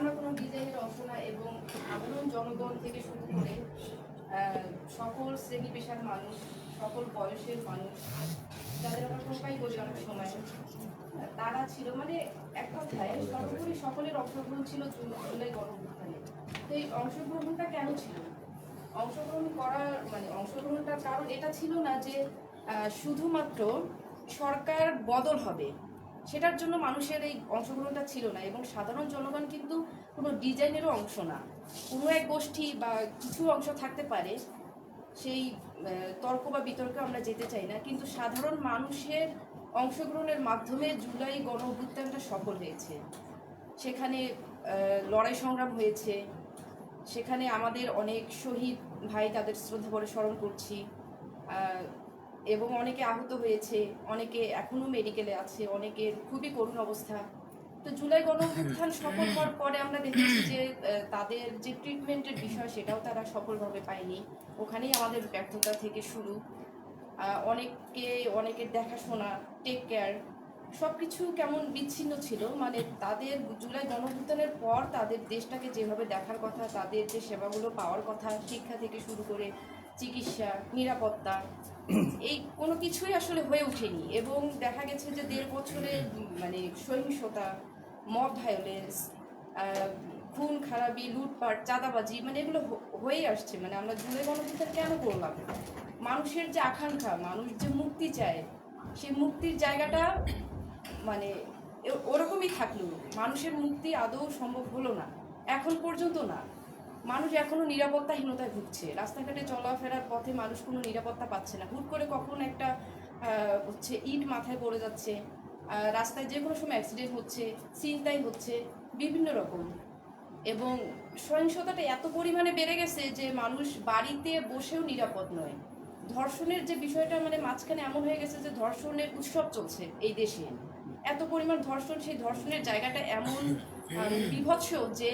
আমরা কোনো ডিজাইনের অংশ না এবং সাধারণ জনগণ থেকে শুরু করে সকল শ্রেণী পেশার মানুষ, সকল বয়সের মানুষ, যাদের আমরা টোকাই করি অনেক সময়, তারা ছিল মানে এক কথায় সর্বোপরি সকলের অংশগ্রহণ ছিল জুলাই গণঅভ্যুত্থানে। তো এই অংশগ্রহণটা কেন ছিল? অংশগ্রহণ করার মানে অংশগ্রহণটার কারণ এটা ছিল না যে শুধুমাত্র সরকার বদল হবে, সেটার জন্য মানুষের এই অংশগ্রহণটা ছিল না। এবং সাধারণ জনগণ কিন্তু কোনো ডিজাইনেরও অংশ না। কোনো এক গোষ্ঠী বা কিছু অংশ থাকতে পারে, সেই তর্ক বা বিতর্কে আমরা যেতে চাই না, কিন্তু সাধারণ মানুষের অংশগ্রহণের মাধ্যমে জুলাই গণ অভ্যুত্থানটা সফল হয়েছে। সেখানে লড়াই সংগ্রাম হয়েছে, সেখানে আমাদের অনেক শহীদ ভাই, তাদের শ্রদ্ধা ভরে স্মরণ করছি, এবং অনেকে আহত হয়েছে, অনেকে এখনো মেডিকেলে আছে, অনেকের খুবই করুণ অবস্থা। তো জুলাই গণঅভ্যুত্থান সফল হওয়ার পরে আমরা দেখেছি যে তাদের যে ট্রিটমেন্টের বিষয় সেটাও তারা সফলভাবে পায়নি। ওখানেই আমাদের ব্যর্থতা থেকে শুরু। অনেকের দেখাশোনা, টেক কেয়ার সব কিছু কেমন বিচ্ছিন্ন ছিল। মানে তাদের জুলাই গণঅভ্যুত্থানের পর তাদের দেশটাকে যেভাবে দেখার কথা, তাদের যে সেবাগুলো পাওয়ার কথা, শিক্ষা থেকে শুরু করে চিকিৎসা, নিরাপত্তা, এই কোনো কিছুই আসলে হয়ে ওঠেনি। এবং দেখা গেছে যে 1.5 বছরের মানে সহিংসতা, মব ভায়োলেন্স, খুন খারাপি, লুটপাট, চাঁদাবাজি, মানে এগুলো হয়েই আসছে। মানে আমরা জুলাই গণঅভ্যুত্থান কেন করলাম? মানুষের যে আকাঙ্ক্ষা, মানুষ যে মুক্তি চায়, সেই মুক্তির জায়গাটা মানে ওরকমই থাকলো। মানুষের মুক্তি আদৌ সম্ভব হলো না, এখন পর্যন্ত না। মানুষ এখনো নিরাপত্তাহীনতায় ভুগছে। রাস্তাঘাটে চলাফেরার পথে মানুষ কোনো নিরাপত্তা পাচ্ছে না। হুট করে কখন একটা ইট মাথায় পড়ে যাচ্ছে, রাস্তায় যে কোনো সময় অ্যাক্সিডেন্ট হচ্ছে, ছিনতাই হচ্ছে, বিভিন্ন রকম। এবং সহিংসতাটা এত পরিমাণে বেড়ে গেছে যে মানুষ বাড়িতে বসেও নিরাপদ নয়। ধর্ষণের যে বিষয়টা মানে মাঝখানে এমন হয়ে গেছে যে ধর্ষণের উৎসব চলছে এই দেশে। এত পরিমাণ ধর্ষণ, সেই ধর্ষণের জায়গাটা এমন বিভৎস যে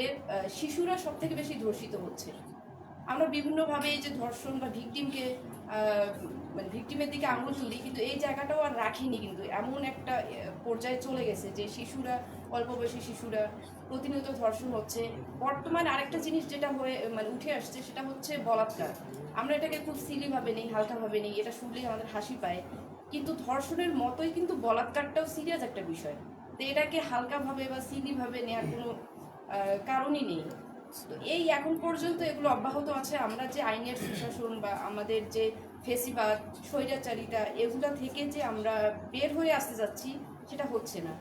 শিশুরা সব থেকে বেশি ধর্ষিত হচ্ছে। আমরা বিভিন্নভাবে এই যে ধর্ষণ বা ভিকটিমকে মানে ভিকটিমের দিকে আঙুল তুলি, কিন্তু এই জায়গাটাও আর রাখিনি। কিন্তু এমন একটা পর্যায়ে চলে গেছে যে শিশুরা, অল্প বয়সী শিশুরা প্রতিনিয়ত ধর্ষণ হচ্ছে। বর্তমানে আরেকটা জিনিস যেটা হয়ে মানে উঠে আসছে, সেটা হচ্ছে বলাৎকার। আমরা এটাকে খুব সিলিভাবে নেই, হালকাভাবে নেই, এটা শুনলেই আমাদের হাসি পায়। কিন্তু ধর্ষণের মতোই কিন্তু বলাৎকারটাও সিরিয়াস একটা বিষয়। তো এটাকে হালকাভাবে বা সিলিভাবে নেওয়ার কোনো কারণই নেই। তো এই এখন পর্যন্ত এগুলো অব্যাহত আছে। আমরা যে আইনের সুশাসন বা আমাদের যে ফেসিবাদ, স্বৈরাচারিতা, এগুলা থেকে যে আমরা বের হয়ে আসতে যাচ্ছি, সেটা হচ্ছে না।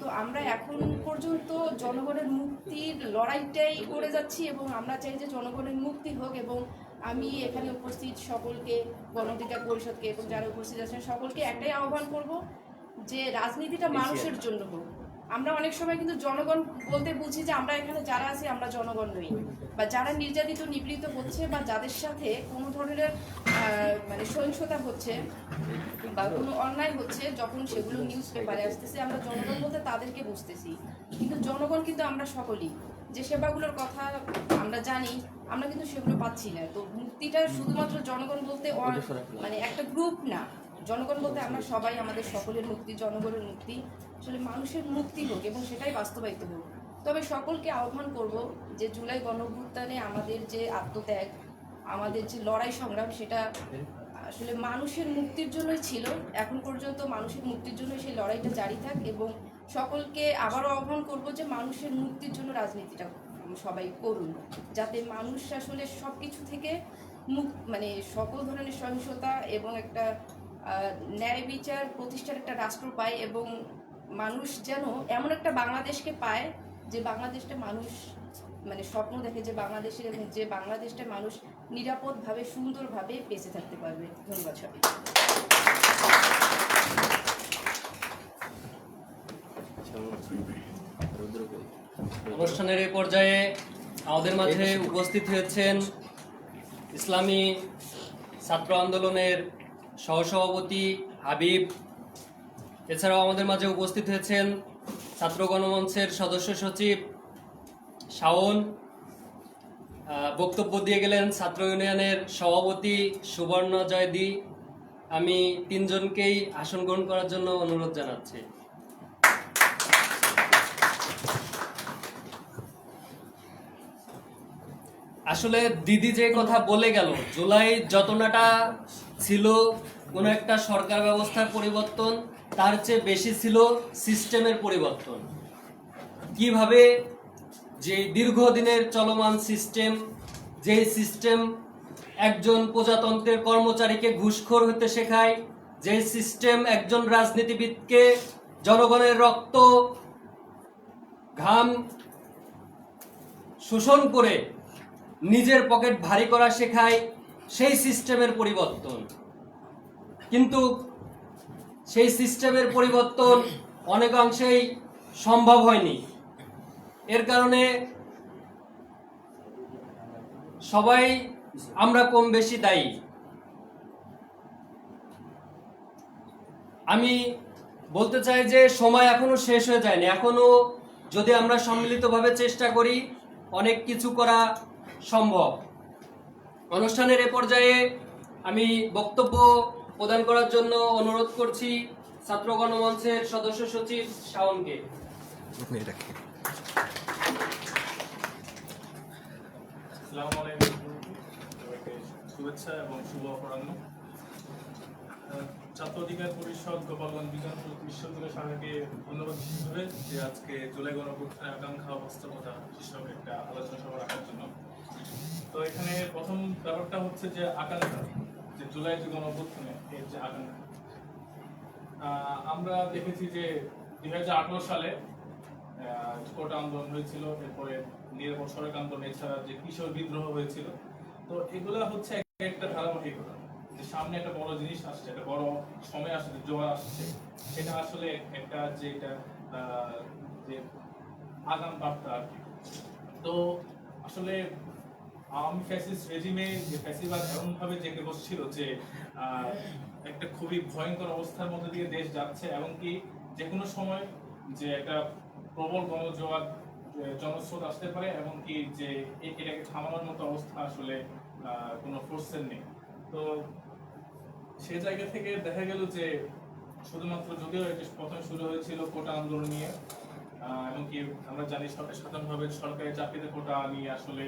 তো আমরা এখন পর্যন্ত জনগণের মুক্তির লড়াইটাই করে যাচ্ছি এবং আমরা চাই যে জনগণের মুক্তি হোক। এবং আমি এখানে উপস্থিত সকলকে, গণ অধিকার পরিষদকে এবং যারা উপস্থিত আছেন সকলকে একটাই আহ্বান করব যে রাজনীতিটা মানুষের জন্য হোক। আমরা অনেক সময় কিন্তু জনগণ বলতে বুঝি যে আমরা এখানে যারা আছি আমরা জনগণ নই, বা যারা নির্যাতিত নিপীড়িত হচ্ছে বা যাদের সাথে কোনো ধরনের মানে সহিংসতা হচ্ছে বা কোনো অন্যায় হচ্ছে, যখন সেগুলো নিউজ পেপারে আসতেছে আমরা জনগণ বলতে তাদেরকে বুঝতেছি। কিন্তু জনগণ কিন্তু আমরা সকলেই, যে সেবাগুলোর কথা আমরা জানি, আমরা কিন্তু সেগুলো পাচ্ছি না। তো মুক্তিটা শুধুমাত্র জনগণ বলতে মানে একটা গ্রুপ না, জনগণ বলতে আমরা সবাই, আমাদের সকলের মুক্তি, জনগণের মুক্তি, আসলে মানুষের মুক্তি হোক এবং সেটাই বাস্তবায়িত হোক। তবে সকলকে আহ্বান করব যে জুলাই গণঅভ্যুত্থানে আমাদের যে আত্মত্যাগ, আমাদের যে লড়াই সংগ্রাম, সেটা আসলে মানুষের মুক্তির জন্যই ছিল। এখন পর্যন্ত মানুষের মুক্তির জন্য সেই লড়াইটা জারি থাক। এবং সকলকে আবারও আহ্বান করব যে মানুষের মুক্তির জন্য রাজনীতিটা সবাই করুন, যাতে মানুষ আসলে সব কিছু থেকে মানে সকল ধরনের সহিংসতা এবং একটা ন্যায় বিচার প্রতিষ্ঠার একটা রাষ্ট্র পায়। এবং মানুষ যেন এমন একটা বাংলাদেশকে পায় যে বাংলাদেশটা মানুষ মানে স্বপ্ন দেখে, যে বাংলাদেশের এবং যে বাংলাদেশটা মানুষ নিরাপদভাবে, সুন্দরভাবে বেঁচে থাকতে পারবে। ধন্যবাদ সবাই। অনুষ্ঠানের এই পর্যায়ে আমাদের মাঝে উপস্থিত হয়েছেন ইসলামী ছাত্র আন্দোলনের সহসভাপতি হাবিব। এছাড়াও আমাদের মাঝে উপস্থিত হয়েছেন ছাত্র গণমঞ্চের সদস্য সচিব শাওন। বক্তব্য দিয়ে গেলেন ছাত্র ইউনিয়নের সভাপতি সুবর্ণ জয়দি। আমি তিনজনকেই আসন গ্রহণ করার জন্য অনুরোধ জানাচ্ছি। আসলে দিদি যে কথা বলে গেল, জুলাই যতনাটা ছিল কোনো একটা সরকার ব্যবস্থার পরিবর্তন, তার চেয়ে বেশি ছিল সিস্টেমের পরিবর্তন। কিভাবে যে দীর্ঘদিনের চলমান সিস্টেম, যে সিস্টেম একজন প্রজাতন্ত্রের কর্মচারীকে ঘুষখোর হতে শেখায়, যে সিস্টেম একজন রাজনীতিবিদকে জনগণের রক্ত ঘাম শোষণ করে নিজের পকেট ভারী করা শেখায়, সেই সিস্টেমের পরিবর্তন। কিন্তু সেই সিস্টেমের পরিবর্তন অনেকাংশেই সম্ভব হয়নি। এর কারণে সবাই আমরা কম বেশি দায়ী। আমি বলতে চাই যে সময় এখনো শেষ হয়ে যায়নি। এখনো যদি আমরা সম্মিলিতভাবে চেষ্টা করি, অনেক কিছু করা সম্ভব। অনুষ্ঠানের এ পর্যায়ে আমি বক্তব্য প্রদান করার জন্য অনুরোধ করছি ছাত্র গণমঞ্চের সদস্য সচিব শাওনকে। আসসালামু আলাইকুম, সবাইকে শুভেচ্ছা এবং শুভ অপরাহ্ন। ছাত্র অধিকার পরিষদ গোপালগঞ্জ বিজ্ঞান বিশ্ববিদ্যালয় শাখাকে ধন্যবাদ হিসেবে যে আজকে জুলাই গণঅভ্যুত্থানের আকাঙ্ক্ষা বাস্তবতা শীর্ষক একটা আলোচনা সভা রাখার জন্য। তো এখানে প্রথম ব্যাপারটা হচ্ছে যে আকাঙ্ক্ষা, যে জুলাই যে গণঅভ্যুত্থানে এর যে আকাঙ্ক্ষা। আমরা দেখেছি যে 2018 সালে কোটা আন্দোলন হয়েছিল, এরপরে নিরাপদ সড়ক আন্দোলন, এছাড়া যে কিশোর বিদ্রোহ হয়েছিল। তো এগুলা হচ্ছে একটা ধারাবাহিকতা, যে সামনে একটা বড় জিনিস আসছে, একটা বড় সময় আসছে, জোয়ার আসছে। সেটা আসলে একটা যে এটা যে আগাম বার্তা আর কি। তো আসলে আওয়ামী ফ্যাসিস্ট রেজিমে যে ফ্যাসিবাদ এমন ভাবে জেগে বসছিল যে একটা খুবই ভয়ঙ্কর অবস্থার মধ্যে দিয়ে দেশ যাচ্ছে, এবং কি যে কোনো সময় যে একটা প্রবল গণজোয়ার জনস্রোত আসতে পারে, এবং কি যে এটাকে থামানোর মতো অবস্থা আসলে কোনো ফোর্সের নেই। তো সে জায়গা থেকে দেখা গেল যে শুধুমাত্র, যদিও এটা প্রথমে শুরু হয়েছিল কোটা আন্দোলন নিয়ে, এবং কি আমরা জানি সাধারণভাবে সরকারি চাকরিতে কোটা নিয়ে আসলে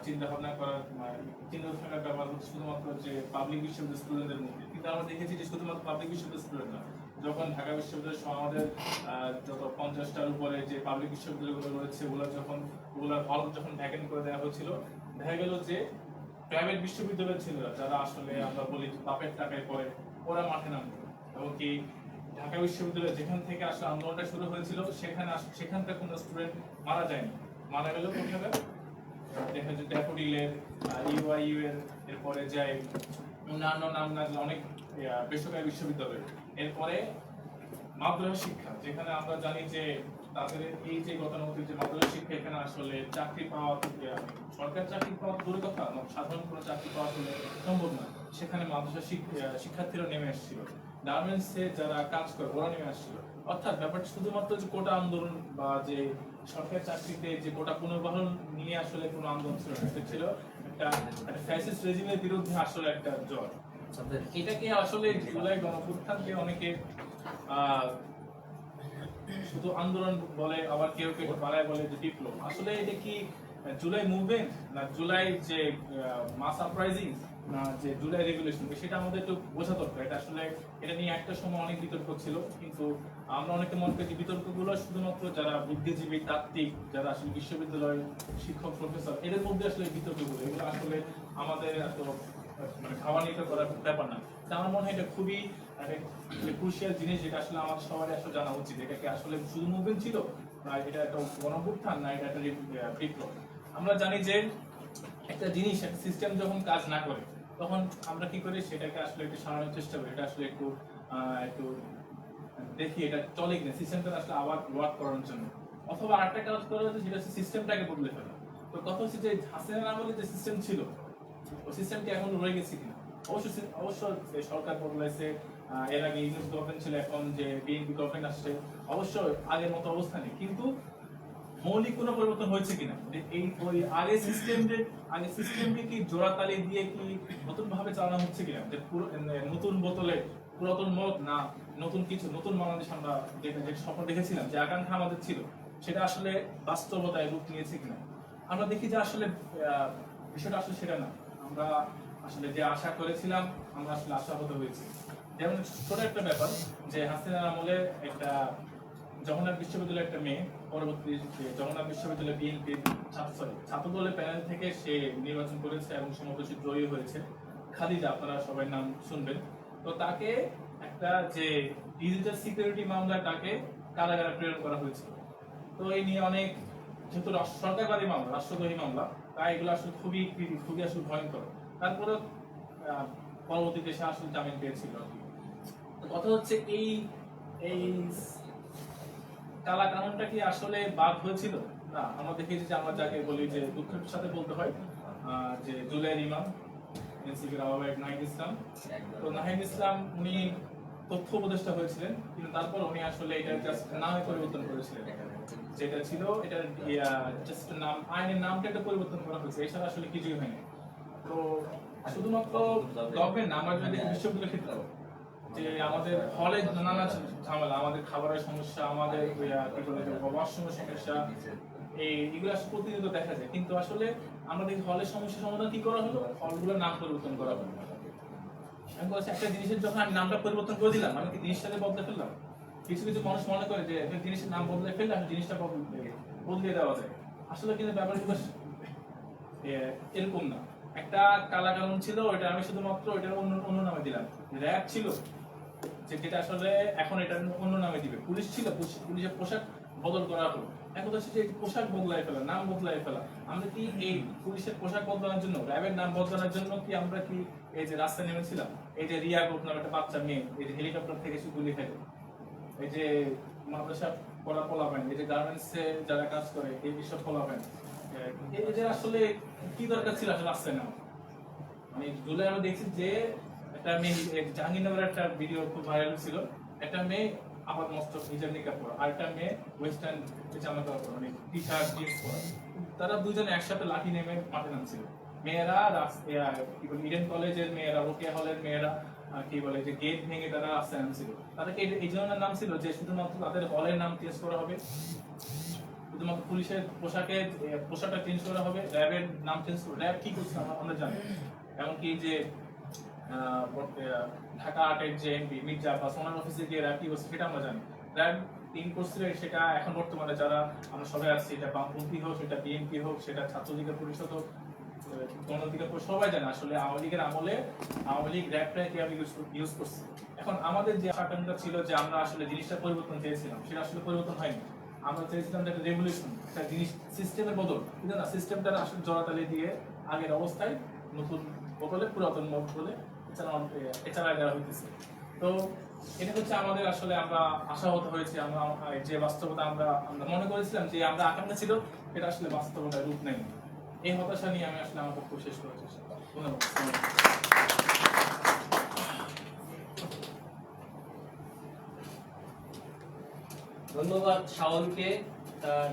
চিন্তা ভাবনা করার ব্যাপার হচ্ছে শুধুমাত্র যে পাবলিক বিশ্ববিদ্যালয় স্টুডেন্টদের মধ্যে। কিন্তু আমরা দেখেছি যে শুধুমাত্র পাবলিক বিশ্ববিদ্যালয় স্টুডেন্ট না, যখন ঢাকা বিশ্ববিদ্যালয় সহ আমাদের যত 50টার উপরে যে পাবলিক বিশ্ববিদ্যালয়গুলো রয়েছে, ওগুলোর হল যখন ভ্যাকেন্ট করে দেওয়া হয়েছিল, দেখা গেল যে প্রাইভেট বিশ্ববিদ্যালয়ের ছেলেরা, যারা আসলে আমরা বলি বাপের টাকায় পড়ে, ওরা মাঠে নামতো। এবং কি ঢাকা বিশ্ববিদ্যালয় যেখান থেকে আসলে আন্দোলনটা শুরু হয়েছিল, সেখানকার কোনো স্টুডেন্ট মারা যায়নি। মারা গেল কোথায়? দেখা যায় ড্যাফোডিলের, ইউআইইউ এর, এরপরে যায় অন্যান্য নাম না অনেক বেসরকারি বিশ্ববিদ্যালয়। এরপরে মাদ্রাসা শিক্ষা, যেখানে আমরা জানি যে তাদের এই যে গতানুগতিক যে মাদ্রাসা শিক্ষা, এখানে আসলে চাকরি পাওয়া, সরকারি চাকরি পাওয়া দূরের কথা, সাধারণ কোনো চাকরি পাওয়া আসলে সম্ভব না। সেখানে মাদ্রাসা শিক্ষার্থীরা নেমে এসেছিল, গার্মেন্টসে যারা কাজ করে ওরা নেমে আসছিল। অর্থাৎ ব্যাপারটা শুধুমাত্র যে কোটা আন্দোলন বা যে সরকারি চাকরিতে যে কোটা পুনর্বহাল নিয়ে আসলে কোনো আন্দোলন ছিল না, এটা ছিল একটা ফ্যাসিস্ট রেজিমের বিরুদ্ধে আসলে একটা জ্বর। এটাকে আসলে জুলাই গণঅভ্যুত্থানকে অনেকে শুধু আন্দোলন বলে, আবার কেউ কেউ পালায় বলে যে বিপ্লব। আসলে এটা কি জুলাই মুভমেন্ট, না জুলাই যে মাস আপরাইজিং, না যে জুলাই রেগুলেশন, সেটা আমাদের একটু বোঝা দরকার। এটা আসলে এটা নিয়ে একটা সময় অনেক বিতর্ক ছিল, কিন্তু আমরা অনেকে মনে করি বিতর্কগুলো শুধুমাত্র যারা বুদ্ধিজীবী, তাত্ত্বিক, যারা আসলে বিশ্ববিদ্যালয় শিক্ষক, প্রফেসর, এদের মধ্যে আসলে বিতর্কগুলো, এগুলো আসলে আমাদের এত মানে খাওয়া নিতে করার ব্যাপার না। আমার মনে হয় এটা খুবই ক্রুশিয়াল জিনিস, যেটা আসলে আমাদের সবারই আসলে জানা উচিত। এটাকে আসলে শুধু মুভমেন্ট ছিল, না এটা একটা গণঅভ্যুত্থান, না এটা একটা বিপ্লব। আমরা জানি যে একটা জিনিস, একটা সিস্টেম যখন কাজ না করে, তখন আমরা কি করি, সেটাকে আসলে একটু সারানোর চেষ্টা করি। এটা আসলে একটু দেখি এটা চলে কিনা, সিস্টেমটা আসলে আবার ওয়ার্ক করার জন্য। অথবা আরেকটা কাজ করা হচ্ছে, সেটা হচ্ছে সিস্টেমটাকে বদলে ফেলা। তো কথা হচ্ছে যে হাসিনার আমলে যে সিস্টেম ছিল, ওই সিস্টেমটি এখন রয়ে গেছে কিনা। অবশ্য সরকার বদলাইছে, এর আগে ইউনিট গভর্নমেন্ট ছিল, এখন যে বিএনপি গভর্নমেন্ট আসছে, অবশ্যই আগের মতো অবস্থা নেই, কিন্তু মৌলিক কোনো পরিবর্তন হয়েছে কিনা, এই ওই আগের সিস্টেমকে কি জোড়াতালি দিয়ে কি নতুন ভাবে চালানো হচ্ছে কিনা, যে নতুন বোতলে পুরাতন মদ, না নতুন কিছু, নতুন বাংলাদেশ আমরা যে স্বপ্ন দেখেছিলাম, যে আকাঙ্ক্ষা আমাদের ছিল, সেটা আসলে বাস্তবতায় রূপ নিয়েছে কিনা। আমরা দেখি যে আসলে বিষয়টা আসলে সেটা না। আমরা আসলে যে আশা করেছিলাম আমরা আসলে আশাহত হয়েছি। যেমন ছোট একটা ব্যাপার যে হাসিনার আমলে একটা জগন্নাথ বিশ্ববিদ্যালয়ের একটা মেয়ে পরবর্তী জগন্নাথ বিশ্ববিদ্যালয় বিএনপির ছাত্রদলের প্যানেল থেকে সে নির্বাচন করেছে এবং সমবয়সী জয়ী হয়েছে, খাদিজা, আপনারা সবাই নাম শুনবেন। তো তাকে একটা যে ডিজিটাল সিকিউরিটি মামলা তাকে কারাগারে প্রেরণ করা হয়েছিল। তো এই নিয়ে অনেক, যেহেতু সরকারবাদী মামলা, রাষ্ট্রদ্রোহী মামলা, তাই এগুলো আসলে খুবই খুবই আসলে ভয়ঙ্কর। তারপরে পরবর্তীতে সে আসলে জামিন পেয়েছিল আর কি। তো কথা হচ্ছে এই এই কালা কানুনটা কি আসলে বাদ হয়েছিল? না, আমরা দেখেছি যে আমরা যাকে বলি যে দুঃখের সাথে বলতে হয় যে জুলাইয়ের ইমাম এনসিপির আহ্বায়ক নাহিদ ইসলাম। তো নাহিদ ইসলাম উনি তথ্য উপদেষ্টা হয়েছিলেন, কিন্তু তারপর উনি আসলে এটা জাস্ট নামে পরিবর্তন করেছিলেন। যেটা ছিল এটা জাস্ট নাম, আইনের নামটা একটা পরিবর্তন করা হয়েছে, এছাড়া আসলে কিছুই হয়নি। তো শুধুমাত্র গভর্নমেন্ট, আমরা যদি বিশ্ববিদ্যালয় ক্ষেত্রে যে আমাদের হলে নানা ঝামেলা, আমাদের খাবারের সমস্যা, আমাদের কি বলে ওয়াশরুমের সমস্যা, এইগুলো আসলে প্রতিনিয়ত দেখা যায়, কিন্তু আসলে আমাদের হলের সমস্যা সমাধান কি করা হলো? হলগুলোর নাম পরিবর্তন করা হলো। আমি বলছি একটা জিনিসের যখন আমি নামটা পরিবর্তন করে দিলাম, আমি কি জিনিসটাকে বদলে ফেললাম? কিছু কিছু মানুষ মনে করে যে একটা জিনিসের নাম বদলে ফেললে আসলে জিনিসটা বদলে দেওয়া যায়। আসলে কিন্তু ব্যাপারগুলো এরকম না। একটা কালা কানুন ছিল, ওইটা আমি শুধুমাত্র ওইটার অন্য নামে দিলাম। র‍্যাব ছিল যেটা আসলে এখন এটা অন্য নামে দিবে। পুলিশ ছিল, পুলিশের পোশাক বদল করা হলো। এখন হচ্ছে যে পোশাক বদলাই ফেলা, নাম বদলাই ফেলা। আমরা কি এই পুলিশের পোশাক বদলানোর জন্য, র্যাবের নাম বদলানোর জন্য কি আমরা কি এই যে রাস্তায় নেমেছিলাম? এই যে রিয়া গ্রুপ নামে একটা বাচ্চা মেয়ে, এই যে হেলিকপ্টার থেকে গুলি খেলো, এই যে মাদ্রাসা পড়া পোলাবেন, এই যে গার্মেন্টসে যারা কাজ করে এই বিষয় পোলাবেন, এই যে আসলে কি দরকার ছিল আসলে রাস্তায় নাম? মানে জুলাই আমরা দেখছি যে একটা মেয়ে, জাহাঙ্গীরনগরের একটা ভিডিও খুব ভাইরাল ছিল, একটা মেয়ে আবার মস্ত হিজাব নিকাব পরা, আর একটা মেয়ে ওয়েস্টার্ন জামা কাপড় পরা, মানে টি শার্ট জিন্স পরা। তারা দুজন একসাথে লাঠি নেমে মাঠে নামছিল। মেয়েরা কি বলে ইডেন কলেজের মেয়েরা, রোকেয়া হলের মেয়েরা কি বলে যে গেট ভেঙে তারা রাস্তায় নামছিল। তাদেরকে এই জন্য নাম ছিল যে শুধুমাত্র তাদের হলের নাম চেঞ্জ করা হবে, শুধুমাত্র পুলিশের পোশাকটা চেঞ্জ করা হবে, র্যাবের নাম চেঞ্জ করে। র্যাব কি করছে আমরা জানি, এমনকি যে ঢাকা আর্টের যে এমপি মির্জা বা সোনার অফিসে গিয়ে র্যাব কি করছে সেটা আমরা জানি। র্যাব তিনি করছিলেন, সেটা এখন বর্তমানে যারা আমরা সবাই আছি, এটা বামপন্থী হোক, সেটা বিএনপি হোক, সেটা ছাত্র লীগের পরিষদ হোক, গণ অধিকার পরিষদ, সবাই জানে আসলে আওয়ামী লীগের আমলে আওয়ামী লীগ র্যাবটা কিভাবে ইউজ করছে। এখন আমাদের যে আকাঙ্ক্ষা ছিল যে আমরা আসলে জিনিসটা পরিবর্তন চেয়েছিলাম, সেটা আসলে পরিবর্তন হয়নি। আমরা চেয়েছিলাম একটা রেভলিউশন, একটা জিনিস সিস্টেমের বদল, কিন্তু না, সিস্টেমটা আসলে জড়াতালি দিয়ে আগের অবস্থায় নতুন বদলে, পুরাতন বদলে এছাড়া দেওয়া হইতেছে। তো এটা হচ্ছে আমাদের আসলে আমরা আশাহত হয়েছি। আমরা যে বাস্তবতা আমরা মনে করেছিলাম যে আমরা আকাঙ্ক্ষা ছিল, এটা আসলে বাস্তবতায় রূপ নেই। এই হতাশা নিয়ে আমি আসলে আমার পক্ষ শেষ করার চেষ্টা করব। ধন্যবাদ। ধন্যবাদ শাওনকে তার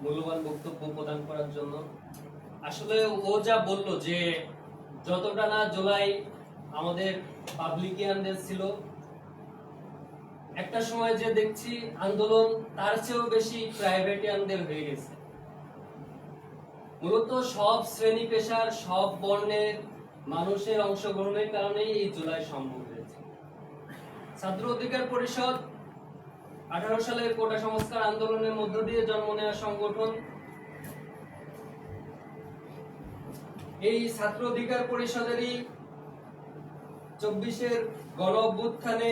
মূল্যবান বক্তব্য প্রদান করার জন্য। আসলে ও যা বললো যে যতটা না জুলাই আমাদের পাবলিকিয়ানদের ছিল, একটা সময় যে দেখছি আন্দোলন তার চেয়েও বেশি প্রাইভেটিয়ানদের হয়ে গেছে। মূলত সব শ্রেণী পেশার, সব বর্ণের মানুষের অংশগ্রহণের কারণেই এই জুলাই সম্ভব হয়েছে। ছাত্র অধিকার পরিষদ 18 সালের কোটা সংস্কার আন্দোলনের মধ্য দিয়ে জন্ম নেওয়া সংগঠন। এই ছাত্র অধিকার পরিষদেরই 24-এর গণ অভ্যুত্থানে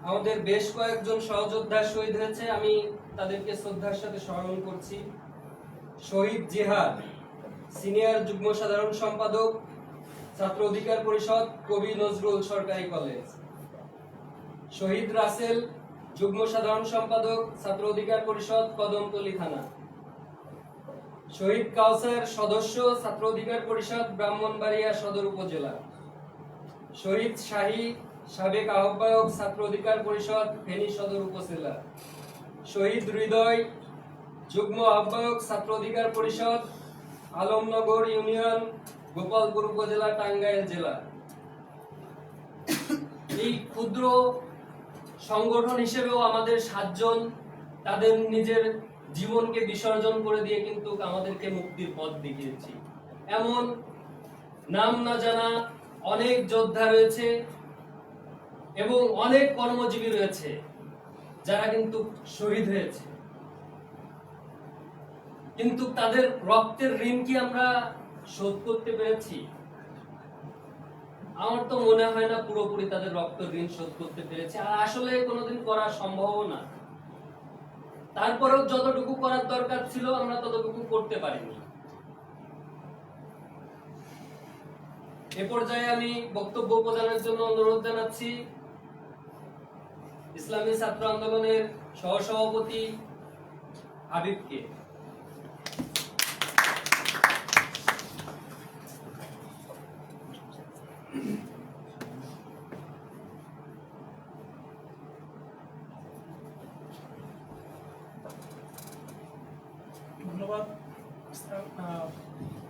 আমাদের বেশ কয়েকজন সহযোদ্ধা শহীদ হয়েছে, আমি তাদেরকে শ্রদ্ধার সাথে স্মরণ করছি। শহীদ জিহাদ, সিনিয়র যুগ্ম সাধারণ সম্পাদক, ছাত্র অধিকার পরিষদ, কবি নজরুল সরকারি কলেজ। শহীদ রাসেল, যুগ্ম সাধারণ সম্পাদক, ছাত্র অধিকার পরিষদ, কদমতলী থানা। শহীদ কাউসার, সদস্য, ছাত্র অধিকার পরিষদ, ব্রাহ্মণবাড়িয়া সদর উপজেলা। শহীদ শাহী, সাবেক আহ্বায়ক, ছাত্র অধিকার পরিষদ, ফেনী সদর উপজেলা। শহীদ হৃদয়, যুগ্ম আহ্বায়ক, ছাত্র অধিকার পরিষদ, আলমনগর ইউনিয়ন, গোপালপুর উপজেলা, টাঙ্গাইল জেলা। এই ক্ষুদ্র সংগঠন হিসেবেও আমাদের 7 জন তাদের নিজের জীবনকে বিসর্জন করে দিয়ে কিন্তু আমাদেরকে মুক্তির পথ দেখিয়েছি। এমন নাম না জানা অনেক যোদ্ধা রয়েছে এবং অনেক কর্মজীবী রয়েছে যারা কিন্তু শহীদ হয়েছে, কিন্তু তাদের রক্তের ঋণ কি আমরা শোধ করতে পেরেছি? আমার তো মনে হয় না পুরোপুরি তাদের রক্তের ঋণ শোধ করতে পেরেছে, আর আসলে কোনোদিন করা সম্ভব না। তারপরেও যতটুকু করার দরকার ছিল আমরা ততটুকু করতে পারিনি। এ পর্যায়ে আমি বক্তব্য প্রদানের জন্য অনুরোধ জানাচ্ছি ইসলামী ছাত্র আন্দোলনের সহসভাপতি হাবিবকে। ধন্যবাদ।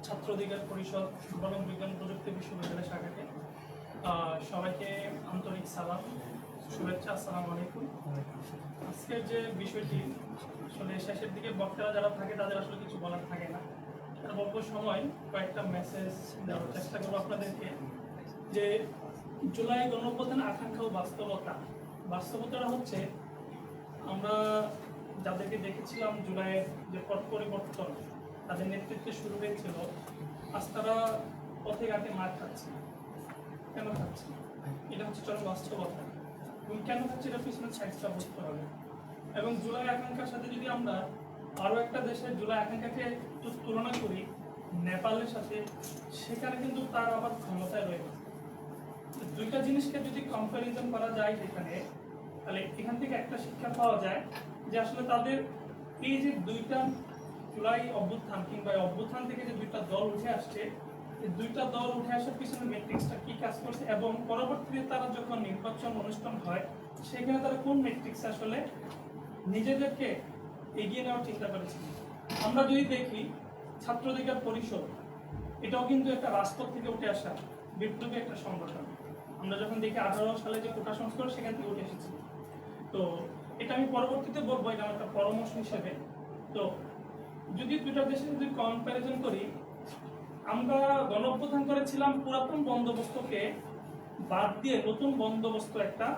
ছাত্র অধিকার পরিষদ বনাম বিজ্ঞান প্রযুক্তি বিশ্ববিদ্যালয় শাখাকে সবাইকে আন্তরিক সালাম, শুভেচ্ছা, আসসালামু আলাইকুম। আজকের যে বিষয়টি আসলে শেষের দিকে বক্তারা যারা থাকে তাদের আসলে কিছু বলার থাকে না, তার অল্প সময় কয়েকটা মেসেজ দেওয়ার চেষ্টা করবো আপনাদেরকে। যে জুলাই গণঅভ্যুত্থান আকাঙ্ক্ষা ও বাস্তবতাটা হচ্ছে, আমরা যাদেরকে দেখেছিলাম জুলাইয়ের যে পট পরিবর্তন তাদের নেতৃত্বে শুরু হয়েছিল, আজ তারা পথে ঘাটে মার খাচ্ছে। কেন খাচ্ছে? এটা হচ্ছে চরম বাস্তবতা। এবং কেন খাচ্ছে এটা পিছনে সাইডটা বুঝতে হবে। এবং জুলাই আকাঙ্ক্ষার সাথে যদি আমরা আরও একটা দেশের জুলাই আকাঙ্ক্ষাকে তুলনা করি নেপালের সাথে, সেখানে কিন্তু তার আবার ক্ষমতায় রয়েছে। দুইটা জিনিসকে যদি কম্প্যারিজন করা যায় যেখানে, তাহলে এখান থেকে একটা শিক্ষা পাওয়া যায় যে আসলে তাদের এই যে দুইটা জুলাই অভ্যুত্থান কিংবা অভ্যুত্থান থেকে যে দুইটা দল উঠে আসছে, এই দুইটা দল উঠে আসার পিছনে ম্যাট্রিক্সটা কি কাজ করছে এবং পরবর্তীতে তারা যখন নির্বাচন অনুষ্ঠান হয় সেখানে তারা কোন ম্যাট্রিক্সে আসলে নিজেদেরকে এগিয়ে নেওয়ার চিন্তা করেছে। আমরা যদি দেখি ছাত্র অধিকার পরিষদ, এটাও কিন্তু একটা রাজপথ থেকে উঠে আসা বিপ্লবী একটা সংগঠন। আমরা যখন দেখি 18 সালে যে কোটা সংস্কার সেখান থেকে উঠে এসেছি। তো এটা আমি পরবর্তীতে বলবো, এটা আমার একটা পরামর্শ হিসেবে। তো যদি দুটা দেশের যদি কম্প্যারিজন করি, আমরা গণঅভ্যুত্থান করেছিলাম পুরাতন বন্দোবস্তকে বাদ দিয়ে নতুন বন্দোবস্ত একটা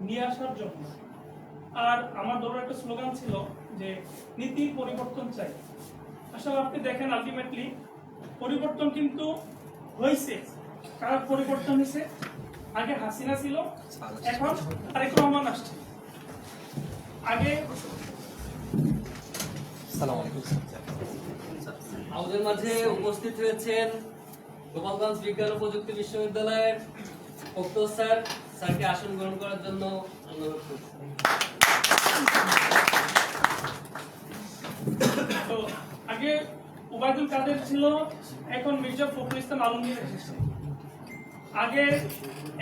নিয়ে আসার জন্য। আর আমার দলের একটা স্লোগান ছিল যে নীতির পরিবর্তন চাই। আসলে আপনি দেখেন আলটিমেটলি পরিবর্তন কিন্তু হয়েছে। কার পরিবর্তন হয়েছে? আগে হাসিনা ছিল, এখন তারেক রহমান আসছে। আগে আমাদের মাঝে উপস্থিত হয়েছেন গোপালগঞ্জ বিজ্ঞান ও প্রযুক্তি বিশ্ববিদ্যালয়ের প্রক্টর স্যারকে আসন গ্রহণ করার জন্য অনুরোধ করছি। তো আগে ওবায়দুল কাদের ছিল, এখন মির্জা ফখরুল ইসলাম আলমগীর এসেছে। আগে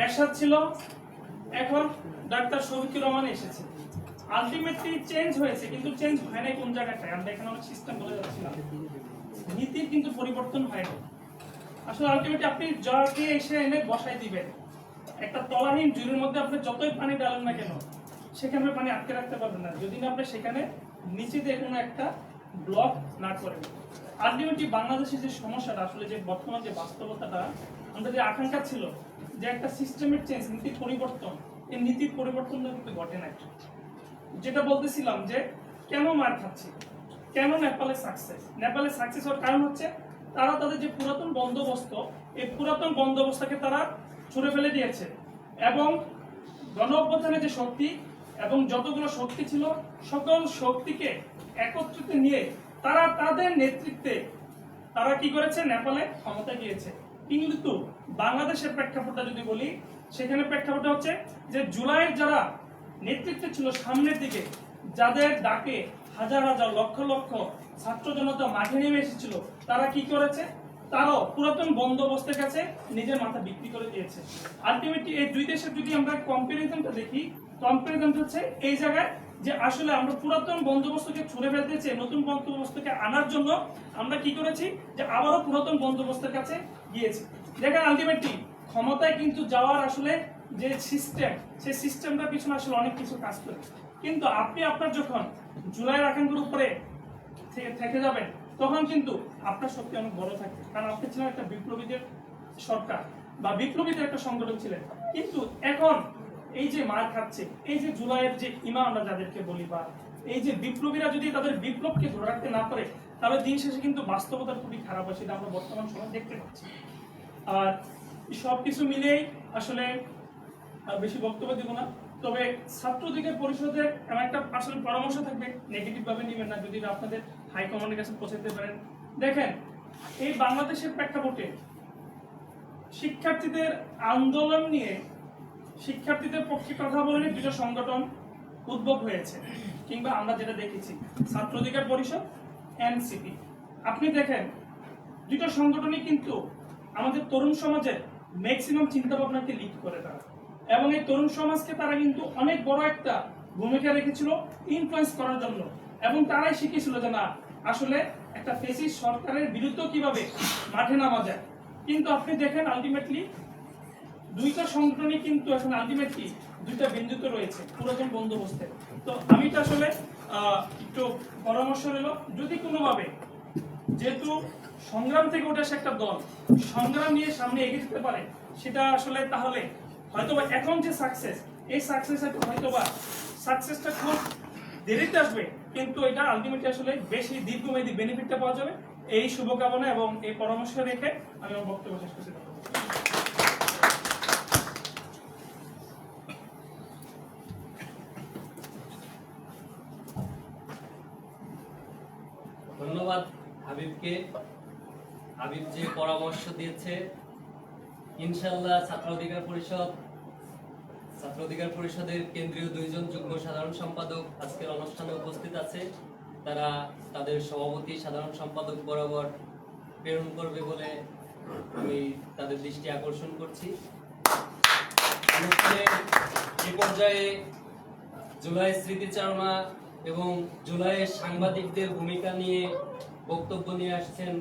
এরশাদ ছিল, এখন ডাক্তার শফিকুর রহমান এসেছে। আলটিমেটলি চেঞ্জ হয়েছে, কিন্তু চেঞ্জ হয় নাই কোন জায়গাটায়। আমরা এখানে অনেক সিস্টেম বলে যাচ্ছিলাম, নীতির কিন্তু পরিবর্তন হয়নি। আসলে আলটিমেটলি আপনি জলকে এসে এনে বসাই দিবেন, একটা তলাহীন জুড়ির মধ্যে আপনি যতই পানি ডালেন না কেন সেখানে পানি আটকে রাখতে পারবেন না, যদি না আপনি সেখানে নিচে দিয়ে কোনো একটা ব্লক না করেন। আলটিমেটলি বাংলাদেশের যে সমস্যাটা, আসলে যে বর্তমান যে বাস্তবতাটা, আমাদের যে আকাঙ্ক্ষা ছিল যে একটা সিস্টেমের চেঞ্জ, নীতির পরিবর্তন, এই নীতির পরিবর্তনটা কিন্তু ঘটে নাই। যেটা বলতেছিলাম যে কেন মার খাচ্ছে, কেন নেপালে সাকসেস হওয়ার কারণ হচ্ছে তারা তাদের যে পুরাতন বন্দোবস্ত, এই পুরাতন বন্দোবস্তকে তারা ছুঁড়ে ফেলে দিয়েছে এবং গণঅভ্যুত্থানের যে শক্তি এবং যতগুলো শক্তি ছিল সকল শক্তিকে একত্রিত নিয়ে তারা তাদের নেতৃত্বে তারা কি করেছে, নেপালে ক্ষমতা গিয়েছে। কিন্তু বাংলাদেশের প্রেক্ষাপটটা যদি বলি, সেখানে প্রেক্ষাপটটা হচ্ছে যে জুলাইয়ের যারা নেতৃত্বে ছিল সামনের দিকে, যাদের ডাকে হাজার হাজার লক্ষ লক্ষ ছাত্র জনতা মাঠে নেমে এসেছিল, তারা কি করেছে, তারাও পুরাতন বন্দোবস্তের কাছে নিজের মাথা বিক্রি করে দিয়েছে। আলটিমেটলি এই দুই দেশের যদি আমরা কম্পারিজনটা দেখি, কম্পারিজনটা হচ্ছে এই জায়গায় যে আসলে আমরা পুরাতন বন্দোবস্তকে ছুঁড়ে ফেলতে চেয়ে নতুন বন্দোবস্তকে আনার জন্য আমরা কি করেছি, যে আবারও পুরাতন বন্দোবস্তের কাছে গিয়েছি। দেখেন আলটিমেটলি ক্ষমতায় কিন্তু যাওয়ার আসলে যে সিস্টেম, সেই সিস্টেমটার পিছনে আসলে অনেক কিছু কাজ করে। কিন্তু আপনি আপনার যখন জুলাইয়ের আকাঙ্ক্ষার উপরে থেকে যাবেন, তখন কিন্তু আপনার শক্তি অনেক বড় থাকবে, কারণ আপনি ছিলেন একটা বিপ্লবীদের সরকার বা বিপ্লবীদের একটা সংগঠন ছিলেন। কিন্তু এখন এই যে মার খাচ্ছে, এই যে জুলাইয়ের যে ইমাম আমরা যাদেরকে বলি, বা এই যে বিপ্লবীরা যদি তাদের বিপ্লবকে ধরে রাখতে না পারে, তাহলে দিন শেষে কিন্তু বাস্তবতা খুবই খারাপ হয়, সেটা আমরা বর্তমান সময় দেখতে পাচ্ছি। আর সবকিছু মিলেই আসলে আর বেশি বক্তব্য দিব না, তবে ছাত্র অধিকার পরিষদের আমার একটা আসলে পরামর্শ থাকবে, নেগেটিভ ভাবে নেবেন না, যদি আপনাদের হাইকমান্ডের কাছে পৌঁছাতে পারেন। দেখেন, এই বাংলাদেশের প্রেক্ষাপটে শিক্ষার্থীদের আন্দোলন নিয়ে শিক্ষার্থীদের পক্ষে কথা বলে দুটো সংগঠন উদ্ভব হয়েছে, কিংবা আমরা যেটা দেখেছি ছাত্র অধিকার পরিষদ, এনসিপি। আপনি দেখেন দুটো সংগঠনই কিন্তু আমাদের তরুণ সমাজের ম্যাক্সিমাম চিন্তা ভাবনাকে লিড করে তারা, এবং এই তরুণ সমাজকে তারা কিন্তু অনেক বড় একটা ভূমিকা রেখেছিল ইনফ্লুয়েন্স করার জন্য, এবং তারাই শিখিয়েছিল যে না, আসলে একটা ফ্যাসিস্ট সরকারের বিরুদ্ধে কিভাবে মাঠে নামা যায়। কিন্তু আপনি দেখেন আলটিমেটলি দুইটা সংগঠনই কিন্তু এখন আলটিমেটলি দুইটা বিন্দুতে রয়েছে পুরাতন বন্দোবস্তে। তো আমি তো আসলে একটু পরামর্শ রইল, যদি কোনোভাবে, যেহেতু সংগ্রাম থেকে উঠে আসে একটা দল, সংগ্রাম নিয়ে সামনে এগিয়ে যেতে পারে, সেটা আসলে তাহলে হয়তোবা এখন যে সাকসেস, এই সাকসেস হয়তোবা সাকসেসটা খুব দেরিতে আসবে, কিন্তু এটা আলটিমেটলি আসলে বেশি দীর্ঘমেয়াদী বেনিফিটটা পাওয়া যাবে। এই শুভকামনা এবং এই পরামর্শ রেখে আমি আমার বক্তব্য শেষ করছি। ধন্যবাদ হাবিবকে। হাবিব যে পরামর্শ দিয়েছে, ইনশাল্লাহ ছাত্র অধিকার পরিষদের কেন্দ্রীয় 2 জন যুগ্ম সাধারণ সম্পাদক আজকের অনুষ্ঠানে উপস্থিত আছে। তারা তাদের সভাপতি, সাধারণ সম্পাদক বরাবর প্রেরণ করবে বলে আমি তাদের দৃষ্টি আকর্ষণ করছি। অনুষ্ঠানের এই পর্যায়ে জুলাই স্মৃতিচারণা এবং জুলাইয়ের সাংবাদিকদের ভূমিকা নিয়ে বক্তব্য নিয়ে আসছেন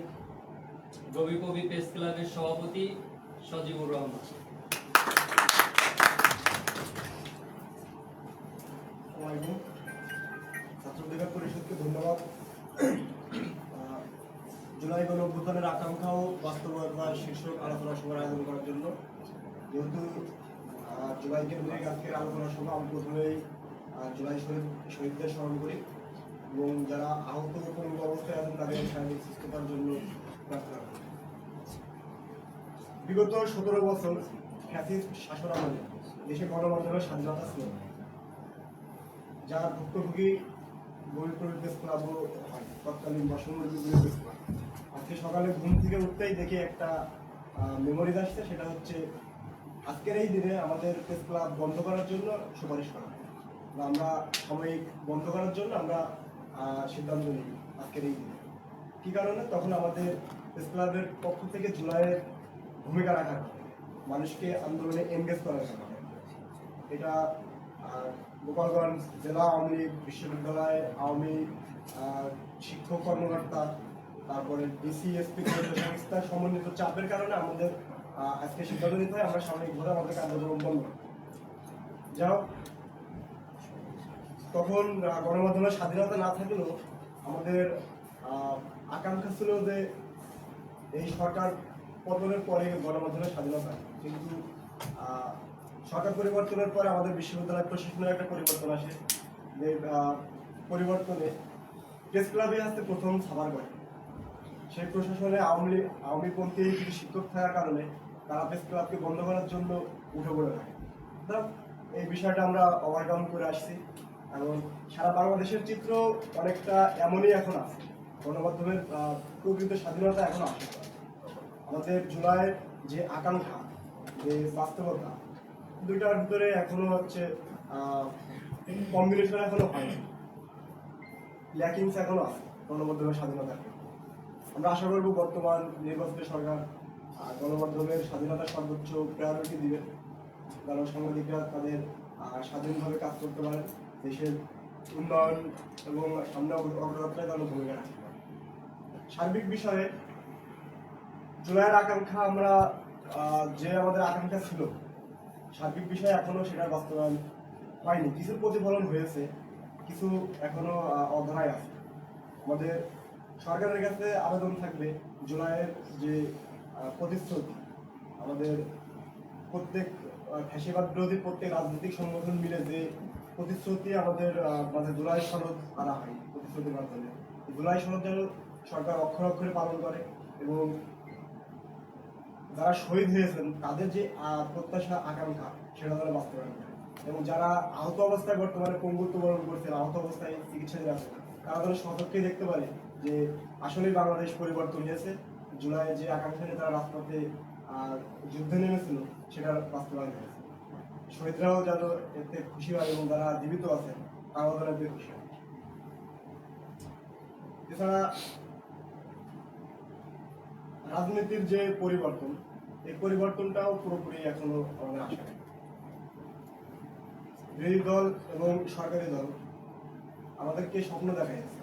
রবিকবি প্রেস ক্লাবের সভাপতি সজিবুর রহমান। ছাত্র অধিকার পরিষদকে ধন্যবাদ জুলাই গণ অভ্যুত্থানের আকাঙ্ক্ষা ও বাস্তবতা শীর্ষক আলোচনা সভার আয়োজন করার জন্য। যেহেতু জুলাই কেন্দ্রিক আজকের আলোচনা সভা, আমি প্রথমেই জুলাই শহীদদের স্মরণ করি এবং যারা আহত কোন অবস্থায় আছেন তাদের শারীরিক সুস্থতার জন্য প্রার্থনা করি। বিগত 17 বছর ফ্যাসিস্ট শাসন আমলে দেশে গণমাধ্যমের স্বাধীনতা ছিল, যার ভুক্তভোগী গরিব প্রেস ক্লাবও হয়, তৎকালীন বাসমন্দির প্রেস ক্লাব। আজকে সকালে ঘুম থেকে উঠতেই দেখে একটা মেমোরিজ আসছে, সেটা হচ্ছে আজকের এই দিনে আমাদের প্রেস ক্লাব বন্ধ করার জন্য সুপারিশ করা, আমরা সাময়িক বন্ধ করার জন্য আমরা সিদ্ধান্ত নিই আজকের এই দিনে। কী কারণে? তখন আমাদের প্রেস ক্লাবের পক্ষ থেকে জুলাইয়ের ভূমিকা রাখার কথা, মানুষকে আন্দোলনে এনগেজ করার কথা। এটা গোপালগঞ্জ জেলা আওয়ামী লীগ, বিশ্ববিদ্যালয় আওয়ামী শিক্ষক কর্মকর্তা, তারপরে ডিসি এসপি সংস্থার সমন্বিত চাপের কারণে আমাদের আজকে সিদ্ধান্ত নিতে হয় আমরা সাময়িকভাবে আমাদের কার্যক্রম বন্ধ। যাও, তখন গণমাধ্যমের স্বাধীনতা না থাকলেও আমাদের আকাঙ্ক্ষা ছিল যে এই সরকার পতনের পরে গণমাধ্যমের স্বাধীনতা, কিন্তু সরকার পরিবর্তনের পরে আমাদের বিশ্ববিদ্যালয় প্রশাসনের একটা পরিবর্তন আসে, যে পরিবর্তনে প্রেস ক্লাবে আসতে প্রথম সাভার করে। সেই প্রশাসনে আওয়ামীপন্থী কিছু শিক্ষক থাকার কারণে তারা প্রেস ক্লাবকে বন্ধ করার জন্য উঠে পড়ে থাকে। এই বিষয়টা আমরা ওভারকাম করে আসছি এবং সারা বাংলাদেশের চিত্র অনেকটা এমনই এখন আছে। গণমাধ্যমের প্রকৃত স্বাধীনতা এখন আসে। আমাদের জুলাইয়ের যে আকাঙ্ক্ষা, যে বাস্তবতা, দুইটার ভিতরে এখনো হচ্ছে কম্বিনেশন এখনো হয়নি, ল্যাকিংস এখনো আছে গণমাধ্যমের স্বাধীনতা। আমরা আশা করব বর্তমান নির্বাচিত সরকার গণমাধ্যমের স্বাধীনতা সর্বোচ্চ প্রায়োরিটি দিবে, কারণ সাংবাদিকরা তাদের স্বাধীনভাবে কাজ করতে পারে, দেশের উন্নয়ন এবং সামনে অগ্রযাত্রায় তাদের ভূমিকা রাখতে পারে। সার্বিক বিষয়ে জুলাইয়ের আকাঙ্ক্ষা, আমরা যে আমাদের আকাঙ্ক্ষা ছিল সার্বিক বিষয়ে এখনো সেটার বাস্তবায়ন হয়নি। কিছু প্রতিফলন হয়েছে, কিছু এখনো অধরাই আছে। আমাদের সরকারের কাছে আবেদন থাকবে জুলাইয়ের যে প্রতিশ্রুতি, আমাদের প্রত্যেক ফ্যাসিবাদ বিরোধী প্রত্যেক রাজনৈতিক সংগঠন মিলে যে প্রতিশ্রুতি আমাদের মানে জুলাই সনদ আনা হয় প্রতিশ্রুতির মাধ্যমে, জুলাই সনদ যেন সরকার অক্ষরে অক্ষরে পালন করে এবং যারা শহীদ হয়েছেন তাদের যে প্রত্যাশা আকাঙ্ক্ষা সেটা তারা বাস্তবায়ন করে এবং যারা আহত অবস্থায় বর্তমানে পঙ্গুত্ব বরণ করছেন, আহত অবস্থায় চিকিৎসাধীন আছেন, তারা যেন সচক্ষে দেখতে পারে যে আসলেই বাংলাদেশ পরিবর্তন হয়েছে, জুলাই যে আকাঙ্ক্ষা নিয়ে তারা রাজপথে যুদ্ধে নেমেছিল সেটার বাস্তবায়ন হয়েছে। শহীদরাও যেন এতে খুশি হয় এবং যারা জীবিত আছেন তারাও যেন এতে খুশি হয়। এছাড়া রাজনীতির যে পরিবর্তন, এই পরিবর্তনটাও পুরোপুরি এখনো আমাদের আসে নাই। বিরোধী দল এবং সরকারি দল আমাদেরকে স্বপ্ন দেখাইছে,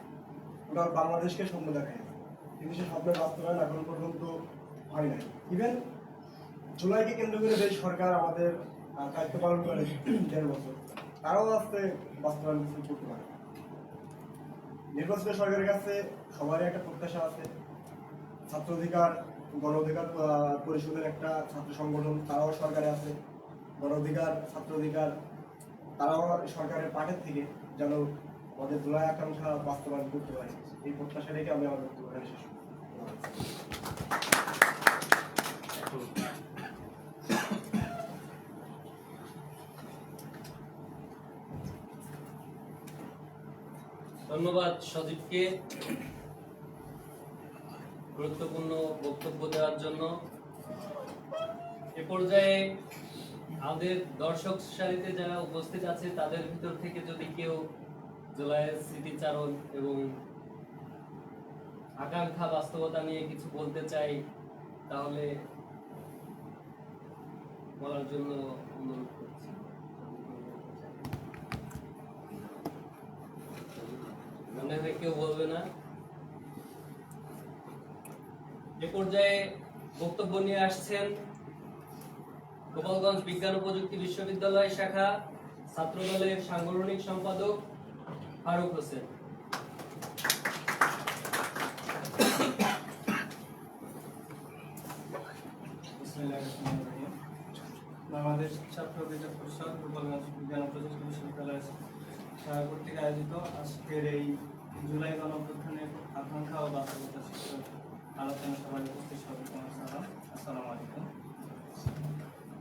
ওরা বাংলাদেশকে স্বপ্ন দেখাইছে, কিন্তু সেই স্বপ্নের বাস্তবায়ন এখন পর্যন্ত হয় নাই। ইভেন জুলাইকে কেন্দ্র করে যে সরকার আমাদের দায়িত্ব পালন করে 1.5 বছর, তারাও আজকে বাস্তবায়ন করতে পারে। নির্বাচিত সরকারের কাছে সবারই একটা প্রত্যাশা আছে। ছাত্র অধিকার গণ অধিকার পরিষদের একটা ছাত্র সংগঠন, তারাও সরকারে আছে। গণ অধিকার ছাত্র অধিকার তারাও সরকারের পাটের থেকে যেন আমাদের জুলাই আকাঙ্ক্ষা বাস্তবায়ন করতে পারে, এই প্রত্যাশা রেখে আমি আমার বক্তব্য শেষ করছি। ধন্যবাদ সজীবকে গুরুত্বপূর্ণ বক্তব্য দেওয়ার জন্য। এ পর্যায়ে আমাদের দর্শক সারিতে যারা উপস্থিত আছে তাদের ভিতর থেকে যদি কেউ জুলাইয়ের স্মৃতিচারণ এবং আকাঙ্ক্ষা বাস্তবতা নিয়ে কিছু বলতে চাই তাহলে বলার জন্য অনুরোধ করছি। মনে হয় কেউ বলবে না। এ পর্যায়ে বক্তব্য নিয়ে আসছেন গোপালগঞ্জ বিজ্ঞান ও প্রযুক্তি বিশ্ববিদ্যালয় শাখা ছাত্রদলের সাংগঠনিক সম্পাদক ফারুক হোসেন। বাংলাদেশ ছাত্র অভিযোগ পরিষদ গোপালগঞ্জ বিজ্ঞান ও প্রযুক্তি বিশ্ববিদ্যালয় শাখা কর্তৃক আয়োজিত আজকের এই জুলাই গণঅভ্যুত্থানের আকাঙ্ক্ষা ও বাস্তবতা শীর্ষক আলোচনা সভায় উপস্থিত সবাইকে আমার সালাম। আসসালামু আলাইকুম।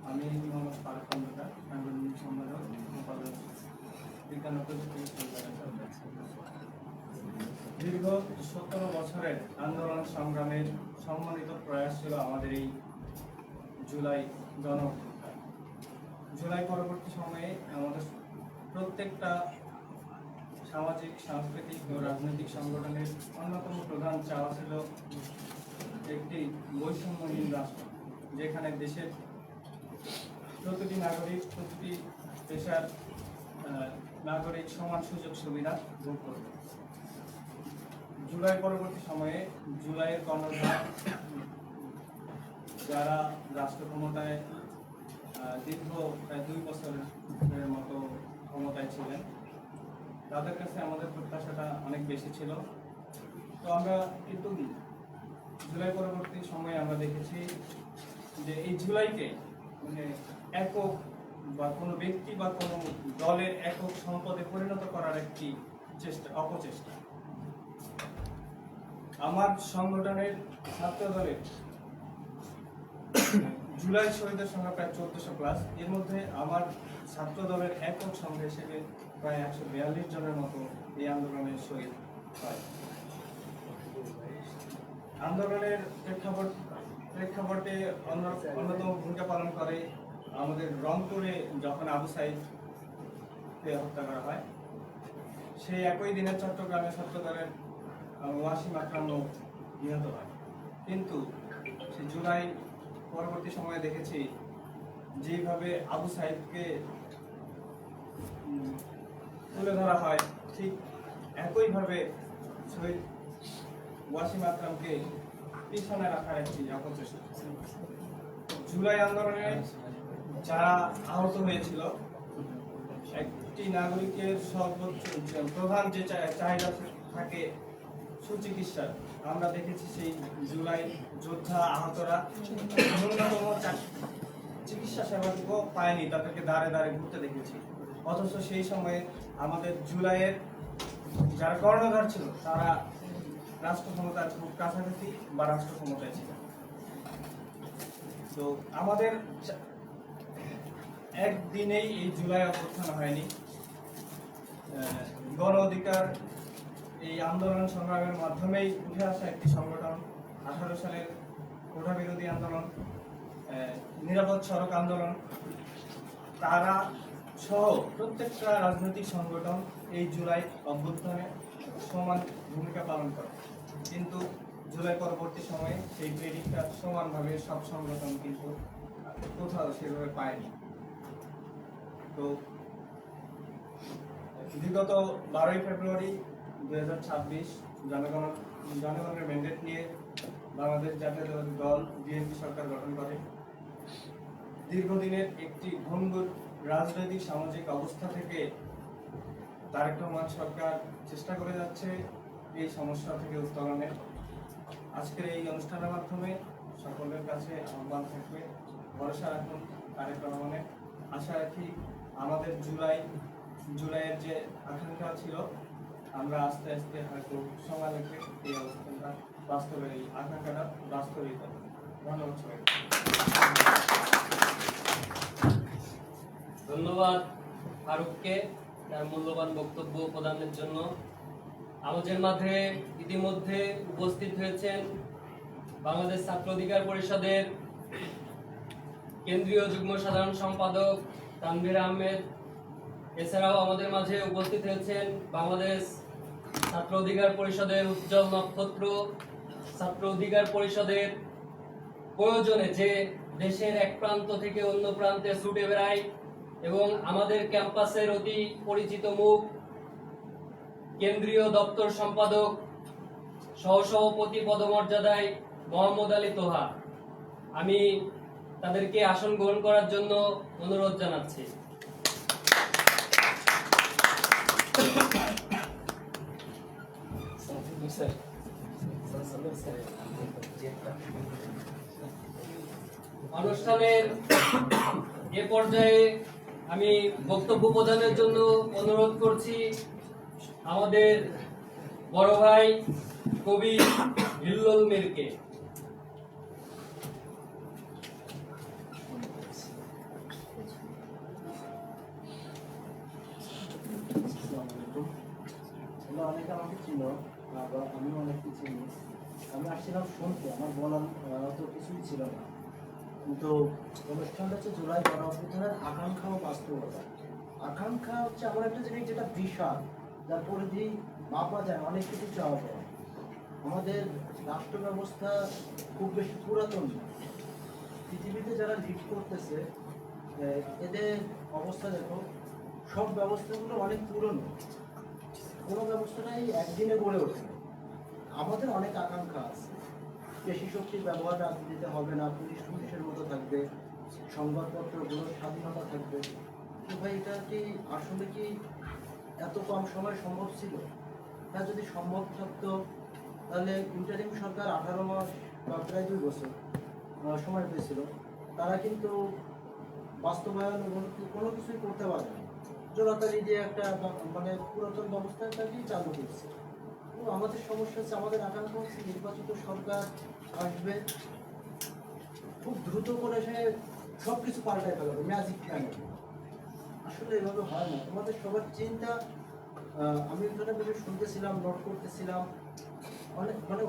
আমি মোহাম্মদ ফারুক খন্দকার, সাংগঠনিক সম্পাদক গোপালগঞ্জ বিজ্ঞান ও প্রযুক্তি বিশ্ববিদ্যালয়। দীর্ঘ 17 বছরের আন্দোলন সংগ্রামের সম্মানিত প্রয়াস ছিল আমাদের এই জুলাই গণঅভ্যুত্থান। জুলাই পরবর্তী সময়ে আমাদের প্রত্যেকটা সামাজিক, সাংস্কৃতিক ও রাজনৈতিক সংগঠনের অন্যতম প্রধান চাওয়া ছিল একটি বৈষম্যহীন রাষ্ট্র, যেখানে দেশের প্রতিটি নাগরিক, প্রতিটি পেশার নাগরিক সমান সুযোগ সুবিধা ভোগ করবে। জুলাই পরবর্তী সময়ে জুলাইয়ের কর্ণধার যারা রাষ্ট্র ক্ষমতায় দীর্ঘ প্রায় 2 বছরের মতো ক্ষমতায় ছিলেন, তাদের কাছে আমাদের প্রত্যাশাটা অনেক বেশি ছিল। তো আমরা কিন্তু জুলাই পরবর্তী সময়ে আমরা দেখেছি যে এই জুলাইকে মানে একক বা কোনো ব্যক্তি বা কোনো দলের একক সম্পদে পরিণত করার একটি অপচেষ্টা। আমার সংগঠনের ছাত্র দলের জুলাই শহীদের সংখ্যা প্রায় 1400+। এর মধ্যে আমার ছাত্র দলের একক সংখ্যা হিসেবে প্রায় 142 জনের মতো এই আন্দোলনের শহীদ হয়। আন্দোলনের প্রেক্ষাপটে অন্যতম ভূমিকা পালন করে আমাদের রংপুরে যখন আবু সাইদকে হত্যা করা হয়, সেই একই দিনে চট্টগ্রামে ছাত্র দলের ওয়াসিম আকরামও নিহত হয়। কিন্তু সেই জুলাই পরবর্তী সময়ে দেখেছি যেভাবে আবু সাইদকে তুলে ধরা হয়, ঠিক একইভাবে শহীদ ওয়াসিম আকরামকে পিছনে রাখার একটি অপচেষ্টা। জুলাই আন্দোলনে যারা আহত হয়েছিল, একটি নাগরিকের সর্বোচ্চ প্রধান যে চাহিদা থাকে সুচিকিৎসা আমরা দেখেছি সেই জুলাই যোদ্ধা আহতরা ন্যূনতম চিকিৎসা সেবাটুকু পায়নি, তাদেরকে দাঁড়ে দাঁড়ে ঘুরতে দেখেছি। অথচ সেই সময়ে আমাদের জুলাইয়ের যারা কর্ণধার ছিল তারা রাষ্ট্র ক্ষমতার খুব কাছাকাছি বা রাষ্ট্র ক্ষমতায় ছিল। তো আমাদের একদিনেই এই জুলাই অভ্যুত্থান হয়নি। গণ অধিকার এই আন্দোলন সংগ্রামের মাধ্যমেই উঠে আসা একটি সংগঠন। 18 সালের কোটা বিরোধী আন্দোলন, নিরাপদ সড়ক আন্দোলন, তারা সহ প্রত্যেকটা রাজনৈতিক সংগঠন এই জুলাই অভ্যুত্থানে সমান ভূমিকা পালন করে। কিন্তু জুলাই পরবর্তী সময়ে সেই ক্রেডিটটা সমানভাবে সব সংগঠন কিন্তু কোথাও সেভাবে পায়নি। তো বিগত 12ই ফেব্রুয়ারি 2026 জনগণের ম্যান্ডেট নিয়ে বাংলাদেশ জাতীয়তাবাদী দল বিএনপি সরকার গঠন করে। দীর্ঘদিনের একটি ভঙ্গুর রাজনৈতিক সামাজিক অবস্থা থেকে তারেক রহমান সরকার চেষ্টা করে যাচ্ছে এই সমস্যা থেকে উত্তরণের। আজকের এই অনুষ্ঠানের মাধ্যমে সকলের কাছে আহ্বান থাকবে, ভরসা রাখুন তারেক রহমানের। আশা রাখি আমাদের জুলাইয়ের যে আকাঙ্ক্ষা ছিল, আমরা আস্তে আস্তে হয়তো সময় লাগবে এই অবস্থানটা বাস্তবের এই আকাঙ্ক্ষাটা বাস্তবিত হবে। ধন্যবাদ সবাইকে। ধন্যবাদ ফারুককে তার মূল্যবান বক্তব্য প্রদানের জন্য। আমাদের মাঝে ইতিমধ্যে উপস্থিত হয়েছেন বাংলাদেশ ছাত্র অধিকার পরিষদের কেন্দ্রীয় যুগ্ম সাধারণ সম্পাদক তানভীর আহমেদ। এছাড়াও আমাদের মাঝে উপস্থিত হয়েছেন বাংলাদেশ ছাত্র অধিকার পরিষদের উজ্জ্বল নক্ষত্র, ছাত্র অধিকার পরিষদের প্রয়োজনে যে দেশের এক প্রান্ত থেকে অন্য প্রান্তে ছুটে বেড়ায় এবং আমাদের ক্যাম্পাসের অতি পরিচিত মুখ, কেন্দ্রীয় দপ্তর সম্পাদক সহসভাপতি পদমর্যাদায় মোহাম্মদ আলী তোহা। আমি তাদেরকে আসন গ্রহণ করার জন্য অনুরোধ জানাচ্ছি। অনুষ্ঠানের এ পর্যায়ে আমি বক্তব্য প্রদানের জন্য অনুরোধ করছি আমাদের বড় ভাই কবি হিল্লোল মিরকে। তোমরা অনেকে আমাকে চিনো, আবার আমিও অনেককে চিনি। আমি আসছিলাম শুনতে, আমার বলার অত কিছুই ছিল না। কিন্তু অনুষ্ঠানটা হচ্ছে জুলাই গণ অভ্যুত্থানের আকাঙ্ক্ষা ও বাস্তবতা। আকাঙ্ক্ষা হচ্ছে আমার একটা জিনিস যেটা বিশাল, যার পরিধি মাপা যায়, অনেক কিছু চাওয়া যায়। আমাদের রাষ্ট্র ব্যবস্থা খুব বেশি পুরাতন না। পৃথিবীতে যারা লিড করতেছে এদের অবস্থা দেখো, সব ব্যবস্থাগুলো অনেক পুরনো। কোনো ব্যবস্থাটাই একদিনে গড়ে ওঠে। আমাদের অনেক আকাঙ্ক্ষা আছে, পেশি শক্তির ব্যবহার রাজনীতিতে হবে না, পুলিশের মতো থাকবে, সংবাদপত্রগুলোর স্বাধীনতা থাকবে। তো ভাই এটা কি আসলে কি এত কম সময় সম্ভব ছিল? হ্যাঁ, যদি সম্ভব থাকতো তাহলে ইন্টারিম সরকার 18 মাস বা প্রায় 2 বছর সময় পেয়েছিল। তারা কিন্তু বাস্তবায়ন কোনো কিছুই করতে পারে না। জোড়াতালি দিয়ে একটা মানে পুরাতন ব্যবস্থাটাকেই চালু করছে। তো আমাদের সমস্যা হচ্ছে, আমাদের আকাঙ্ক্ষা হচ্ছে নির্বাচিত সরকার আসবে, খুব দ্রুত করে সে সব কিছু পাল্টায় ফেলাবে, ম্যাজিক প্ল্যান। আসলে এভাবে হয় না। তোমাদের সবার চিন্তা আমি ওখানে বসে শুনতেছিলাম, নোট করতেছিলাম,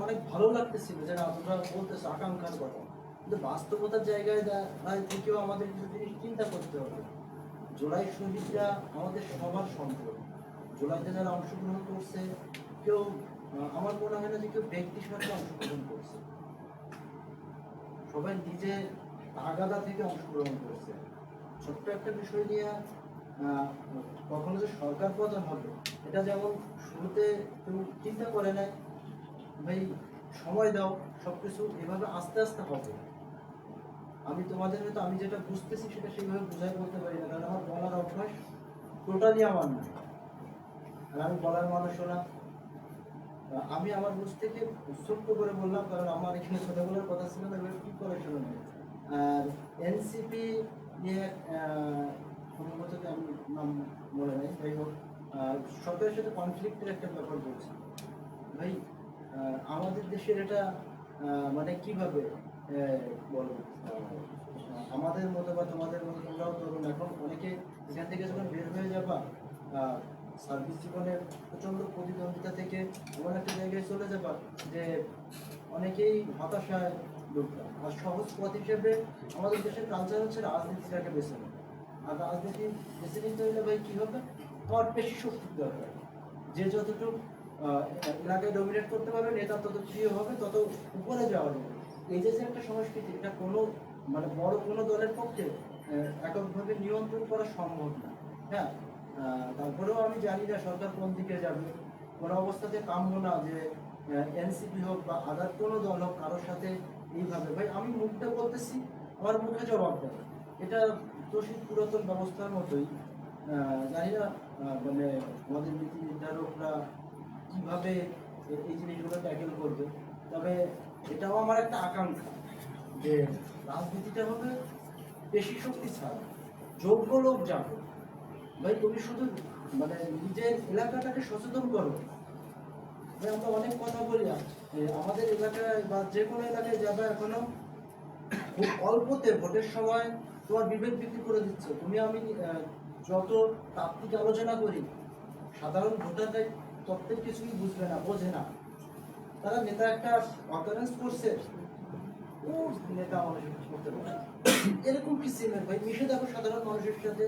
অনেক ভালো লাগতেছিল যে না তোমরা বলতেছো আকাঙ্ক্ষার কথা, কিন্তু বাস্তবতার জায়গায় থেকেও আমাদের কিছু জিনিস চিন্তা করতে হবে। জুলাই শহীদরা আমাদের সবার সম্পদ। জুলাইতে যারা অংশগ্রহণ করছে, কেউ আমার মনে হয় না যে কেউ ব্যক্তি স্বার্থে অংশগ্রহণ করছে, সবাই নিজে তাগাদা থেকে অংশগ্রহণ করছে। ছোট্ট একটা বিষয় নিয়ে কখনো যে সরকার পতন হবে, এটা যেমন শুরুতে কেউ চিন্তা করে নেয়, ভাই সময় দাও, সবকিছু এভাবে আস্তে আস্তে হবে। আমি তোমাদের হয়তো আমি যেটা বুঝতেছি সেটা সেইভাবে বুঝাই বলতে পারি না, কারণ আমার বলার অভ্যাস টোটালি আমার না, আর আমি বলার মানুষও না। আমি আমার বুঝ থেকে ছোট্ট করে বললাম, কারণ আমার এখানে কথা বলার কথা ছিল না, এবার কি করে শুনুন। আর এনসিপি নিয়ে সম্ভবত আমি নাম বলে নাই, যাই হোক সরকারের সাথে কনফ্লিক্টের একটা ব্যাপার বলছি ভাই। আমাদের দেশের এটা মানে কিভাবে বলো, আমাদের মতো বা তোমাদের মতো তোমরাও তরুণ, এখন অনেকে এখান থেকে যখন বের হয়ে যাবা সার্ভিস জীবনের প্রচণ্ড প্রতিদ্বন্দ্বিতা থেকে এমন একটা জায়গায় চলে যাবা যে অনেকেই হতাশায় ডুববা। আর সহজ পথ হিসেবে আমাদের দেশের কালচার হচ্ছে রাজনীতিটাকে বেছে নেওয়া। আর রাজনীতি বেছে নিতে হলে ভাই কী হবে, আমার বেশি শক্তির দরকার। যে যতটুকু এলাকায় ডমিনেট করতে পারবে, নেতা তত প্রিয় হবে, তত উপরে যাওয়া যাবে। এই যে একটা সংস্কৃতি, এটা কোনো মানে বড় কোনো দলের পক্ষে এককভাবে নিয়ন্ত্রণ করা সম্ভব না। হ্যাঁ, তারপরেও আমি জানি না সরকার কোন দিকে যাবে। কোনো অবস্থাতে কাম্য না যে এনসিপি হোক বা আদার কোনো দল হোক কারোর সাথে এইভাবে। ভাই আমি মুখটা বলতেছি, আমার মুখে জবাব দেয়, এটা দোষী পুরাতন ব্যবস্থার মতোই। জানি না মানে আমাদের নীতি নির্ধারকরা কীভাবে এই জিনিসগুলো ট্যাকেল করবে। তবে এটাও আমার একটা আকাঙ্ক্ষা যে রাজনীতিটা হবে পেশি শক্তি ছাড়া, যোগ্য লোক যাবে। ভাই তুমি শুধু মানে নিজের এলাকাটাকে সচেতন করো। ভাই আমরা অনেক কথা বলি, আমাদের এলাকায় বা যে কোনো এলাকায় যাবে এখনো খুব অল্পতে ভোটের সময় তোমার বিবেক বিক্রি করে দিচ্ছে। তুমি আমি যত তাত্ত্বিক আলোচনা করি, সাধারণ ভোটাররা তত্ত্বের কিছুই বুঝবে না, বোঝে না। তারা নেতা একটা অকারেন্স করছে, ও নেতা মানুষের করতে পারে, এরকম কি সিমের ভাই মিশে দেখো সাধারণ মানুষের সাথে।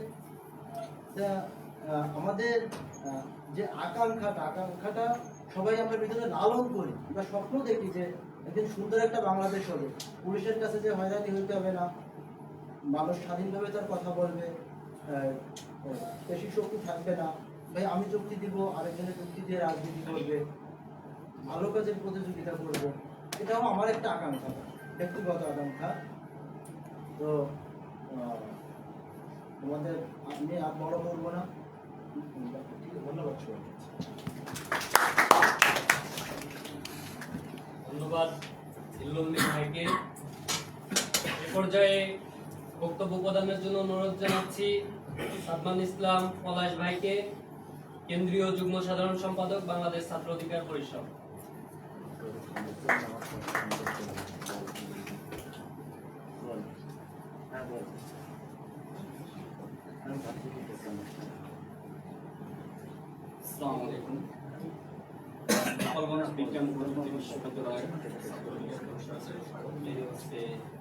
আমাদের যে আকাঙ্ক্ষাটা সবাই আমরা ভিতরে লালন করি, আমরা স্বপ্ন দেখি যে একদিন সুন্দর একটা বাংলাদেশ হবে, পুলিশের কাছে যে হয়রানি হইতে হবে না, মানুষ স্বাধীনভাবে তার কথা বলবে, পেশি শক্তি থাকবে না। ভাই আমি যুক্তি দিব, আরেকজনের যুক্তি দিয়ে রাজনীতি করবে, ভালো কাজের প্রতিযোগিতা করবো, এটাও আমার একটা আকাঙ্ক্ষা, ব্যক্তিগত আকাঙ্ক্ষা। তো তোমাদের আমি আর বড় করবো না, ধন্যবাদ। ধন্যবাদ ইল্লুদ্দিন ভাইকে। এ পর্যায়ে বক্তব্য প্রদানের জন্য অনুরোধ জানাচ্ছি সাদমান ইসলাম পলাশ ভাইকে, কেন্দ্রীয় যুগ্ম সাধারণ সম্পাদক, বাংলাদেশ ছাত্র অধিকার পরিষদ। আসসালামু আলাইকুম। গোপালগঞ্জ বিজ্ঞান প্রযুক্তি বিশ্ববিদ্যালয়ের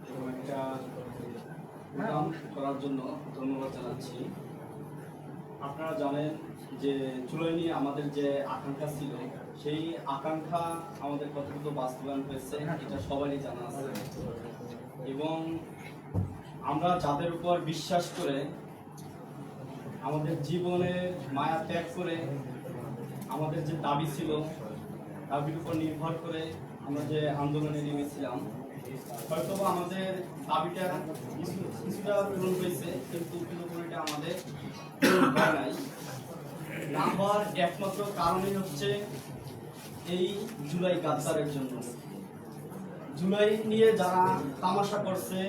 এরকম একটা প্রোগ্রাম করার জন্য ধন্যবাদ জানাচ্ছি। আপনারা জানেন যে জুলাই নিয়ে আমাদের যে আকাঙ্ক্ষা ছিল, সেই আকাঙ্ক্ষা আমাদের কতটুকু বাস্তবায়ন হয়েছে এটা সবারই জানা আছে। এবং আমরা যাদের উপর বিশ্বাস করে আমাদের জীবনের মায়া ত্যাগ করে আমাদের যে দাবি ছিল, দাবির উপর নির্ভর করে আমরা যে আন্দোলনে নেমেছিলাম, হয়তো আমাদের দাবিটা কিছুটা পূরণ হয়েছে, কিন্তু পুরোপুরিটা আমাদের পূরণ হয় নাই। না হওয়ার একমাত্র কারণই হচ্ছে এই জুলাই গাদ্দারের জন্য। জুলাই নিয়ে যারা তামাশা করছে,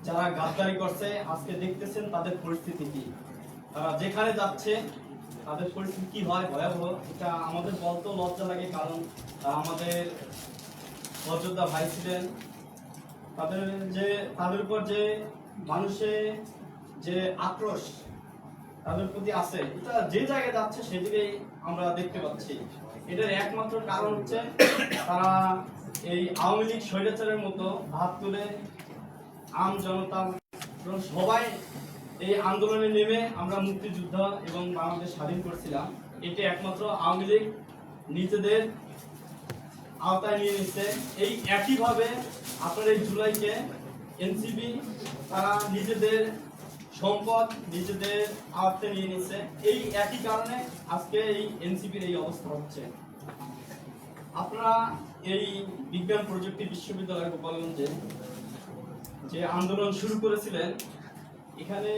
যারা গাদ্দারি করছে, আজকে দেখতেছেন তাদের পরিস্থিতি কি। তারা যেখানে যাচ্ছে তাদের পরিস্থিতি কি হয় ভয়াবহ, এটা আমাদের বলতেও লজ্জা লাগে। কারণ তারা আমাদের মর্যাদা ভাই ছিলেন। তাদের উপর যে মানুষের যে আক্রোশ তাদের প্রতি আছে, এটা যে জায়গায় যাচ্ছে সেদিকেই আমরা দেখতে পাচ্ছি। এটার একমাত্র কারণ হচ্ছে তারা এই আওয়ামী লীগ স্বৈরাচারের মতো হাত তুলে আম জনতা সবাই এই আন্দোলনে নেমে আমরা মুক্তিযুদ্ধ এবং বাংলাদেশ স্বাধীন করছিলাম। এটা একমাত্র আওয়ামী লীগ নিজেদের আওতায় নিয়ে নিচ্ছে। এই একইভাবে আপনার এই জুলাইকে এনসিপি তারা নিজেদের সম্পদ নিজেদের আওতায় নিয়ে নিচ্ছে। এই একই কারণে আজকে এই এনসিপির এই অবস্থা হচ্ছে। আপনারা এই বিজ্ঞান প্রযুক্তি বিশ্ববিদ্যালয় গোপালগঞ্জে যে আন্দোলন শুরু করেছিলেন, এখানে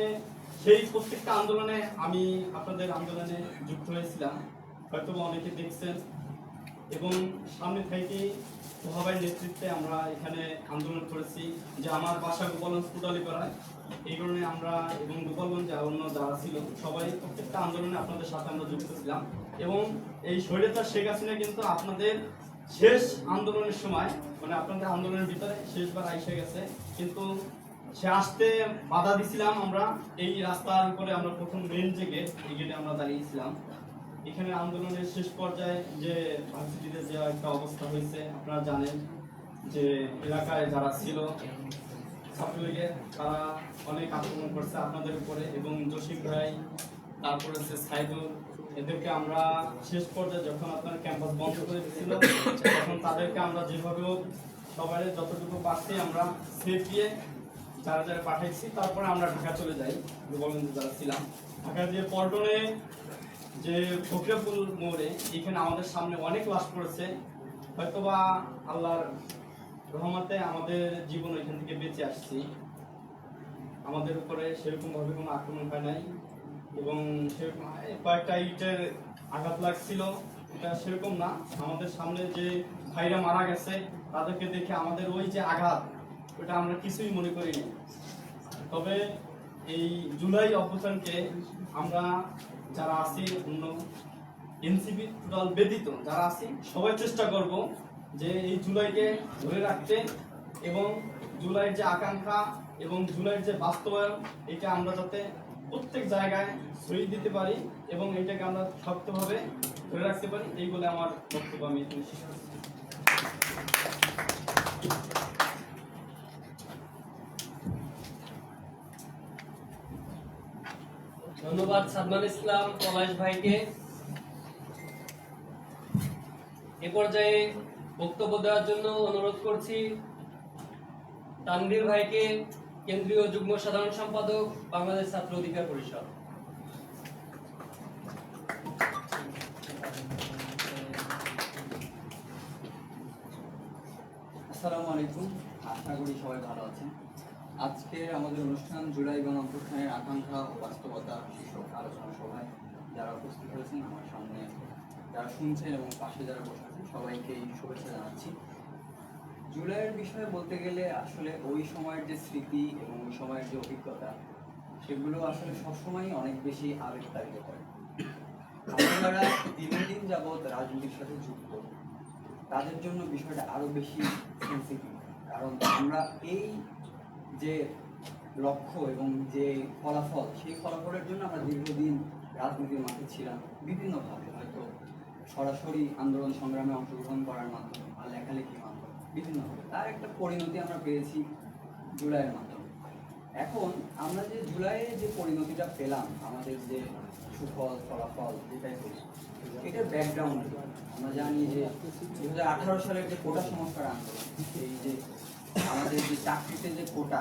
সেই প্রত্যেকটা আন্দোলনে আমি আপনাদের আন্দোলনে যুক্ত হয়েছিলাম, হয়তো অনেকে দেখছেন। এবং সামনে থেকে সোহাবাইয়ের নেতৃত্বে আমরা এখানে আন্দোলন করেছি, যে আমার বাসা গোপালগঞ্জ কোটালীপাড়ায়। এই কারণে আমরা এবং গোপালগঞ্জে অন্য যারা ছিল সবাই প্রত্যেকটা আন্দোলনে আপনাদের সাথে আমরা যুক্ত ছিলাম। এবং এই স্বৈরাচার শেখ হাসিনা কিন্তু আপনাদের শেষ আন্দোলনের সময়, মানে আপনাদের আন্দোলনের ভিতরে শেষবার আইসে গেছে, কিন্তু সে আসতে বাধা দিছিলাম আমরা। এই রাস্তার উপরে আমরা প্রথম মেন যে গেট, এই গেটে আমরা দাঁড়িয়েছিলাম। এখানে আন্দোলনের শেষ পর্যায়ে যে ভার্সিটিতে যে একটা অবস্থা হয়েছে আপনারা জানেন, যে এলাকায় যারা ছিল ছাত্রলীগের তারা অনেক আক্রমণ করছে আপনাদের উপরে, এবং জসিম ভাই, তারপরে হচ্ছে সাইদুল, এদেরকে আমরা শেষ পর্যায়ে যখন আপনার ক্যাম্পাস বন্ধ করে দিচ্ছিল তখন তাদেরকে আমরা যেভাবেও সবাই যতটুকু পারছি আমরা সেফ দিয়ে যারা যারা পাঠাইছি। তারপরে আমরা ঢাকা চলে যাই, গোপালগঞ্জে যারা ছিলাম। ঢাকা যে পল্টনে যে ফকিরাপুল মোড়ে, এখানে আমাদের সামনে অনেক লাশ পড়েছে। হয়তোবা আল্লাহর রহমতে আমাদের জীবন এখান থেকে বেঁচে আসছি। আমাদের উপরে সেরকম ভাবে কোনো আক্রমণ হয় নাই, এবং সেরকম কয়েকটা ইটের আঘাত লাগছিল, এটা সেরকম না। আমাদের সামনে যে ভাইরা মারা গেছে তাদেরকে দেখে আমাদের ওই যে আঘাত, ওটা আমরা কিছুই মনে করিনি। তবে এই জুলাই অভ্যুত্থানকে আমরা যারা আছি, অন্য এনসিপি টোটাল ব্যতীত যারা আছি, সবাই চেষ্টা করব যে এই জুলাইকে ধরে রাখতে, এবং জুলাইয়ের যে আকাঙ্ক্ষা এবং জুলাইয়ের যে বাস্তবায়ন, এটা আমরা যাতে প্রত্যেক জায়গায় ছড়িয়ে দিতে পারি এবং এটাকে আমরা শক্তভাবে ধরে রাখতে পারি। এই বলে আমার বক্তব্য আমি এখানে শেষ করছি। ধন্যবাদ সাদমান ইসলাম পলাশ ভাইকে। এ পর্যায়ে বক্তব্য দেওয়ার জন্য অনুরোধ করছি তানভীর ভাইকে, কেন্দ্রীয় যুগ্ম সাধারণ সম্পাদক, বাংলাদেশ ছাত্র অধিকার পরিষদ। আসসালামু আলাইকুম, আশা করি সবাই ভালো আছেন। আজকে আমাদের অনুষ্ঠান জুলাই গণঅভ্যুত্থানের আকাঙ্ক্ষা ও বাস্তবতা শীর্ষক আলোচনা সভায় যারা উপস্থিত হয়েছেন, আমার সামনে যারা শুনছেন এবং পাশে যারা বসে আছেন, সবাইকেই শুভেচ্ছা জানাচ্ছি। জুলাইয়ের বিষয়ে বলতে গেলে আসলে ওই সময়ের যে স্মৃতি এবং ওই সময়ের যে অভিজ্ঞতা, সেগুলো আসলে সবসময়ই অনেক বেশি আবেগতাড়িত করে। আমরা যারা দীর্ঘদিন যাবৎ রাজনীতির সাথে যুক্ত, তাদের জন্য বিষয়টা আরো বেশি সেন্সিটিভ, কারণ আমরা এই যে লক্ষ্য এবং যে ফলাফল, সেই ফলাফলের জন্য আমরা দীর্ঘদিন রাজনীতির মাঠে ছিলাম, বিভিন্নভাবে, হয়তো সরাসরি আন্দোলন সংগ্রামে অংশগ্রহণ করার মাধ্যমে বা লেখালেখির মাধ্যমে, বিভিন্নভাবে তার একটা পরিণতি আমরা পেয়েছি জুলাইয়ের মাধ্যমে। এখন আমরা যে জুলাইয়ে যে পরিণতিটা পেলাম, আমাদের যে সুফল ফলাফল যেটাই হলো, এটার ব্যাকগ্রাউন্ড আমরা জানি যে 2018 সালের যে কোটা সংস্কার আন্দোলন, এই যে আমাদের যে চাকরিতে যে কোটা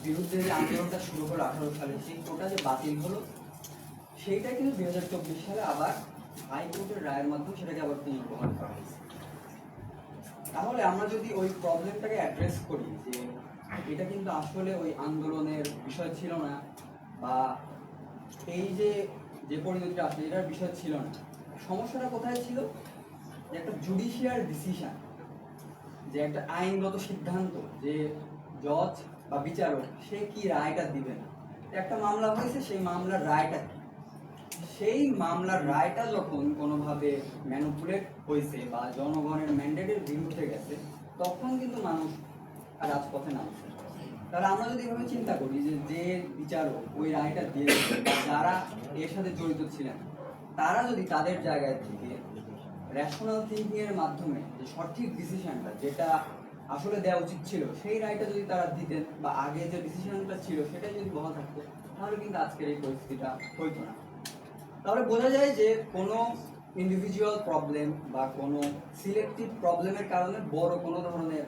বিরুদ্ধে যে আন্দোলনটা শুরু হলো 18 সালে, সেই কোটা যে বাতিল হলো, সেইটা কিন্তু 2024 সালে আবার হাইকোর্টের রায়ের মাধ্যমে সেটাকে আবার পুনর্বহাল করা হয়েছে। তাহলে আমরা যদি ওই প্রবলেমটাকে অ্যাড্রেস করি যে এটা কিন্তু আসলে ওই আন্দোলনের বিষয় ছিল না, বা এই যে পরিণতিটা আসলে এটার বিষয় ছিল না, সমস্যাটা কোথায় ছিল? যে একটা জুডিশিয়াল ডিসিশন, যে একটা আইনগত সিদ্ধান্ত, যে জজ বা বিচারক সে কি রায়টা দিবেন। একটা মামলা হয়েছে, সেই মামলার রায়টা কি, সেই মামলার রায়টা যখন কোনোভাবে ম্যানুপুলেট হয়েছে বা জনগণের ম্যান্ডেটের বিরুদ্ধে গেছে, তখন কিন্তু মানুষ রাজপথে নামছে। তাহলে আমরা যদি এভাবে চিন্তা করি যে যে বিচারক ওই রায়টা দিয়েছে বা যারা এর সাথে জড়িত ছিলেন, তারা যদি তাদের জায়গায় থেকে রেশনাল থিঙ্কিং এর মাধ্যমে যে সঠিক ডিসিশনটা যেটা আসলে দেওয়া উচিত ছিল, সেই রায়টা যদি তারা দিতেন বা আগে যে ডিসিশনটা ছিল সেটাই যদি বহাল থাকতো, তাহলে কিন্তু আজকের এই পরিস্থিতিটা হইতো না। তাহলে বোঝা যায় যে কোনো ইন্ডিভিজুয়াল প্রবলেম বা কোনো সিলেক্টিভ প্রবলেমের কারণে বড় কোনো ধরনের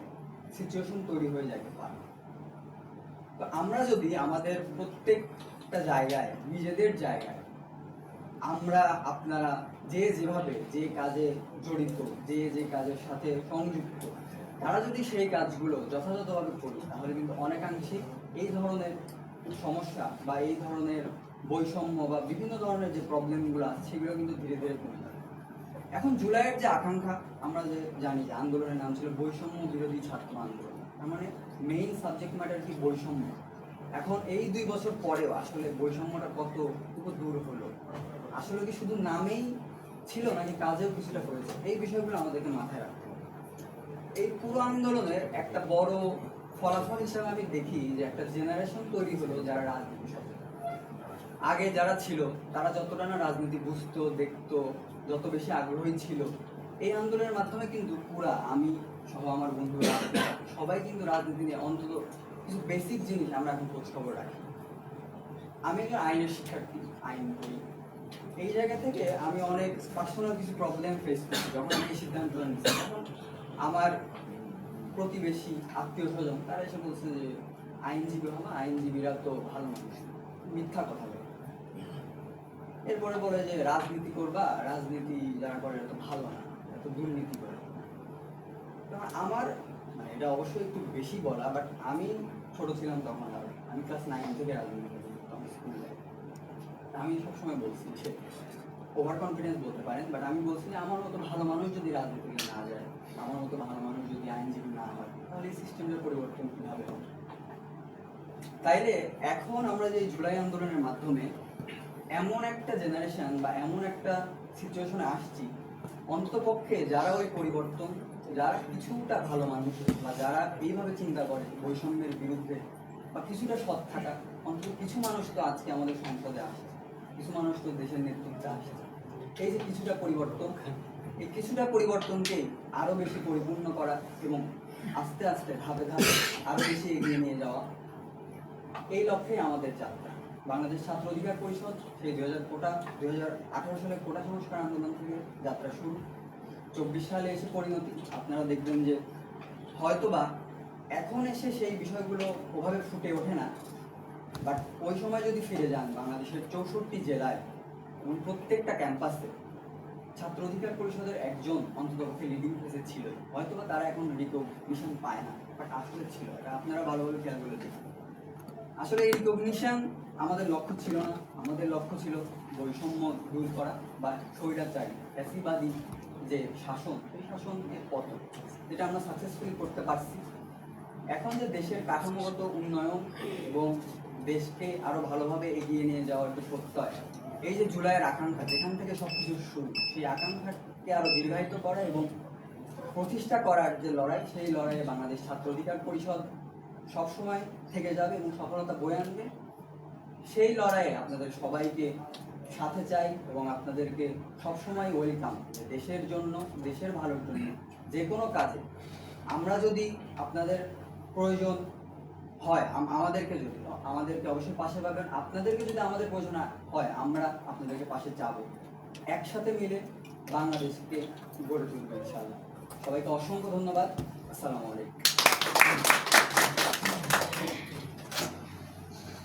সিচুয়েশন তৈরি হয়ে যাইতে পারে। তো আমরা যদি আমাদের প্রত্যেকটা জায়গায়, নিজেদের জায়গায়, আমরা আপনারা যে যেভাবে যে কাজে জড়িত, যে যে কাজের সাথে সংযুক্ত, তারা যদি সেই কাজগুলো যথাযথভাবে করি, তাহলে কিন্তু অনেকাংশে এই ধরনের সমস্যা বা এই ধরনের বৈষম্য বা বিভিন্ন ধরনের যে প্রবলেমগুলো আছে, সেগুলো কিন্তু ধীরে ধীরে কমে যাবে। এখন জুলাইয়ের যে আকাঙ্ক্ষা, আমরা যে জানি যে আন্দোলনের নাম ছিল বৈষম্য বিরোধী ছাত্র আন্দোলন, তার মানে মেইন সাবজেক্ট ম্যাটার কি বৈষম্য। এখন এই 2 বছর পরেও আসলে বৈষম্যটা কতটুকু দূর হলো, আসলে কি শুধু নামেই ছিল নাকি কাজেও কিছুটা করেছে, এই বিষয়গুলো আমাদেরকে মাথায় রাখতে হবে। এই পুরো আন্দোলনের একটা বড় ফলাফল হিসেবে আমি দেখি যে একটা জেনারেশন তৈরি হলো যারা রাজনীতি সাথে আগে যারা ছিল তারা যতটা না রাজনীতি বুঝতো, দেখতো, যত বেশি আগ্রহী ছিল, এই আন্দোলনের মাধ্যমে কিন্তু পুরা আমি সহ আমার বন্ধুরা সবাই কিন্তু রাজনীতি নিয়ে অন্তত কিছু বেসিক জিনিস আমরা এখন খোঁজ খবর রাখি। আমি একজন আইনের শিক্ষার্থী, আইন করি। এই জায়গা থেকে আমি অনেক পার্সোনাল কিছু প্রবলেম ফেস করছি যখন আমি এই সিদ্ধান্তটা নিচ্ছি। আমার প্রতিবেশী, আত্মীয় স্বজন তারা এসে বলছে যে আইনজীবী হবা, আইনজীবীরা তো ভালো মানুষ, মিথ্যা কথা বলে। এরপরে বলে যে রাজনীতি করবা, রাজনীতি যারা করে এত ভালো না, এত দুর্নীতি করে। আমার মানে এটা অবশ্যই একটু বেশি বলা, বাট আমি ছোট ছিলাম তখন, আমি ক্লাস 9 থেকে রাজনীতি করতাম স্কুলে। আমি সবসময় বলছি সে ওভার কনফিডেন্স বলতে পারেন, বাট আমি বলছি যে আমার মতো ভালো মানুষ যদি রাজনীতিতে না যায়, আমার মতো ভালো মানুষ যদি আইনজীবী না হয়, তাহলে এই সিস্টেমের পরিবর্তন কিভাবে হবে। তাইলে এখন আমরা যে জুলাই আন্দোলনের মাধ্যমে এমন একটা জেনারেশন বা এমন একটা সিচুয়েশনে আসছি, অন্ততপক্ষে যারা ওই পরিবর্তন, যারা কিছুটা ভালো মানুষ বা যারা এইভাবে চিন্তা করে বৈষম্যের বিরুদ্ধে বা কিছুটা সৎ থাকা, অন্তত কিছু মানুষ তো আজকে আমাদের সংসদে আসছে, কিছু মানুষ তো দেশের নেতৃত্বে আসছে। এই যে কিছুটা পরিবর্তন, এই কিছুটা পরিবর্তনকে আরো বেশি পরিপূর্ণ করা এবং আস্তে আস্তে ধাপে ধাপে আরো বেশি এগিয়ে নিয়ে যাওয়া, এই লক্ষ্যে আমাদের যাত্রা। বাংলাদেশ ছাত্র অধিকার পরিষদ সেই 2018 সালে কোটা সংস্কার আন্দোলন থেকে যাত্রা শুরু, 24 সালে এসে পরিণতি। আপনারা দেখবেন যে হয়তোবা এখন এসে সেই বিষয়গুলো ওভাবে ফুটে ওঠে না, বাট ওই সময় যদি ফিরে যান বাংলাদেশের 64 জেলায় এবং প্রত্যেকটা ক্যাম্পাসে ছাত্র অধিকার পরিষদের একজন অন্ততপক্ষে লিডিং ফেসে ছিল। হয়তোবা তারা এখন রিকগনিশন পায় না, বাট আসলে ছিল। এটা আপনারা ভালোভাবে খেয়াল করে দেখুন। আসলে এই রিকগনিশন আমাদের লক্ষ্য ছিল না, আমাদের লক্ষ্য ছিল বৈষম্য দূর করা বা স্বৈরাচারী ফ্যাসিবাদী যে শাসন, সেই শাসনের পতন, যেটা আমরা সাকসেসফুলি করতে পারছি। এখন যে দেশের কাঠামোগত উন্নয়ন এবং দেশকে আরো ভালোভাবে এগিয়ে নিয়ে যাওয়ার যে প্রত্যয়, এই যে জুলাইয়ের আকাঙ্ক্ষা, যেখান থেকে সবকিছু শুরু, সেই আকাঙ্ক্ষাকে আরো দীর্ঘায়িত করা এবং প্রতিষ্ঠা করার যে লড়াই, সেই লড়াইয়ে বাংলাদেশ ছাত্র অধিকার পরিষদ সবসময় থেকে যাবে এবং সফলতা বয়ে আনবে। সেই লড়াইয়ে আপনাদের সবাইকে সাথে চাই এবং আপনাদেরকে সবসময় ওয়েলকাম। দেশের জন্য, দেশের ভালোর জন্য যে কোনো কাজে আমরা যদি আপনাদের প্রয়োজন হয়, আমাদেরকে অবশ্যই পাশে পাবেন। আপনাদেরকে যদি আমাদের প্রয়োজন হয়, আমরা আপনাদেরকে পাশে যাব। একসাথে মিলে বাংলাদেশকে গড়ে তুলবো ইনশাআল্লাহ। সবাইকে অসংখ্য ধন্যবাদ। আসসালামু আলাইকুম।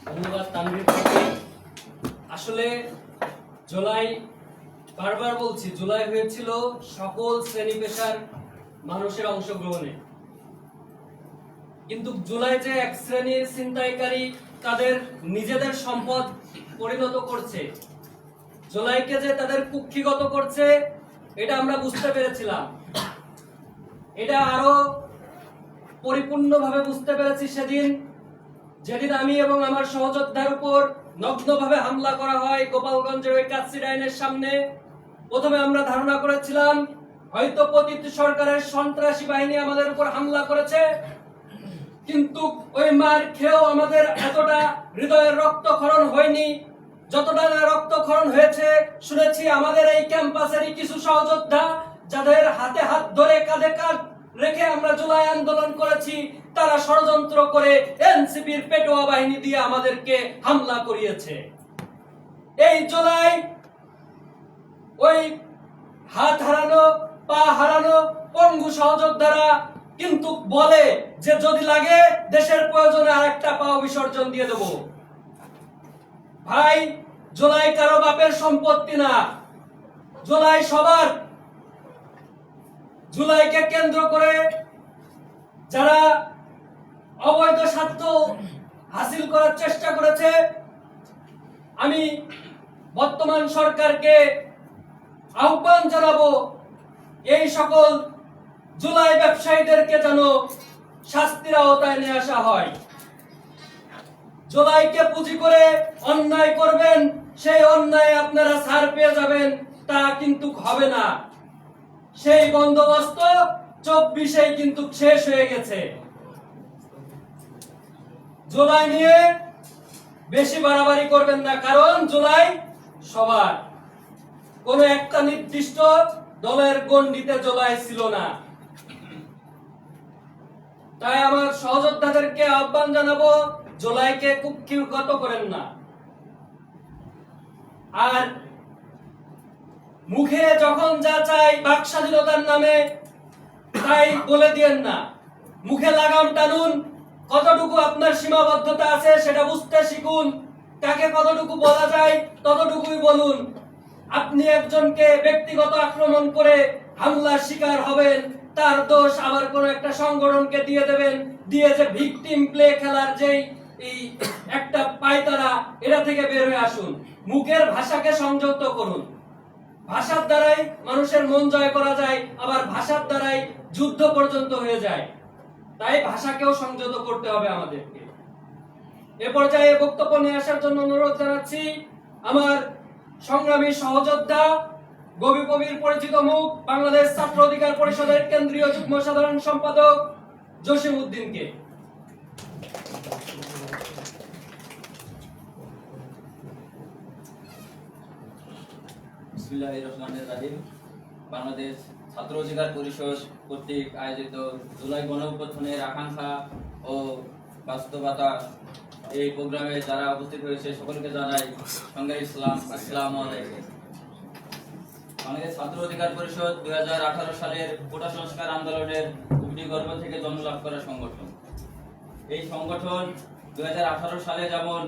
ধন্যবাদ তানভীর ভাইকে। আসলে জুলাই, বারবার বলছি, জুলাই হয়েছিল সকল শ্রেণী পেশার মানুষের অংশগ্রহণে, কিন্তু জুলাই যে এক শ্রেণীর ছিনতাইকারী তাদের নিজেদের সম্পদ পরিণত করছে, জুলাইকে যে তাদের কুক্ষিগত করছে, এটা আমরা বুঝতে পেরেছিলাম। এটা আরো পরিপূর্ণভাবে বুঝতে পেরেছি যেদিন আমি এবং আমার সহযোদ্ধার উপর নগ্নভাবে হামলা করা হয় গোপালগঞ্জের ওই কাচ্চি ডাইনের সামনে। প্রথমে আমরা ধারণা করেছিলাম হয়তো পতিত সরকারের সন্ত্রাসী বাহিনী আমাদের উপর হামলা করেছে, কিন্তু ওই মার খেয়েও আমাদের এতটা হৃদয়ের রক্তক্ষরণ হয়নি। যতটা না রক্তক্ষরণ হয়েছে, শুনেছি আমাদের এই ক্যাম্পাসেরই কিছু সহযোদ্ধা যাদের হাতে হাত ধরে কাঁধে কাঁধ রেখে আমরা জুলাই আন্দোলন করেছি, তারা ষড়যন্ত্র করে এনসিপির পেটোয়া বাহিনী দিয়ে আমাদেরকে হামলা করিয়েছে। এই জুলাই ওই হাত হারানো, পা হারানো পঙ্গু সহযোদ্ধারা কিন্তু বলে যে যদি লাগে দেশের প্রয়োজনে আরেকটা পাও বিসর্জন দিয়ে দেব। ভাই, জুলাই কারো বাপের সম্পত্তি না, জুলাই সবার। জুলাইকে কেন্দ্র করে যারা অবৈধ স্বার্থ হাসিল করার চেষ্টা করেছে, আমি বর্তমান সরকারকে আহ্বান জানাবো এই সকল জুলাই ব্যবসায়ীদেরকে যেন শাস্তির আওতায় নিয়ে আসা হয়। জুলাইকে পুঁজি করে অন্যায় করবেন, সেই অন্যায় আপনারা ছাড় পেয়ে যাবেন, তা কিন্তু হবে না। সেই বন্দোবস্ত 24-এ কিন্তু শেষ হয়ে গেছে। জুলাই নিয়ে বেশি বাড়াবাড়ি করবেন না, কারণ জুলাই সবার, কোন একটা নির্দিষ্ট দলের গণ্ডিতে জুলাই ছিল না। তাই আমার সহযোদ্ধাদেরকে আহ্বান জানাবো, জুলাইকে কুক্ষিগত করেন না। আর মুখে যখন যা চাই বাক স্বাধীনতার নামে তাই বলে দিয়েন না। মুখে লাগাম টানুন, কতটুকু আপনার সীমাবদ্ধতা আছে সেটা বুঝতে শিখুন। কাকে কতটুকু বলা যায় ততটুকুই বলুন। আপনি একজনকে ব্যক্তিগত আক্রমণ করে হামলার শিকার হবেন, তার দোষ আবার কোন একটা সংগঠনকে দিয়ে দেবেন, দিয়ে যে ভিকটিম প্লে খেলার যেই এই একটা পায়তারা, এটা থেকে বের হয়ে আসুন। মুখের ভাষাকে সংযত করুন। ভাষার দ্বারাই মানুষের মন জয় করা যায়, আবার ভাষার দ্বারাই যুদ্ধ পর্যন্ত হয়ে যায়। তাই ভাষাকেও সংযত করতে হবে আমাদেরকে। এ পর্যায়ে বক্তব্য নিয়ে আসার জন্য অনুরোধ জানাচ্ছি আমার সংগ্রামী সহযোদ্ধা, গবি কবির পরিচিত মুখ, বাংলাদেশ ছাত্র অধিকার পরিষদের কেন্দ্রীয় যুগ্ম সাধারণ সম্পাদক জসিম উদ্দিনকে। বিসমিল্লাহির রহমানির রহিম। বাংলাদেশ ছাত্র অধিকার পরিষদ কর্তৃক আয়োজিত জুলাই গণঅভ্যুত্থানের আকাঙ্ক্ষা ও বাস্তবতা এই প্রোগ্রামে যারা উপস্থিত হয়েছে সকলকে জানাই সংগ্রামী ইসলাম, আসসালামু আলাইকুম। বাংলাদেশ ছাত্র অধিকার পরিষদ 2018 সালের কোটা সংস্কার আন্দোলনের অগ্নিগর্ভ থেকে জন্মলাভ করা সংগঠন। এই সংগঠন 2018 সালে যেমন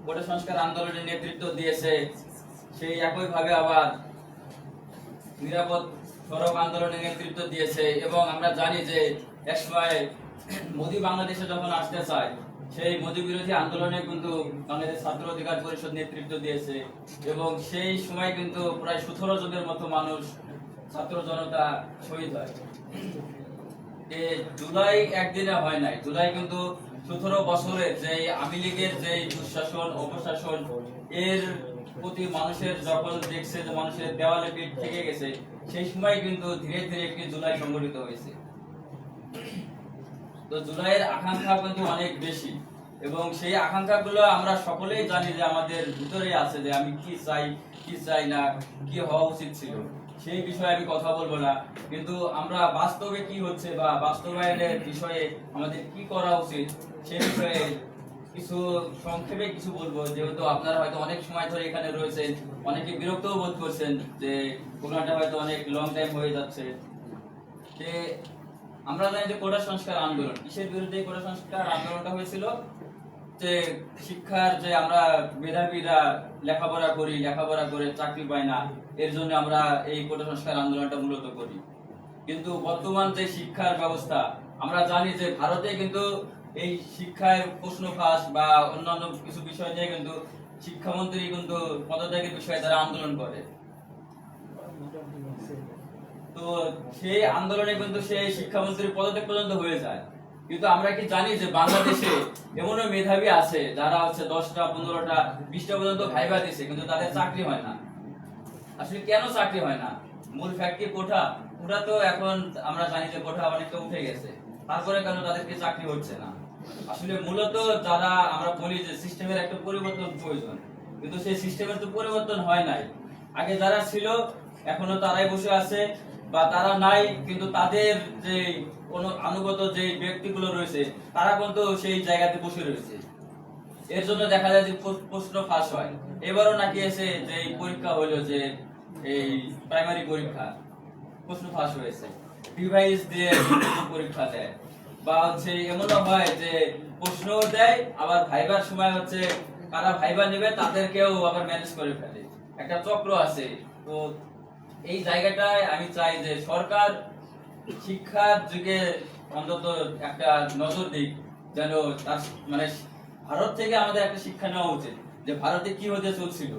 কোটা সংস্কার আন্দোলনের নেতৃত্ব দিয়েছে, সেই একইভাবে আবার নিরাপদ সড়ক আন্দোলনের নেতৃত্ব দিয়েছে। এবং আমরা জানি যে একসময় মোদি বাংলাদেশে যখন আসতে চায়, সেই মোদি বিরোধী আন্দোলনে কিন্তু বাংলাদেশ ছাত্র অধিকার পরিষদ নেতৃত্ব দিয়েছে। এবং সেই সময় কিন্তু প্রায় 17 জনের মতো মানুষ, ছাত্র জনতা শহীদ হয়। জুলাই একদিনে হয় নাই। জুলাই কিন্তু 17 বছরের যে আওয়ামী লীগের যে দুঃশাসন, অপশাসন, এর প্রতি মানুষের যখন দেখছে যে মানুষের দেওয়ালে পিঠ থেকে গেছে, সেই সময় কিন্তু ধীরে ধীরে একটি জুলাই সংগঠিত হয়েছে। তো জুলাইয়ের আকাঙ্ক্ষা কিন্তু অনেক বেশি, এবং সেই আকাঙ্ক্ষাগুলো আমরা সকলেই জানি যে আমাদের ভিতরে আছে, যে আমি কি চাই, কি চাই না, কি হওয়া উচিত ছিল। সেই বিষয়ে আমি কথা বলবো না, কিন্তু আমরা বাস্তবে কি হচ্ছে বা বাস্তবায়নের বিষয়ে আমাদের কি করা উচিত সেই বিষয়ে কিছু সংক্ষেপে কিছু বলবো। যেহেতু আপনারা হয়তো অনেক সময় ধরে এখানে রয়েছেন, অনেকে বিরক্তও বোধ করছেন যে প্রোগ্রামটা হয়তো অনেক লং টাইম হয়ে যাচ্ছে। যে আমরা জানি যে কোটা সংস্কার আন্দোলন, কিসের বিরুদ্ধে কোটা সংস্কার আন্দোলনটা হয়েছিল? যে শিক্ষার যে আমরা মেধাবীরা লেখাপড়া করে চাকরি পাই না, এর জন্য আমরা এই কোটা সংস্কার আন্দোলনটা মূলত করি। কিন্তু বর্তমান যে শিক্ষার ব্যবস্থা, আমরা জানি যে ভারতে কিন্তু এই শিক্ষার প্রশ্ন ফাঁস বা অন্যান্য কিছু বিষয় নিয়ে কিন্তু শিক্ষামন্ত্রী কিন্তু পদত্যাগের বিষয়ে তারা আন্দোলন করে। তো সেই আন্দোলনে কিন্তু সেই শিক্ষামন্ত্রীর পদত্যাগ পর্যন্ত হয়ে যায়। কিন্তু আমরা কি জানি যে বাংলাদেশে এমনও মেধাবী আছে যারা হচ্ছে 10টা, 15টা, 20টা পর্যন্ত ভাইবা দিছে, কিন্তু তাদের চাকরি হয় না। আসলে কেন চাকরি হয় না? মূল ফ্যাক্টরি কোটা তো এখন আমরা জানি যে কোটা অনেকটা উঠে গেছে, তারপরে কেন তাদেরকে চাকরি হচ্ছে না? আসলে মূলত যারা আমরা বলি যে সিস্টেমের একটা পরিবর্তন প্রয়োজন, কিন্তু সেই সিস্টেমের তো পরিবর্তন হয় নাই। আগে যারা ছিল এখনো তারাই বসে আছে, বা তারা নাই কিন্তু তাদের যে আনুগত যে ব্যক্তিগুলো রয়েছে তারা কিন্তু সেই জায়গাতে বসে রয়েছে। এর জন্য দেখা যায় যে প্রশ্ন ফাঁস হয়। এবারও নাকি এসে যে পরীক্ষা হলো, যে এই প্রাইমারি পরীক্ষা, প্রশ্ন ফাঁস হয়েছে, ডিভাইস দিয়ে পরীক্ষা দেয়, বা হচ্ছে এমনও হয় যে প্রশ্ন দেয় আবার ভাইবার সময় হচ্ছে কারা ভাইবা নেবে তাদেরকেও আবার ম্যানেজ করে ফেলে। একটা চক্র আছে। তো এই জায়গাটায় আমি চাই যে সরকার শিক্ষার দিকে অন্তত একটা নজর দিক, যেন তার মানে ভারত থেকে আমাদের একটা শিক্ষা নেওয়া উচিত যে ভারতে কি হতে চলছিল।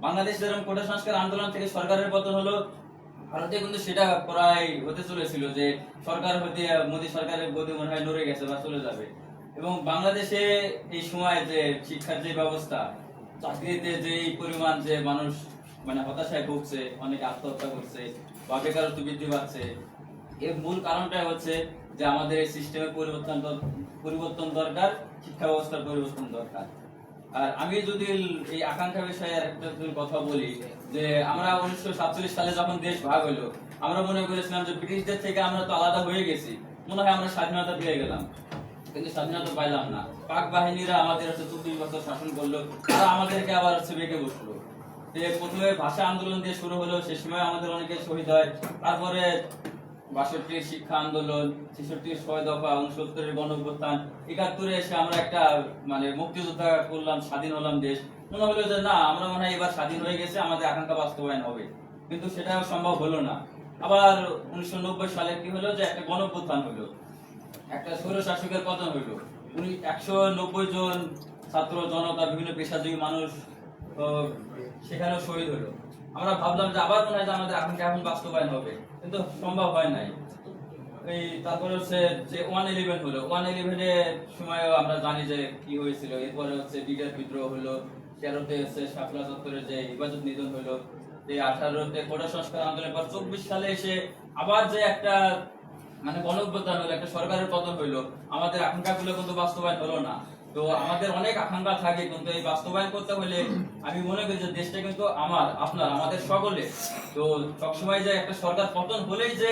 বাংলাদেশ যেরকম কোটা সংস্কার আন্দোলন থেকে সরকারের পতন হলো, ভারতে কিন্তু সেটা প্রায় হতে চলেছিল যে সরকার হতে মোদী সরকারের গদি মনে হয় নড়ে গেছে বা চলে যাবে। এবং বাংলাদেশে এই সময় যে শিক্ষার যে ব্যবস্থা, চাকরিতে যে পরিমাণ যে মানুষ মানে হতাশায় ভুগছে, অনেকে আত্মহত্যা করছে বা বেকারত্ব বৃদ্ধি পাচ্ছে, এর মূল কারণটাই হচ্ছে যে আমাদের এই সিস্টেমের পরিবর্তন দরকার, শিক্ষা ব্যবস্থার পরিবর্তন দরকার। আর আমি যদি এই আকাঙ্ক্ষা বিষয়ে একটা কথা বলি, যে আমরা 1947 সালে যখন দেশ ভাগ হলো, আমরা মনে করেছিলাম যে ব্রিটিশদের থেকে আমরা তো আলাদা হয়ে গেছি, মনে হয় আমরা স্বাধীনতা পেয়ে গেলাম, কিন্তু স্বাধীনতা পাইলাম না। পাক বাহিনীরা আমাদের 24 বছর শাসন করলো, তারা আমাদেরকে আবার বেঁকে বসলো। প্রথমে ভাষা আন্দোলন দিয়ে শুরু হলো, সে সময় আমাদের অনেকে শহীদ হয়। তারপরে 62 শিক্ষা আন্দোলন, 66 6 দফা, 69 গণ অভ্যুত্থান, 71 এসে আমরা একটা মানে মুক্তিযোদ্ধা করলাম, স্বাধীন হলাম দেশ। মনে হলো যে না, আমরা মনে হয় এবার স্বাধীন হয়ে গেছে, আমাদের আকাঙ্ক্ষা বাস্তবায়ন হবে, কিন্তু সেটাও সম্ভব হলো না। আবার 1990 সালে কি হলো, যে একটা গণ অভ্যুত্থান হলো, একটা স্বৈর শাসকের পতন হলো, 190 জন ছাত্র জনতা, বিভিন্ন পেশাজীবী মানুষ সেখানেও শহীদ হলো। আমরা ভাবলাম যে আবার মনে হয় যে আমাদের আকাঙ্ক্ষা এখন বাস্তবায়ন হবে, কিন্তু সম্ভব হয় নাই। এই তারপরে হচ্ছে যে 111 হলো, 111 এর সময়ও আমরা জানি যে কি হয়েছিল। এরপরে হচ্ছে বিডিআর বিদ্রোহ হলো, 13তে হচ্ছে শাপলা চত্বরের যে ইবাদত নিধন হলো, এই 18তে কোটা সংস্কার আন্দোলনের পর 24 সালে এসে আবার যে একটা মানে গণ অভ্যুত্থান হলো, একটা সরকারের পতন হইলো, আমাদের আকাঙ্ক্ষাগুলো কিন্তু বাস্তবায়ন হলো না। তো আমাদের অনেক আকাঙ্ক্ষা থাকে, কিন্তু এই বাস্তবায়ন করতে হলে আমি মনে করি যে দেশটা কিন্তু আমাদের সকলে। তো সবসময় যে একটা সরকার পতন হলেই যে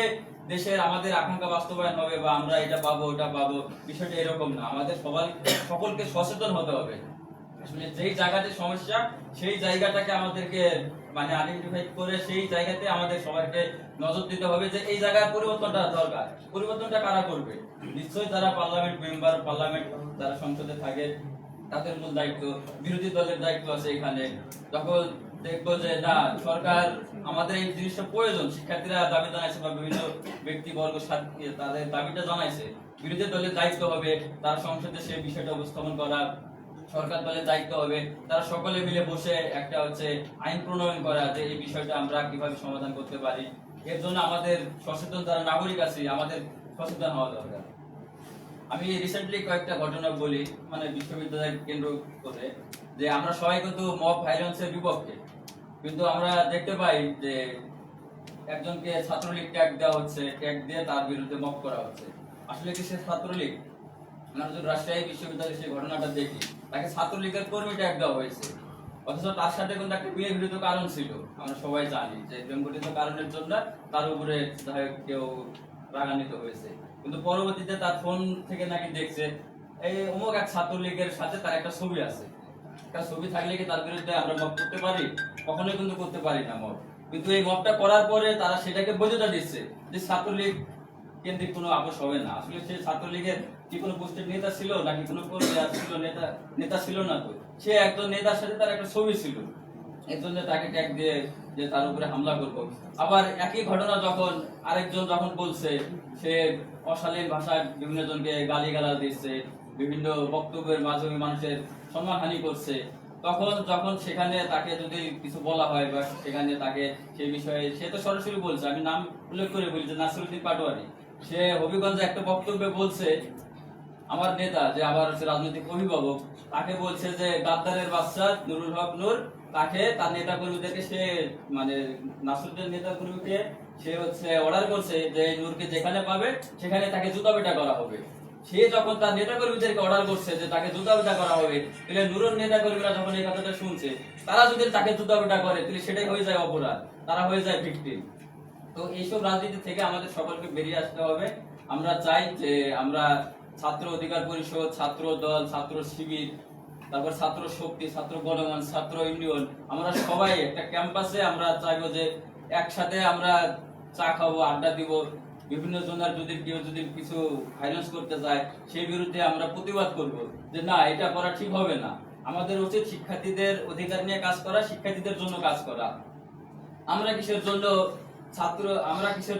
দেশের আমাদের আকাঙ্ক্ষা বাস্তবায়ন হবে বা আমরা এটা পাবো ওটা পাবো, বিষয়টা এরকম না। আমাদের সকলকে সচেতন হতে হবে। আসলে যেই জায়গাতে সমস্যা, সেই জায়গাটাকে আমাদেরকে মানে আইডেন্টিফাই করে সেই জায়গাতে আমাদের সবাইকে নজর দিতে হবে যে এই জায়গায় পরিবর্তনটা দরকার। পরিবর্তনটা কারা করবে? নিশ্চয়ই যারা পার্লামেন্ট মেম্বার, যারা সংসদে থাকে, তাদের মূল দায়িত্ব। বিরোধী দলের দায়িত্ব আছে এখানে। যখন দেখবো যে না, সরকার আমাদের এই জিনিসটা প্রয়োজন, শিক্ষার্থীরা দাবি জানাইছে বা বিভিন্ন ব্যক্তিবর্গ তাদের দাবিটা জানাইছে, বিরোধী দলের দায়িত্ব হবে তার সংসদে সেই বিষয়টা উপস্থাপন করা। সরকার দলের দায়িত্ব হবে তারা সকলে মিলে বসে একটা হচ্ছে আইন প্রণয়ন করা, যে এই বিষয়টা আমরা কিভাবে সমাধান করতে পারি। এর জন্য আমাদের সচেতন যারা নাগরিক আছে, আমাদের সচেতন হওয়া দরকার। আমি রিসেন্টলি কয়েকটা ঘটনা বলি, মানে বিশ্ববিদ্যালয় কেন্দ্র করে, যে আমরা সবাই কিন্তু মব ভায়োলেন্সের বিপক্ষে, কিন্তু আমরা দেখতে পাই যে একজনকে ছাত্রলীগ ট্যাগ দেওয়া হচ্ছে, ট্যাগ দিয়ে তার বিরুদ্ধে মব করা হচ্ছে। আসলে কি সে ছাত্রলীগ? আমরা যদি রাজশাহী বিশ্ববিদ্যালয়ে সেই ঘটনাটা দেখি, তাকে ছাত্রলীগের কর্মী ট্যাগ দেওয়া হয়েছে, অথচ তার সাথে কিন্তু একটা বিয়ে ঘটিত কারণ ছিল। আমরা সবাই জানি যে প্রেম ঘটিত কারণের জন্য তার উপরে কেউ রাগান্বিত হয়েছে, কিন্তু পরবর্তীতে তার ফোন থেকে নাকি দেখছে এই অমুক এক ছাত্রলীগের সাথে তার একটা ছবি আছে। একটা ছবি থাকলে কি তার বিরুদ্ধে আমরা মব করতে পারি? কখনোই কিন্তু করতে পারি না মব। কিন্তু এই মবটা করার পরে তারা সেটাকে বৈধতা দিচ্ছে যে ছাত্রলীগ কেন্দ্রিক কোনো আপোষ হবে না। আসলে সে ছাত্রলীগের কি কোনো পোস্টের নেতা ছিল নাকি কোনো নেতা ছিল না, তো সে একজন নেতার সাথে তার একটা ছবি ছিল, এর জন্য তাকে ট্যাগ দিয়ে যে তার উপরে হামলা করবো। আবার একই ঘটনা যখন আরেকজন যখন বলছে, সে অশালীন ভাষায় বিভিন্ন জনকে গালিগালাজ দিচ্ছে, বিভিন্ন বক্তব্যের মাধ্যমে মানুষের সম্মানহানি করছে, যখন সেখানে তাকে যদি কিছু বলা হয় বা সেখানে তাকে সেই বিষয়ে, সে তো সরাসরি বলছে, আমি নাম উল্লেখ করে বলি যে নাসিরউদ্দিন পাটোয়ারি, সে হবিগঞ্জে একটা বক্তব্যে বলছে আমার নেতা যে আবার হচ্ছে রাজনৈতিক অভিভাবক, তাকে বলছে যে গাদ্দারের বাচ্চা নুরুল হক নূর, তাকে তার নেতা কর্মীদেরকে সে মানে নাসিরউদ্দিন নেতা কর্মীকে সে হচ্ছে অর্ডার করছে যে নূরকে যেখানে পাবে সেখানে তাকে জুতা পেটা করা হবে। সে যখন তার নেতা কর্মীদেরকে অর্ডার করছে যে তাকে জুতা পেটা করা হবে, তাহলে নূরের নেতা কর্মীরা যখন এই কথাটা শুনছে, তারা যদি তাকে জুতা পেটা করে তাহলে সেটাই হয়ে যায় অপরাধ, তারা হয়ে যায় ভিকটিম। তো এইসব রাজনীতি থেকে আমাদের সকলকে বেরিয়ে আসতে হবে। আমরা চাই যে আমরা ছাত্র অধিকার পরিষদ, ছাত্র দল, ছাত্র শিবির, তারপর ছাত্র শক্তি, ছাত্র গণমঞ্চ, ছাত্র ইউনিয়ন, আমরা সবাই একটা ক্যাম্পাসে আমরা চাইবো যে একসাথে আমরা চা খাবো, আড্ডা দিব, বিভিন্ন জনের যদি কেউ যদি কিছু ভায়োলেন্স করতে যায় সেই বিরুদ্ধে আমরা প্রতিবাদ করব যে না, এটা করা ঠিক হবে না। আমাদের উচিত শিক্ষার্থীদের অধিকার নিয়ে কাজ করা, শিক্ষার্থীদের জন্য কাজ করা। আমরা কিসের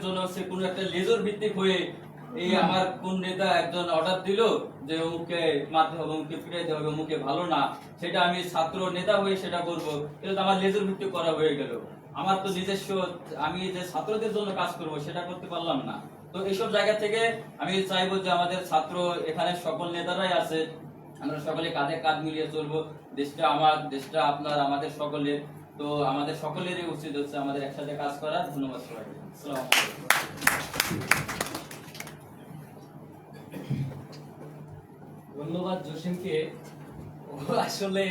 জন্য হচ্ছে কোনো একটা লেজর ভিত্তিক হয়ে এই আমার কোন নেতা একজন অর্ডার দিল যে অমুককে মারতে হবে, অমুককে পিটাইতে হবে, অমুকে ভালো না, সেটা আমি ছাত্র নেতা হয়ে সেটা করবো, এটা তো আমার লেজুর ভিত্তি করা হয়ে গেল। আমার তো নিজস্ব, আমি যে ছাত্রদের জন্য কাজ করব সেটা করতে পারলাম না। তো এইসব জায়গা থেকে আমি চাইবো যে আমাদের ছাত্র এখানে সকল নেতারাই আছে, আমরা সকলে কাঁধে কাঁধ মিলিয়ে চলবো। দেশটা আমার, দেশটা আপনার, আমাদের সকলের। তো আমাদের সকলেরই উচিত হচ্ছে আমাদের একসাথে কাজ করার। ধন্যবাদ সবাইকে। আসসালামু আলাইকুম। ধন্যবাদ জসিমকে। ও আসলে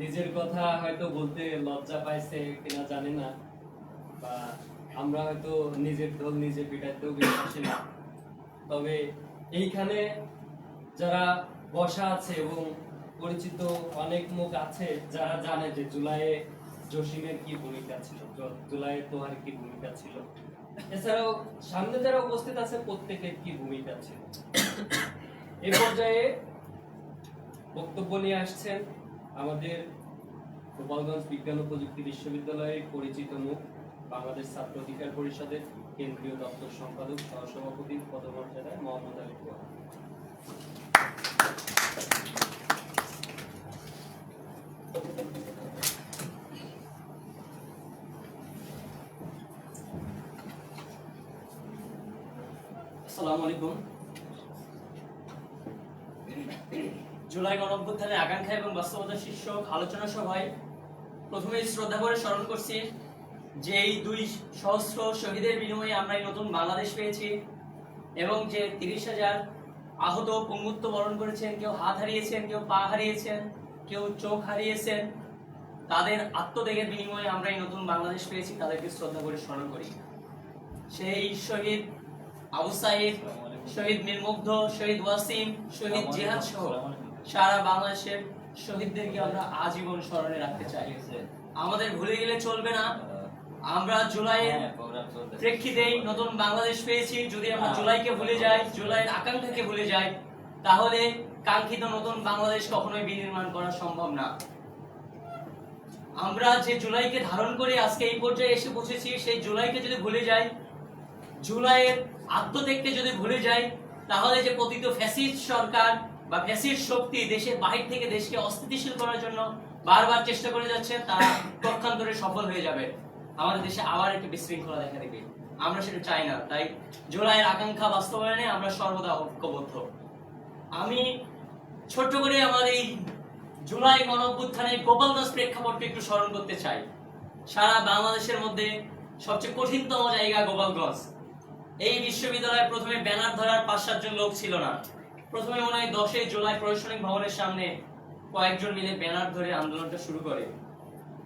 নিজের কথা হয়তো বলতে লজ্জা পাইছে কিনা জানি না, বা আমরা হয়তো নিজের ঢোল নিজে পিটাইতেও বিশ্বাসী না। তবে এইখানে যারা বসা আছে এবং পরিচিত অনেক মুখ আছে যারা জানে যে জুলাইয়ে জসিমের কি ভূমিকা ছিল, জুলাইয়ে তোহার কি ভূমিকা ছিল, এছাড়াও সামনে যারা উপস্থিত আছে প্রত্যেকের কি ভূমিকা ছিল। এই পর্যায়ে বক্তব্য নিয়ে আসছেন আমাদের গোপালগঞ্জ বিজ্ঞান ও প্রযুক্তি বিশ্ববিদ্যালয়ের পরিচিত মুখ, বাংলাদেশ ছাত্র অধিকার পরিষদের কেন্দ্রীয় দপ্তর সম্পাদক সহসভাপতি পদমর্যাদায় মোহাম্মদ আলী তোহা। আসসালামু আলাইকুম। জুলাই গণঅভ্যুত্থানের আকাঙ্ক্ষা এবং বাস্তবতা শীর্ষক আলোচনা সভায় প্রথমে শ্রদ্ধা করে স্মরণ করছি যে এই 2 সহস্র শহীদের বিনিময়ে আমরা এই নতুন বাংলাদেশ পেয়েছি, এবং যে 30,000 আহত পঙ্গুত্ব বরণ করেছেন, কেউ হাত হারিয়েছেন, কেউ পা হারিয়েছেন, কেউ চোখ হারিয়েছেন, তাদের আত্মত্যাগের বিনিময়ে আমরা এই নতুন বাংলাদেশ পেয়েছি। তাদেরকে শ্রদ্ধা করে স্মরণ করি। সেই শহীদ আবু সাইদ, শহীদ মীর মুগ্ধ, শহীদ ওয়াসিম, শহীদ জিহাদ সহ সারা বাংলাদেশের শহীদদেরকে আমরা আজীবন স্মরণে রাখতে চাই। আমাদের ভুলে গেলে চলবে না। আমরা জুলাইয়ের প্রেক্ষিতেই নতুন বাংলাদেশ পেয়েছি। যদি আমরা জুলাইকে ভুলে যাই, জুলাইয়ের আকাঙ্ক্ষাকে ভুলে যাই, তাহলে কাঙ্ক্ষিত নতুন বাংলাদেশ কখনোই বিনির্মাণ করা সম্ভব না। আমরা যে জুলাইকে ধারণ করে আজকে এই পর্যায়ে এসে পৌঁছেছি, সেই জুলাইকে যদি ভুলে যাই, জুলাইয়ের আত্মত্যাগকে যদি ভুলে যাই, তাহলে যে পতিত ফ্যাসিস্ট সরকার বা ফ্যাসিস্ট শক্তি দেশের বাহির থেকে দেশকে অস্থিতিশীল করার জন্য বারবার চেষ্টা করে যাচ্ছে, তারা পক্ষান্তরে সফল হয়ে যাবে। আমাদের দেশে আবার একটা বিশৃঙ্খলা দেখা দেবে। আমরা সেটা চাই না। তাই জুলাইয়ের আকাঙ্ক্ষা বাস্তবায়নে আমরা সর্বদা ঐক্যবদ্ধ। আমি ছোট্ট করে আমার এই জুলাই গণঅভ্যুত্থানের গোপালগঞ্জ প্রেক্ষাপটকে একটু স্মরণ করতে চাই। সারা বাংলাদেশের মধ্যে সবচেয়ে কঠিনতম জায়গা গোপালগঞ্জ। এই বিশ্ববিদ্যালয়ে প্রথমে ব্যানার ধরার 5-7 জন লোক ছিল না। প্রথমে মনে হয় 10 জুলাই প্রশাসনিক ভবনের সামনে কয়েকজন মিলে ব্যানার ধরে আন্দোলনটা শুরু করে।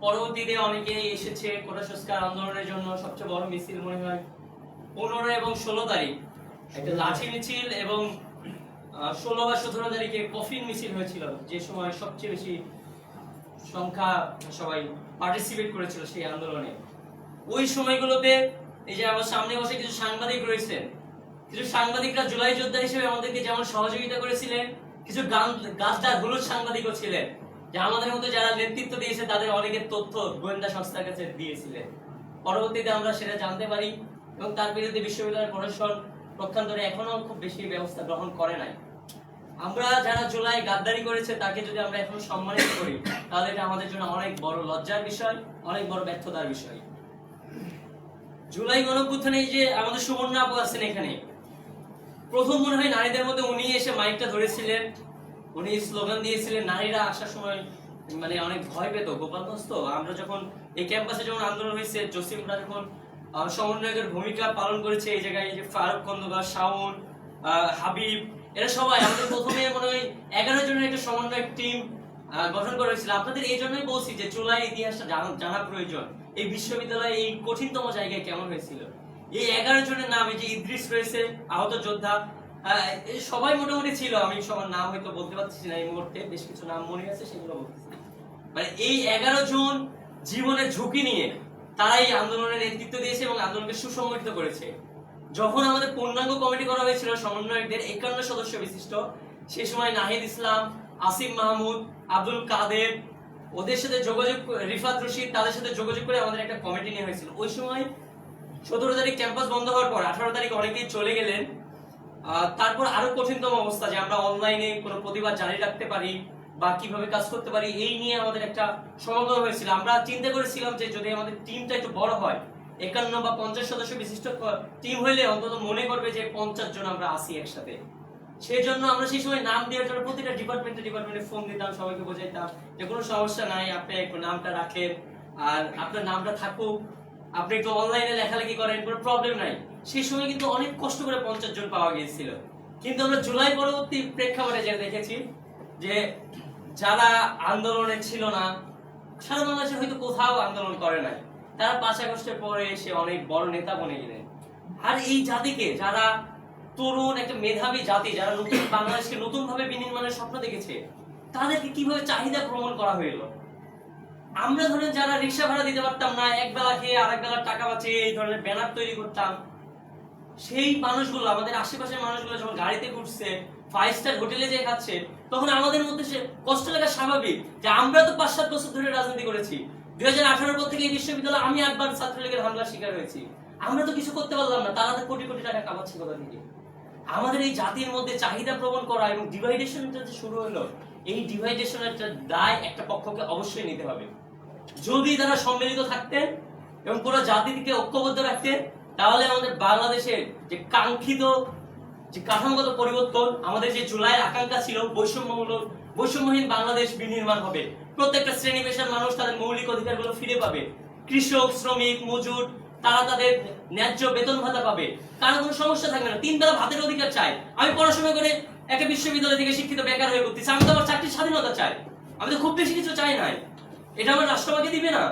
পরবর্তীতে অনেকেই এসেছে কোটা সংস্কার আন্দোলনের জন্য। সবচেয়ে বড় মিছিল মনে হয় 15 এবং 16 তারিখ একটা লাঠি মিছিল, এবং 16 বা 17 তারিখে কফিন মিছিল হয়েছিল, যে সময় সবচেয়ে বেশি সংখ্যা সবাই পার্টিসিপেট করেছিল সেই আন্দোলনে। ওই সময়গুলোতে এই যে আমার সামনে বসে কিছু সাংবাদিক রয়েছেন, কিছু সাংবাদিকরা জুলাই যোদ্ধা হিসেবে আমাদেরকে যেমন সহযোগিতা করেছিলেন, কিছু গাদ্দার হলুদ সাংবাদিকও ছিলেন, যে আমাদের মধ্যে যারা নেতৃত্ব দিয়েছে তাদের অনেকের তথ্য গোয়েন্দা সংস্থার কাছে দিয়েছিলেন। পরবর্তীতে আমরা সেটা জানতে পারি, এবং তার বিরুদ্ধে বিশ্ববিদ্যালয়ের প্রশাসন পক্ষান্তরে এখনো খুব বেশি ব্যবস্থা গ্রহণ করে নাই। আমরা যারা জুলাই গাদ্দারি করেছে তাকে যদি আমরা এখন সম্মানিত করি, তাহলে এটা আমাদের জন্য অনেক বড় লজ্জার বিষয়, অনেক বড় ব্যর্থতার বিষয়। জুলাই গণঅভ্যুত্থানে যে আমাদের সুবর্ণ আপু আছেন এখানে, প্রথম মনে হয় নারীদের মধ্যে উনি এসে মাইকটা ধরেছিলেন, উনি স্লোগান দিয়েছিলেন। নারীরা আসার সময় মানে অনেক ভয় পেত। গোপালগঞ্জ তো আমরা যখন এই ক্যাম্পাসে যখন আন্দোলন হয়েছে, জসিমরা যখন সমন্বয়কের ভূমিকা পালন করেছে এই জায়গায়, যে ফারুক খন্দকার, শাওন, হাবিব, এরা সবাই আমাদের প্রথমে মনে হয় 11 জনের একটা সমন্বয়ক টিম গঠন করা হয়েছিল। আপনাদের এই জন্যই বলছি যে জুলাই ইতিহাসটা জানা প্রয়োজন। এই বিশ্ববিদ্যালয়ে এই কঠিনতম জায়গায় কেমন হয়েছিল, এই 11 জনের নাম, এই যে ইদ্রিস রয়েছে আহত যোদ্ধা, সবাই মোটামুটি ছিল। আমি সবার নাম হয়তো বলতে পারছি না এই মুহূর্তে, বেশ কিছু নাম মনে আছে, সেগুলো বলতেছি। মানে এই 11 জন জীবনের ঝুঁকি নিয়ে তারা এই আন্দোলনের নেতৃত্ব দিয়েছে এবং আন্দোলনকে সুসংগঠিত করেছে। যখন আমাদের পূর্ণাঙ্গ কমিটি করা হয়েছিল সমন্বয়কদের 51 সদস্য বিশিষ্ট, সেই সময় নাহিদ ইসলাম, আসিম মাহমুদ, আব্দুল কাদের, ওদের সাথে যোগাযোগ, রিফাত রশিদ, তাদের সাথে যোগাযোগ করে আমাদের একটা কমিটি নিয়ে হয়েছিল। ওই সময় 17 তারিখ ক্যাম্পাস বন্ধ হওয়ার পর 18 তারিখ অনেকেই চলে গেলেন। তারপর আরো কঠিনতম অবস্থা যে আমরা অনলাইনে কোনো প্রতিবাদ জারি রাখতে পারি বা কিভাবে কাজ করতে পারি, এই নিয়ে আমাদের একটা সমাগম হয়েছিল। আমরা চিন্তা করেছিলাম যে যদি আমাদের টিমটা একটু বড় হয়, 51 বা 50 সদস্য বিশিষ্ট টিম হইলে অন্তত মনে করবে যে 50 জন আমরা আসি একসাথে। সেই জন্য আমরা সেই সময় নাম দেওয়ার জন্য প্রতিটা ডিপার্টমেন্টে ফোন দিতাম, সবাইকে বোঝাইতাম যে কোনো সমস্যা নাই, আপনি একটু নামটা রাখেন আর আপনার নামটা থাকুক, আপনি একটু অনলাইনে লেখালেখি করেন, কোনো প্রবলেম নাই। সেই সময় কিন্তু অনেক কষ্ট করে 50 জন পাওয়া গিয়েছিল। কিন্তু আমরা জুলাই পরবর্তী প্রেক্ষাপটে যেটা দেখেছি যে যারা আন্দোলনে ছিল না, সারা বাংলাদেশে হয়তো কোথাও আন্দোলন করে নাই, তারা 5 আগস্টের পরে এসে অনেক বড় নেতা বনে গেলেন। আর এই জাতিকে, যারা তরুণ একটা মেধাবী জাতি, যারা নতুন বাংলাদেশকে নতুন ভাবে বিনির্মাণের স্বপ্ন দেখেছে, তাদেরকে কিভাবে চাহিদা প্রমাণ করা হইলো। আমরা ধরেন যারা রিক্সা ভাড়া দিতে পারতাম না, এক বেলা খেয়ে আরেক বেলার টাকা বাঁচিয়ে এই ধরনের ব্যানার তৈরি করতাম, সেই মানুষগুলো, আমাদের আশেপাশের মানুষগুলো যখন গাড়িতে ঘুরছে, 5 স্টার হোটেলে যেয়ে খাচ্ছে, তখন আমাদের মধ্যে সে কষ্ট লাগা স্বাভাবিক যে আমরা তো 5-7 বছর ধরে রাজনীতি করেছি। 2018 পর থেকে এই বিশ্ববিদ্যালয়ে আমি একবার ছাত্রলীগের হামলার শিকার হয়েছি, আমরা তো কিছু করতে পারলাম না, তারা তো কোটি কোটি টাকা কামাচ্ছে কোথা থেকে। আমাদের এই জাতির মধ্যে চাহিদা প্রবণ করা এবং ডিভাইডেশনটা যে শুরু হলো, এই ডিভাইডেশনের দায় একটা পক্ষকে অবশ্যই নিতে হবে। যদি তারা সম্মিলিত থাকতেন এবং পুরো জাতিকে ঐক্যবদ্ধ রাখতেন, তাহলে আমাদের বাংলাদেশের যে কাঙ্ক্ষিত যে কাঠামোগত পরিবর্তন, আমাদের যে জুলাইয়ের আকাঙ্ক্ষা ছিল বৈষম্যহীন বাংলাদেশ বিনির্মাণ হবে, প্রত্যেকটা শ্রেণী পেশার মানুষ তাদের মৌলিক অধিকারগুলো ফিরে পাবে, কৃষক, শ্রমিক, মজুর তারা তাদের ন্যায্য বেতন ভাতা পাবে, কারো কোনো সমস্যা থাকবে না। 3 বেলা ভাতের অধিকার চাই। আমি পড়াশোনা করে একটা বিশ্ববিদ্যালয় থেকে শিক্ষিত বেকার হয়ে করতেছি, আমি তো আমার চাকরির স্বাধীনতা চাই, আমি তো খুব বেশি কিছু চাই নাই, এটা আমার রাষ্ট্রবাদী দিবে না।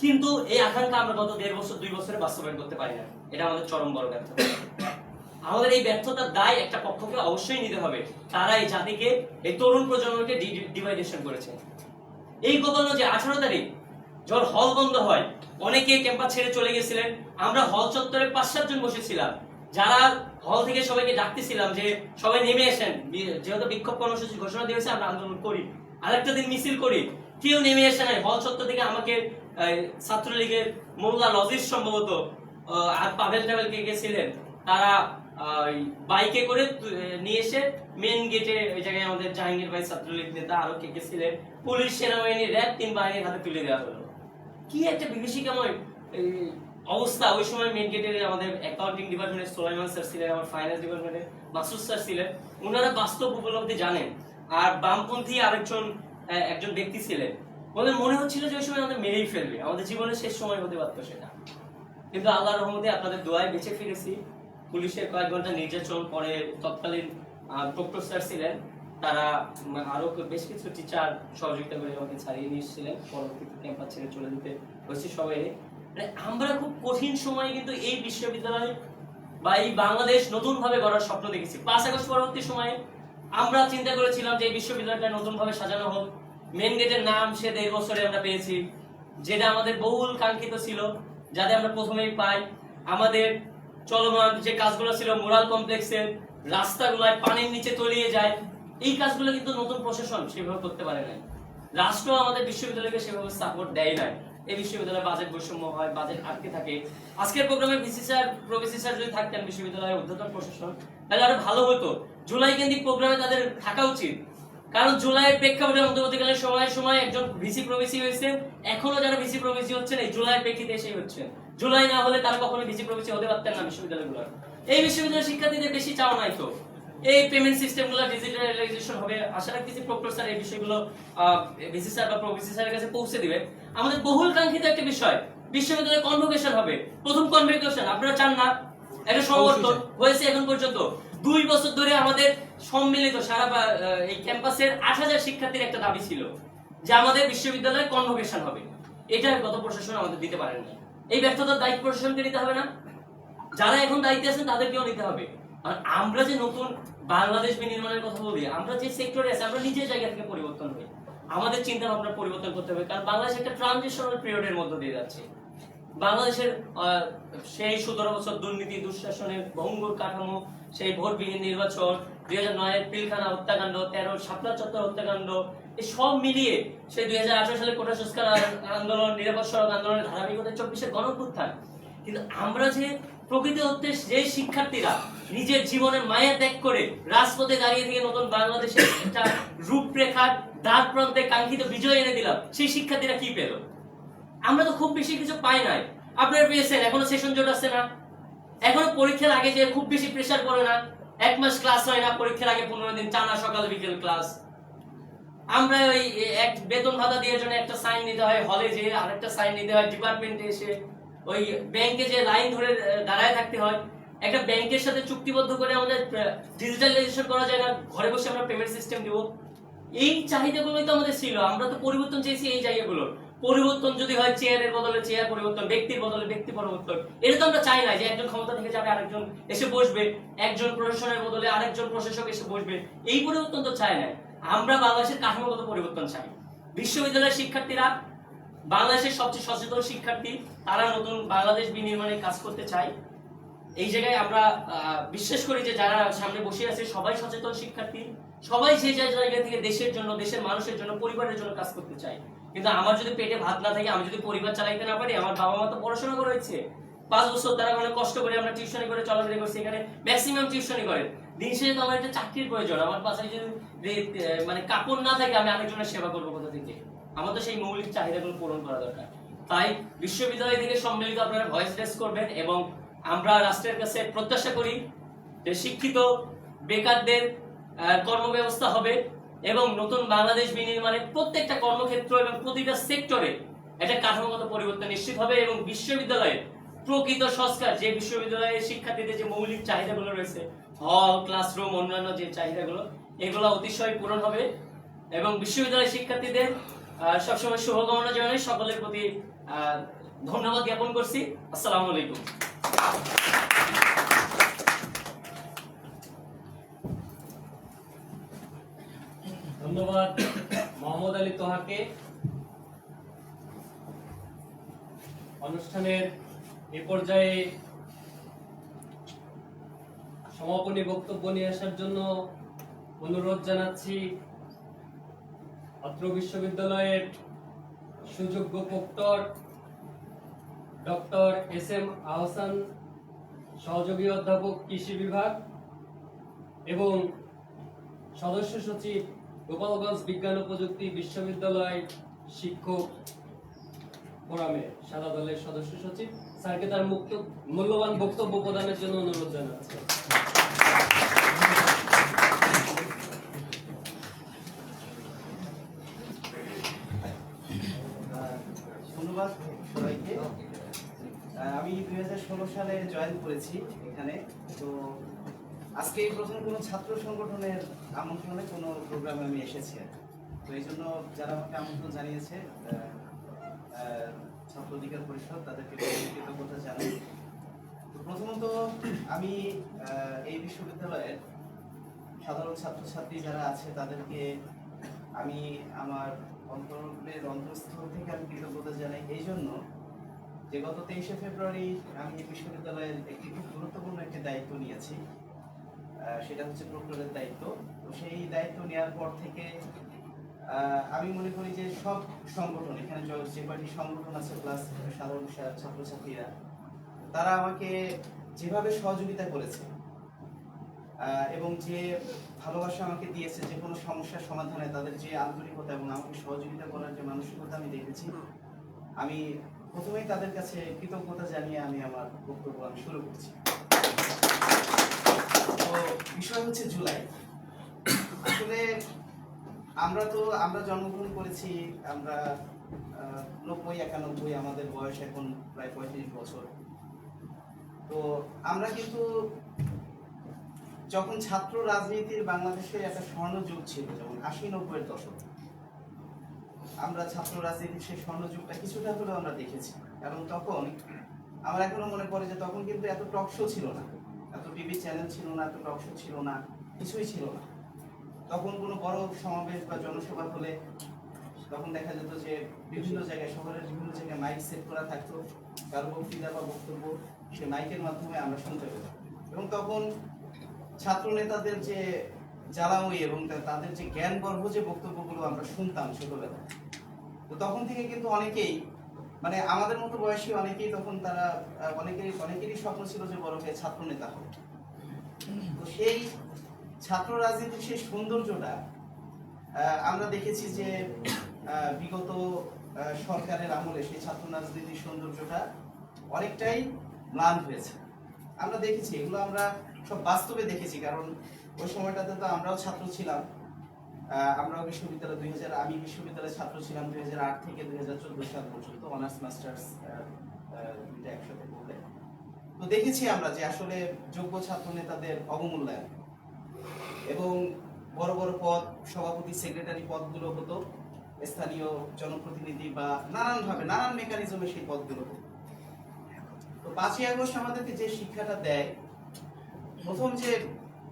কিন্তু এই আকাঙ্ক্ষা আমরা গত 1.5 বছর 2 বছরে বাস্তবায়ন করতে পারি না, এটা আমাদের চরম বড় ব্যর্থতা। আমাদের এই ব্যর্থতার দায় একটা পক্ষকে অবশ্যই নিতে হবে। তারা এই জাতিকে, এই তরুণ প্রজন্মকে ডিভাইডেশন করেছে। এই গতকাল যে 18 তারিখ যখন হল বন্ধ হয়, অনেকে ক্যাম্পাস ছেড়ে চলে গেছিলেন, আমরা হল চত্বরে 5-7 জন বসেছিলাম, যারা হল থেকে সবাইকে ডাকতেছিলাম যে সবাই নেমে আসেন, যেহেতু বিক্ষোভ কর্মসূচি ঘোষণা দিয়েছে আমরা আন্দোলন করি, আরেকটা দিন মিছিল করি, কেউ নেমে আসে নাই। হল চত্বর থেকে আমাকে ছাত্রলীগের মোল্লা লজিস সম্ভবত আর পাভেল টাভেলকে গেছিলেন, তারা বাইকে করে নিয়ে এসে মেন গেটে ওই জায়গায় আমাদের জাহাঙ্গীর ভাই ছাত্রলীগ নেতা আরো কে গেছিলেন, পুলিশ, সেনাবাহিনী, র্যাব 3 বাহিনীর হাতে তুলে দেওয়া হলো। কি একটা বিভীষিকাময় অবস্থা। ওই সময় মেন গেটের আমাদের অ্যাকাউন্টিং ডিপার্টমেন্টের সোলাইমান স্যার ছিলেন, আমার ফাইন্যান্স ডিপার্টমেন্টের মাসুদ স্যার ছিলেন, ওনারা বাস্তব উপলব্ধি জানেন। আর বামপন্থী একজন ব্যক্তি ছিলেন, ওদের মনে হচ্ছিল যে ওই সময় আমাদের মেরেই ফেলবে, আমাদের জীবনের শেষ সময় হতে পারতো সেটা। কিন্তু আল্লাহর রহমতে আপনাদের দোয়ায় বেঁচে ফিরেছি। পুলিশের কয়েক ঘন্টা নির্যাতন পরে তৎকালীন ডক্টর স্যার ছিলেন, তারা আরো বেশ কিছু টিচার সহযোগিতা করে আমাকে ছাড়িয়ে নিয়ে এসেছিলেন, পরবর্তীতে ক্যাম্পাস ছেড়ে চলে যেতে হয়েছে সবাই। আমরা খুব কঠিন সময়ে কিন্তু এই বিশ্ববিদ্যালয় বা এই বাংলাদেশ নতুন ভাবে গড়ার স্বপ্ন দেখেছি। 5 আগস্ট পরবর্তী সময়ে আমরা চিন্তা করেছিলাম যে এই বিশ্ববিদ্যালয়টা নতুন ভাবে সাজানো হোক। মেন গেটের নাম সে 1.5 বছরে আমরা পেয়েছি, যেটা আমাদের বহুল কাঙ্ক্ষিত ছিল, যাতে আমরা প্রথমেই পাই। আমাদের চলমান যে কাজগুলো ছিল, মোরাল কমপ্লেক্সের রাস্তাগুলোয় পানির নিচে তলিয়ে যায়, এই কাজগুলো কিন্তু নতুন প্রশাসন সেভাবে করতে পারে নাই। রাষ্ট্র আমাদের বিশ্ববিদ্যালয়কে সেভাবে সাপোর্ট দেয় নাই। এই বিশ্ববিদ্যালয়ে বাজেট বৈষম্য হয়, বাজেট আটকে থাকে। আজকের প্রোগ্রামে ভিসি স্যার, প্রফেসর স্যার যদি থাকতেন বিশ্ববিদ্যালয়ের ঊর্ধ্বতন প্রশাসন, তাহলে আরো ভালো হতো। জুলাই কেন্দ্রিক প্রোগ্রামে তাদের থাকা উচিত, কারণ জুলাইয়ের প্রেক্ষাপটে অন্তর্বর্তীকালীন সময় একজন ভিসি প্রবেশী হয়েছে, এখনো যারা ভিসি প্রবেশী হচ্ছেন এই জুলাইয়ের প্রেক্ষিতে এসেই হচ্ছে। জুলাই না হলে তারা কখনো ভিসি প্রবেশী হতে পারতেন না বিশ্ববিদ্যালয়গুলো। এই বিশ্ববিদ্যালয়ের শিক্ষার্থীদের বেশি চাওয়া নাই তো এই পেমেন্ট সিস্টেমগুলো ডিজিটালাইজেশন হবে। আশা রাখতেছি প্রক্টর স্যার এই বিষয়গুলো ভিসি স্যার বা প্রভিসি স্যারের কাছে পৌঁছে দিবে। আমাদের বহুল কাঙ্ক্ষিত একটা বিষয়, বিশ্ববিদ্যালয়ে কনভোকেশন হবে। প্রথম কনভোকেশন আপনারা চান না? একটা সমর্থন হয়েছে এখন পর্যন্ত 2 বছর ধরে আমাদের সম্মিলিত সারা এই ক্যাম্পাসের 8000 শিক্ষার্থীর একটা দাবি ছিল যে আমাদের বিশ্ববিদ্যালয়ে কনভোকেশন হবে। এটা গত প্রশাসন আমাদের দিতে পারেন না। এই ব্যর্থতার দায়িত্ব প্রশাসনকে নিতে হবে না? যারা এখন দায়িত্বে আছেন তাদেরকেও নিতে হবে। আর আমরা যে নতুন বাংলাদেশ বিনির্মাণের কথা বলি, আমরা যে সেক্টরে আছি, আমরা নিজের জায়গা থেকে পরিবর্তন হই। আমাদের চিন্তা ভাবনা পরিবর্তন করতে হবে, কারণ বাংলাদেশ একটা ট্রানজিশনাল পিরিয়ডের মধ্যে দিয়ে যাচ্ছে। বাংলাদেশের সেই 17 বছর দুর্নীতি, দুঃশাসনের ভঙ্গুর কাঠামো, সেই ভোটবিহীন নির্বাচন, 2009-এর পিলখানা হত্যাকাণ্ড, 13 শাপলা চত্বর হত্যাকাণ্ড, এই সব মিলিয়ে সেই 2018 সালে কোটা সংস্কার আন্দোলন, নিরাপদ সড়ক আন্দোলনের ধারাবাহিকতা, 24-এর গণঅভ্যুত্থান। কিন্তু আমরা যে প্রকৃত অর্থে যে শিক্ষার্থীরা নিজের জীবনের মায়া ত্যাগ করে রাজপথে দাঁড়িয়ে থেকে নতুন বাংলাদেশের একটা রূপরেখার দ্বার প্রান্তে কাঙ্ক্ষিত বিজয় এনে দিলাম, সেই শিক্ষার্থীরা কি পেল? আমরা তো খুব বেশি কিছু পাই নাই। আপনারা পেয়েছেন, এখনো সেশন জট আসছে না, এখনো পরীক্ষার আগে যে খুব বেশি প্রেসার পড়ে না, 1 মাস ক্লাস হয় না, পরীক্ষার আগে 15 দিন টানা সকাল বিকেল ক্লাস। আমরা ওই এক বেতন ভাতা দিয়ে জন্য একটা সাইন নিতে হয় হলে, যে আরেকটা সাইন নিতে হয় ডিপার্টমেন্টে এসে, ওই ব্যাংকে যে লাইন ধরে দাঁড়ায় থাকতে হয়। একটা ব্যাংকের সাথে চুক্তিবদ্ধ করে আমাদের ডিজিটালাইজেশন করা যায় না, ঘরে বসে আমরা পেমেন্ট সিস্টেম দিব। এই চাহিদাগুলোই তো আমাদের ছিল। আমরা তো পরিবর্তন চেয়েছি এই জায়গাগুলো। পরিবর্তন যদি হয় চেয়ারের বদলে চেয়ার পরিবর্তন, ব্যক্তির বদলে ব্যক্তি পরিবর্তন, এটা তো আমরা চাই না যে একজন ক্ষমতা থেকে যাবে আরেকজন এসে বসবে, একজন প্রশাসনের বদলে আরেকজন প্রশাসক এসে বসবে। এই পরিবর্তন তো চাই না। আমরা বাংলাদেশের কাঠামোগত পরিবর্তন চাই। বিশ্ববিদ্যালয়ের শিক্ষার্থীরা বাংলাদেশের সবচেয়ে সচেতন শিক্ষার্থী, তারা নতুন বাংলাদেশ বিনির্মাণে কাজ করতে চায়। এই জায়গায় আমরা বিশ্বাস করি যে যারা সামনে বসে আছে সবাই সচেতন শিক্ষার্থী, সবাই যে জায়গা থেকে দেশের জন্য, দেশের মানুষের জন্য, পরিবারের জন্য কাজ করতে চায়। কিন্তু আমার যদি পেটে ভাত না থাকে, আমি যদি পরিবার চালাইতে না পারি, আমার বাবা মা তো পড়াশোনা করেছে 5 বছর, তারা অনেক কষ্ট করে আমরা টিউশনি করে চলাফেরা করছি, এখানে ম্যাক্সিমাম টিউশনি করে। দিন শেষে তো আমার একটা চাকরির প্রয়োজন। আমার পাশে যদি মানে কাপড় না থাকে, আমি আরেকজনের সেবা করবো কোথা থেকে? আমার তো সেই মৌলিক চাহিদাগুলো পূরণ করা দরকার। তাই বিশ্ববিদ্যালয় থেকে সম্মিলিত আপনারা ভয়েস রেজ করবেন, এবং আমরা রাষ্ট্রের কাছে প্রত্যাশা করি যে শিক্ষিত বেকারদের কর্মব্যবস্থা হবে, এবং নতুন বাংলাদেশ বিনির্মাণের প্রত্যেকটা কর্মক্ষেত্র এবং প্রতিটা সেক্টরে একটা কাঠামোগত পরিবর্তন নিশ্চিত হবে, এবং বিশ্ববিদ্যালয়ের প্রকৃত সংস্কার, যে বিশ্ববিদ্যালয়ের শিক্ষার্থীদের যে মৌলিক চাহিদাগুলো রয়েছে, হল, ক্লাসরুম, অন্যান্য যে চাহিদাগুলো, এগুলো অতিশয় পূরণ হবে। এবং বিশ্ববিদ্যালয়ের শিক্ষার্থীদের সবসময় শুভকামনা জানাই, সকলের প্রতি ধন্যবাদ জ্ঞাপন করছি। আসসালামু আলাইকুম। ধন্যবাদ মোহাম্মদ আলী তোহাকে। অনুষ্ঠানের এ পর্যায়ে সমাপনী বক্তব্য নিয়ে আসার জন্য অনুরোধ জানাচ্ছি অত্র বিশ্ববিদ্যালয়ের সুযোগ্য প্রক্টর ডক্টর SM আহসান, সহযোগী অধ্যাপক কৃষি বিভাগ, এবং সদস্য সচিব গোপালগঞ্জ বিজ্ঞান ও প্রযুক্তি বিশ্ববিদ্যালয় শিক্ষক ফোরামের সাদা দলের সদস্য সচিব স্যারকে তার মূল্যবান বক্তব্য প্রদানের জন্য অনুরোধ জানাচ্ছি। ধন্যবাদ সবাইকে। আমি 2016 সালে জয়েন করেছি এখানে। তো আজকে এই প্রথম কোনো ছাত্র সংগঠনের আমন্ত্রণে কোনো প্রোগ্রামে আমি এসেছি। তো এই জন্য যারা আমাকে আমন্ত্রণ জানিয়েছে, ছাত্র অধিকার পরিষদ, তাদেরকে কৃতজ্ঞতা জানাই। তো প্রথমত আমি এই বিশ্ববিদ্যালয়ের সাধারণ ছাত্রছাত্রী যারা আছে তাদেরকে আমি আমার অন্তরের অন্তঃস্থল থেকে আমি কৃতজ্ঞতা জানাই এই জন্য যে গত 23শে ফেব্রুয়ারি আমি এই বিশ্ববিদ্যালয়ের একটি খুব গুরুত্বপূর্ণ একটি দায়িত্ব নিয়েছি। সেটা হচ্ছে প্রক্টরের দায়িত্ব। তো সেই দায়িত্ব নেওয়ার পর থেকে আমি মনে করি যে সব সংগঠন, এখানে যে কয়টি সংগঠন আছে প্লাস সাধারণ ছাত্রছাত্রীরা, তারা আমাকে যেভাবে সহযোগিতা করেছে এবং যে ভালোবাসা আমাকে দিয়েছে, যে কোনো সমস্যার সমাধানে তাদের যে আন্তরিকতা এবং আমাকে সহযোগিতা করার যে মানসিকতা আমি দেখেছি, আমি প্রথমেই তাদের কাছে কৃতজ্ঞতা জানিয়ে আমি আমার বক্তব্য আমি শুরু করছি। তো বিষয় হচ্ছে জুলাই। আসলে আমরা জন্মগ্রহণ করেছি, আমরা 90-91, আমাদের বয়স এখন প্রায় 35 বছর। তো আমরা কিন্তু যখন ছাত্র রাজনীতির বাংলাদেশের একটা স্বর্ণযুগ ছিল, যেমন 80-90-এর দশক, আমরা ছাত্র রাজনীতির সেই স্বর্ণযুগটা কিছুটা হলেও আমরা দেখেছি। কারণ তখন আমার এখনো মনে পড়ে যে তখন কিন্তু এত টক শো ছিল না, এত টিভি চ্যানেল ছিল না, এত টক শো ছিল না, কিছুই ছিল না। তখন কোনো বড় সমাবেশ বা জনসভা হলে তখন দেখা যেত যে বিভিন্ন জায়গায়, শহরের বিভিন্ন জায়গায় মাইক সেট করা থাকতো, কারো বক্তৃতা বা বক্তব্য সে মাইকের মাধ্যমে আমরা শুনতে পেতাম। এবং তখন ছাত্র নেতাদের যে জ্বালাময়ী এবং তাদের যে জ্ঞানগর্ভ যে বক্তব্যগুলো আমরা শুনতাম ছোটবেলায়, তো তখন থেকে কিন্তু অনেকেই মানে আমাদের মতো বয়সী অনেকেই তখন তারা অনেকেরই স্বপ্ন ছিল যে বড় হয়ে ছাত্র নেতা হবে। তো সেই ছাত্র রাজনীতির সেই সৌন্দর্যটা আমরা দেখেছি যে বিগত সরকারের আমলে সেই ছাত্র রাজনীতির সৌন্দর্যটা অনেকটাই ম্লান হয়েছে। আমরা দেখেছি, এগুলো আমরা সব বাস্তবে দেখেছি, কারণ ওই সময়টাতে তো আমরাও ছাত্র ছিলাম। আমরাও বিশ্ববিদ্যালয় আমি বিশ্ববিদ্যালয়ের ছাত্র ছিলাম 2008 থেকে 2014 সাল পর্যন্ত, অনার্স মাস্টার্স দুইটা একসাথে পড়লে। তো দেখেছি আমরা যে আসলে যোগ্য ছাত্র নেতাদের অবমূল্যায়ন, এবং বড় বড় পদ, সভাপতি, সেক্রেটারি পদগুলো হতো স্থানীয় জনপ্রতিনিধি বা নানান মেকানিজমে সেই পদগুলো হতো। তো 5ই আগস্ট আমাদেরকে যে শিক্ষাটা দেয়, প্রথম যে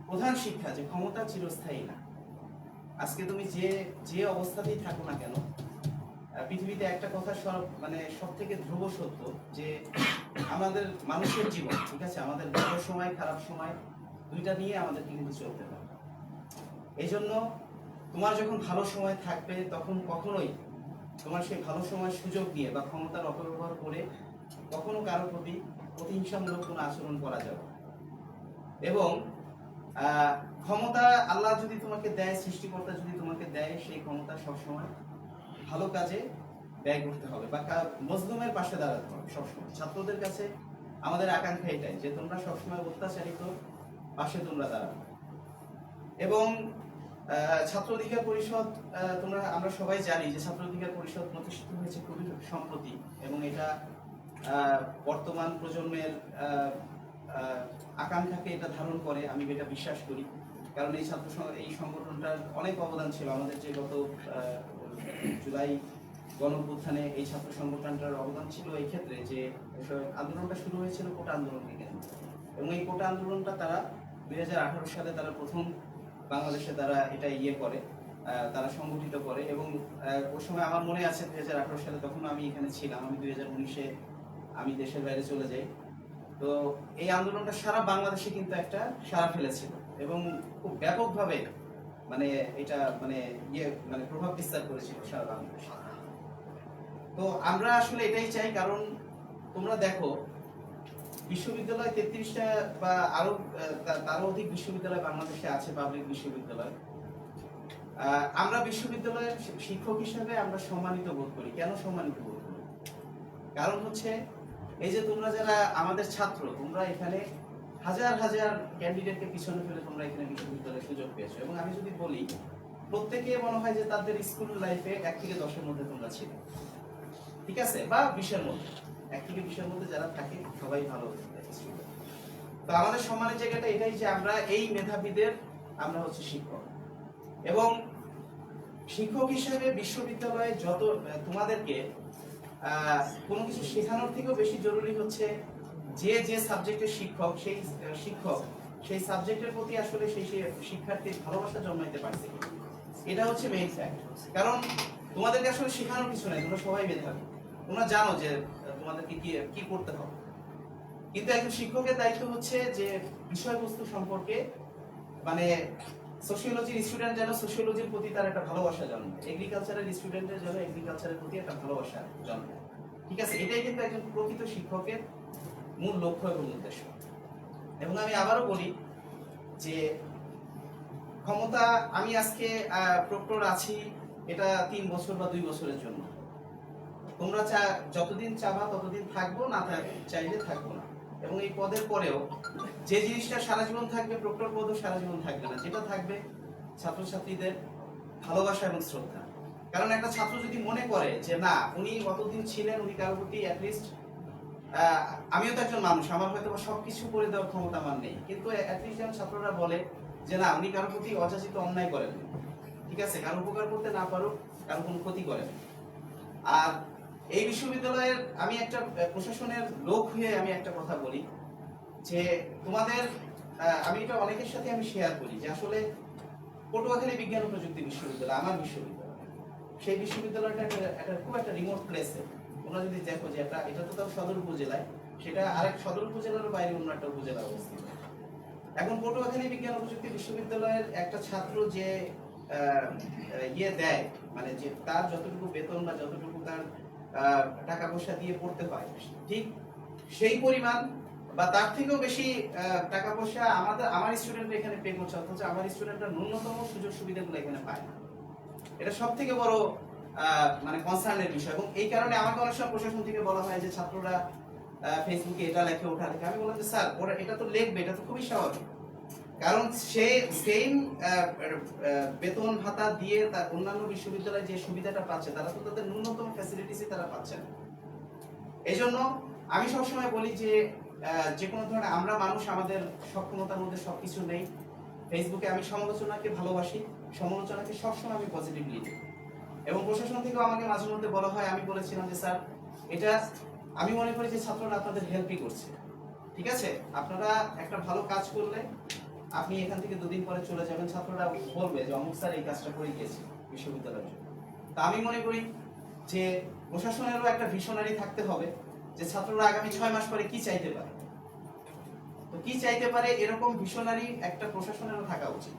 প্রধান শিক্ষা, যে ক্ষমতা চিরস্থায়ী না। আজকে তুমি যে অবস্থাতেই থাকো না কেন, পৃথিবীতে একটা কথা সব থেকে ধ্রুব সত্য, যে আমাদের মানুষের জীবন, ঠিক আছে, আমাদের ভালো সময় খারাপ সময় দুইটা নিয়ে আমাদেরকে কিন্তু চলতে হবে। এই জন্য তোমার যখন ভালো সময় থাকবে, তখন কখনোই তোমার সেই ভালো সময়ের সুযোগ নিয়ে বা ক্ষমতার অপব্যবহার করে কখনো কারো প্রতি প্রতিহিংসামূলক কোনো আচরণ করা যাবে। এবং ক্ষমতা আল্লাহ যদি তোমাকে দেয়, সৃষ্টিকর্তা যদি তোমাকে দেয়, সেই ক্ষমতা সবসময় ভালো কাজে ব্যয় করতে হবে বা মজলুমের পাশে দাঁড়াতে হবে সবসময়। ছাত্রদের কাছে আমাদের আকাঙ্ক্ষা এটাই যে তোমরা সবসময় অত্যাচারিত পাশে তোমরা দাঁড়াবে। এবং ছাত্র অধিকার পরিষদ, আমরা সবাই জানি যে ছাত্র অধিকার পরিষদ প্রতিষ্ঠিত হয়েছে খুবই সম্প্রতি, এবং এটা বর্তমান প্রজন্মের আকাঙ্ক্ষাকে এটা ধারণ করে, আমি এটা বিশ্বাস করি। কারণ এই সংগঠনটার অনেক অবদান ছিল আমাদের, যে গত জুলাই গণঅভ্যুত্থানে এই ছাত্র সংগঠনটার অবদান ছিল এই ক্ষেত্রে, যে আন্দোলনটা শুরু হয়েছিল কোটা আন্দোলনকে কেন্দ্র, এবং এই কোটা আন্দোলনটা তারা 2018 সালে তারা প্রথম বাংলাদেশে তারা এটা করে, তারা সংগঠিত করে। এবং ওই সময় আমার মনে আছে 2018 সালে, তখন আমি এখানে ছিলাম, আমি 2019-এ আমি দেশের বাইরে চলে যাই। তো এই আন্দোলনটা সারা বাংলাদেশে কিন্তু একটা সাড়া ফেলেছিল, এবং খুব ব্যাপকভাবে এটা প্রভাব বিস্তার করেছিল সারা বাংলাদেশে। তো আমরা আসলে এটাই চাই, কারণ তোমরা দেখো বিশ্ববিদ্যালয় 33টা বা তারও অধিক বিশ্ববিদ্যালয় বাংলাদেশে আছে, পাবলিক বিশ্ববিদ্যালয়। আমরা বিশ্ববিদ্যালয়ের শিক্ষক হিসেবে আমরা সম্মানিত বোধ করি। কেন সম্মানিত বোধ করি? কারণ হচ্ছে এই যে তোমরা যারা আমাদের ছাত্র, তোমরা এখানে হাজার হাজার ক্যান্ডিডেটকে পিছনে ফেলে তোমরা এখানে বিশ্ববিদ্যালয়ের সুযোগ পেয়েছো। এবং আমি যদি বলি, প্রত্যেকে মনে হয় যে তাদের স্কুল লাইফে 1 থেকে 10-এর মধ্যে তোমরা ছিলে, ঠিক আছে, বা 20-এর মধ্যে, 1 থেকে 20-এর মধ্যে যারা থাকে সবাই ভালো। তো আমাদের সম্মানের জায়গাটা এটাই যে আমরা এই মেধাবীদের আমরা হচ্ছে শিক্ষক, এবং শিক্ষক হিসেবে বিশ্ববিদ্যালয়ে যত তোমাদেরকে কোনো কিছু শেখানোর থেকেও বেশি জরুরি হচ্ছে যে সাবজেক্টের শিক্ষক, সেই সাবজেক্টের প্রতি আসলে সেই শিক্ষার্থীর ভালোবাসা জন্মাইতে পারছে। এটা হচ্ছে মেইন ফ্যাক্ট। কারণ তোমাদেরকে আসলে শেখানোর কিছু নাই, তোমরা সবাই মেধাবী, তোমরা জানো যে তোমাদেরকে কি করতে হবে। কিন্তু একজন শিক্ষকের দায়িত্ব হচ্ছে যে বিষয়বস্তু সম্পর্কে, সোশিওলজির স্টুডেন্ট যেন সোশিওলজির প্রতি তার একটা ভালোবাসা জন্মায়, এগ্রিকালচারের স্টুডেন্টের যেন এগ্রিকালচারের প্রতি একটা ভালোবাসা জন্মায়, ঠিক আছে। এটাই কিন্তু একজন প্রকৃত শিক্ষকের মূল লক্ষ্য এবং উদ্দেশ্য। এবং আমি আবারও বলি যে ক্ষমতা, আমি আজকে প্রক্টর আছি এটা 3 বছর বা 2 বছরের জন্য। তোমরা যতদিন চাবা ততদিন থাকবো, না চাইলে থাকবো না। এবং এই পদের পরেও যে জিনিসটা সারা জীবন থাকবে, প্রক্টর পদও সারা জীবন থাকবে না। যেটা থাকবে ছাত্রছাত্রীদের ভালোবাসা এবং শ্রদ্ধা। কারণ একটা ছাত্র যদি মনে করে যে না, উনি কতদিন ছিলেন, উনি কারোর প্রতি অ্যাটলিস্ট, আমিও তো একজন মানুষ, আমার হয়তো সবকিছু করে দেওয়ার ক্ষমতা আমার নেই, কিন্তু অ্যাটলিস্ট যেমন ছাত্ররা বলে যে না, উনি কারোর প্রতি অযাচিত অন্যায় করেন, ঠিক আছে, কারো উপকার করতে না পারুক, কারো কোনো ক্ষতি করেন। আর এই বিশ্ববিদ্যালয়ের আমি একটা প্রশাসনের লোক হয়ে আমি একটা কথা বলি যে তোমাদের, আমি এটা অনেকের সাথে আমি শেয়ার করি যে আসলে পটুয়াখালী বিজ্ঞান ও প্রযুক্তি বিশ্ববিদ্যালয় আমার বিশ্ববিদ্যালয়, সেই বিশ্ববিদ্যালয়টা খুব একটা রিমোট প্লেসে। তোমরা যদি দেখো যে এটা তো তাও সদর উপজেলায়, সেটা আরেক সদর উপজেলার বাইরে অন্য একটা উপজেলা অবস্থিত। এখন পটুয়াখালী বিজ্ঞান ও প্রযুক্তি বিশ্ববিদ্যালয়ের একটা ছাত্র যে দেয়, যে তার যতটুকু বেতন বা যতটুকু তার টাকা পয়সা দিয়ে পড়তে হয়, ঠিক সেই পরিমাণ বা তার থেকেও বেশি টাকা পয়সা আমার স্টুডেন্টরা এখানে পে করছে, অথচ আমার স্টুডেন্টরা ন্যূনতম সুযোগ সুবিধাগুলো এখানে পায় না। এটা সব থেকে বড় মানে কনসার্নের বিষয়। এবং এই কারণে আমাকে অনেক সময় প্রশাসন থেকে বলা হয় যে ছাত্ররা ফেসবুকে এটা লেখে ওটা লেখে। আমি বললাম যে স্যার ওরা এটা তো লিখবে, এটা তো খুবই স্বাভাবিক, কারণ সে সেম বেতন ভাতা দিয়ে তার অন্যান্য বিশ্ববিদ্যালয়ে যে সুবিধাটা পাচ্ছে তারা তো তাদের ন্যূনতম ফ্যাসিলিটিসই তারা পাচ্ছে না। এই জন্য আমি সবসময় বলি যে যে কোনো ধরনের আমরা মানুষ, আমাদের সক্ষমতার মধ্যে সবকিছু নেই। ফেসবুকে আমি সমালোচনাকে ভালোবাসি, সমালোচনাকে সবসময় আমি পজিটিভলি দিই। এবং প্রশাসন থেকেও আমাকে মাঝে মধ্যে বলা হয়, আমি বলেছিলাম যে স্যার এটা আমি মনে করি যে ছাত্ররা আপনাদের হেল্পই করছে, ঠিক আছে, আপনারা একটা ভালো কাজ করলে আপনি এখান থেকে 2 দিন পরে চলে যাবেন, ছাত্ররা বলবে যে অমুক স্যার এই কাজটা করে গিয়েছে বিশ্ববিদ্যালয়ের জন্য। তা আমি মনে করি যে প্রশাসনেরও একটা ভিশনারি থাকতে হবে যে ছাত্ররা আগামী 6 মাস পরে কি চাইতে পারে। তো কি চাইতে পারে এরকম ভিশনারি একটা প্রশাসনেরও থাকা উচিত।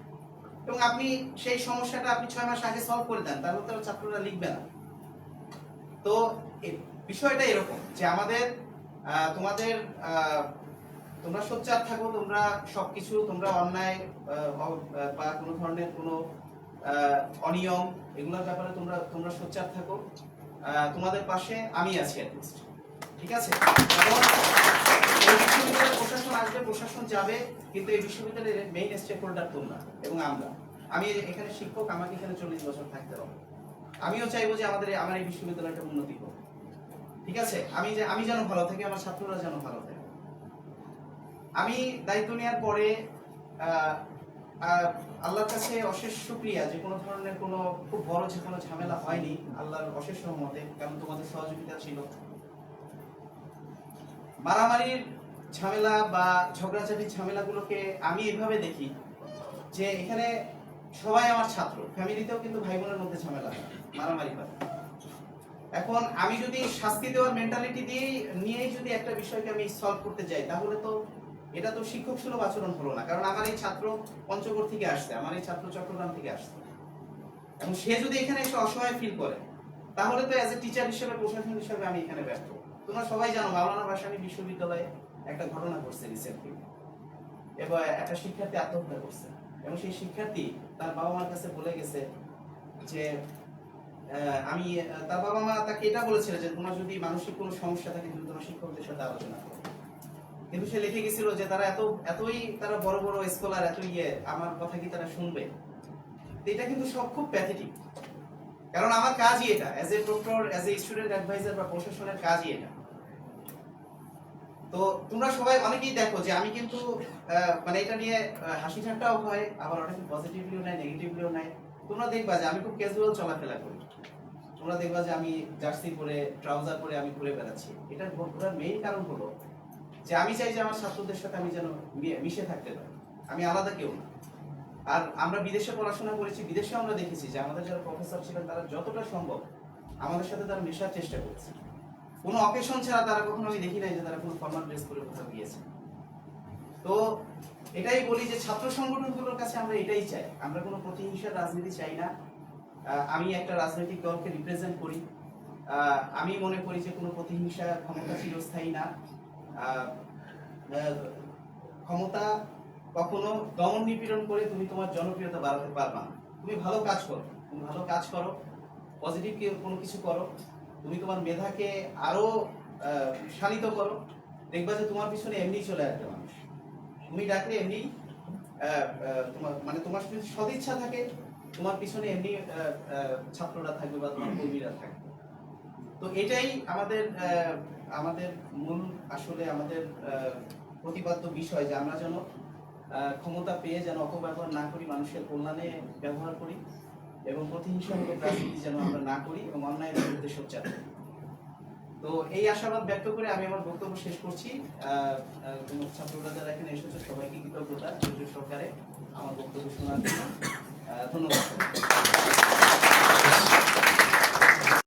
এবং আপনি সেই সমস্যাটা আপনি 6 মাস আগে সলভ করে দেন, তাহলে তো ছাত্ররা লিখবে না। তো বিষয়টা এরকম যে আমাদের তোমাদের তোমরা সোচ্চার থাকো, তোমরা সবকিছু তোমরা অন্যায় বা কোনো ধরনের কোনো অনিয়ম এগুলোর ব্যাপারে তোমরা সোচ্চার থাকো, তোমাদের পাশে আমি আছি অ্যাটলিস্ট, ঠিক আছে। এবং এই বিশ্ববিদ্যালয়ের প্রশাসন আসবে, প্রশাসন যাবে, কিন্তু এই বিশ্ববিদ্যালয়ের মেইন স্টেক হোল্ডার তোমরা এবং আমি এখানে শিক্ষক, আমাকে এখানে 40 বছর থাকতে হবে। আমিও চাইবো যে আমার এই বিশ্ববিদ্যালয়টা উন্নতি হোক, ঠিক আছে। আমি যেন ভালো থাকি, আমার ছাত্ররা যেন ভালো থাকে। আমি দায়িত্ব নেওয়ার পরে আল্লাহর কাছে অশেষ শুকরিয়া যে কোনো ধরনের কোনো খুব বড় যে কোনো ঝামেলা হয়নি, আল্লাহর অশেষ রহমতে, কারণ তোমাদের সহযোগিতা ছিল। মারামারির ঝামেলা বা ঝগড়াঝাটির ঝামেলাগুলোকে আমি এভাবে দেখি যে এখানে সবাই আমার ছাত্র, ফ্যামিলিতেও কিন্তু ভাই বোনের মধ্যে ঝামেলা হয়, মারামারি হয়। এখন আমি যদি শাস্তি দেওয়ার মেন্টালিটি নিয়েই যদি একটা বিষয়কে আমি সলভ করতে যাই, তাহলে তো এটা তো শিক্ষক সুলভ আচরণ হলো না। কারণ আমার এই ছাত্র পঞ্চগড় থেকে আসছে, আমার এই ছাত্র চট্টগ্রাম থেকে আসছে, এবং সে যদি এখানে এসে অসহায় ফিল করে, তাহলে তো অ্যাজ এ টিচার হিসেবে, প্রশাসন হিসেবে আমি এখানে ব্যর্থ। তোমরা সবাই জানো মাওলানা ভাসানী বিশ্ববিদ্যালয়ে একটা ঘটনা ঘটছে রিসেন্টলি, এবং একটা শিক্ষার্থী আত্মহত্যা করছে, এবং সেই শিক্ষার্থী তার বাবা মার কাছে বলে গেছে যে তার বাবা মা তাকে এটা বলেছিল যে তোমার যদি মানসিক কোনো সমস্যা থাকে তুমি তোমার শিক্ষকদের সাথে আলোচনা করো। কিন্তু সে লিখে গেছিল যে তারা এতই তারা বড় বড় স্কলার, এত আমার কথা কি তারা শুনবে? এটা কিন্তু সব খুব প্যাথেটিক, কারণ আমার কাজই এটা, as a proctor, as a student adviser বা প্রশাসনের কাজই এটা। তো তোমরা সবাই অনেকেই দেখো যে আমি কিন্তু মানে এটা নিয়ে হাসি ঠাট্টাও হয়, আবার অনেকে পজিটিভলিও নেয়, নেগেটিভলিও নেয়। তোমরা দেখবা যে আমি খুব ক্যাজুয়াল চলাফেরা করি, তোমরা দেখবা যে আমি জার্সি পরে, ট্রাউজার পরে আমি ঘুরে বেড়াচ্ছি। এটার ঘোরার মেইন কারণ হলো যে আমি চাই যে আমার ছাত্রদের সাথে আমি যেন মিশে থাকতে পারি, আমি আলাদা কেউ না। আর আমরা বিদেশে পড়াশোনা করেছি, বিদেশে আমরা দেখেছি যে আমাদের যারা প্রফেসর ছিলেন তারা যতটা সম্ভব আমাদের সাথে তারা মেশার চেষ্টা করেছে। কোনো অকেশন ছাড়া তারা কখনো আমি দেখি নাই যে তারা কোনো ফর্মাল ড্রেস করে কোথাও গিয়েছে। তো এটাই বলি যে ছাত্র সংগঠনগুলোর কাছে আমরা এটাই চাই, আমরা কোনো প্রতিহিংসার রাজনীতি চাই না। আমি একটা রাজনৈতিক দলকে রিপ্রেজেন্ট করি, আমি মনে করি যে কোনো প্রতিহিংসা ক্ষমতা চিরস্থায়ী না। ক্ষমতা কখনো দমন নিপীড়ন করে তুমি তোমার জনপ্রিয়তা বাড়াতে পারবা না। তুমি ভালো কাজ করো, তুমি ভালো কাজ করো, পজিটিভ কোনো কিছু করো, তুমি তোমার মেধাকে আরো শানিত করো, দেখবা যে তোমার পিছনে এমনি চলে আসবে মানুষ। তুমি ডাকলে এমনি তোমার যদি সদিচ্ছা থাকে, তোমার পিছনে এমনি ছাত্ররা থাকবে বা তোমার কর্মীরা থাকবে। তো এটাই আমাদের মূল আসলে আমাদের প্রতিপাদ্য বিষয়, যে আমরা যেন ক্ষমতা পেয়ে যেন অপব্যবহার না করি, মানুষের কল্যাণে ব্যবহার করি, এবং প্রতিহিংসামূলক রাজনীতি যেন আমরা না করি, এবং অন্যায়ের বিরুদ্ধে সোচ্চার করি। তো এই আশাবাদ ব্যক্ত করে আমি আমার বক্তব্য শেষ করছি। ছাত্ররা যারা এখানে এসেছে সবাইকে কৃতজ্ঞতা সরকারে আমার বক্তব্য শোনার জন্য। ধন্যবাদ।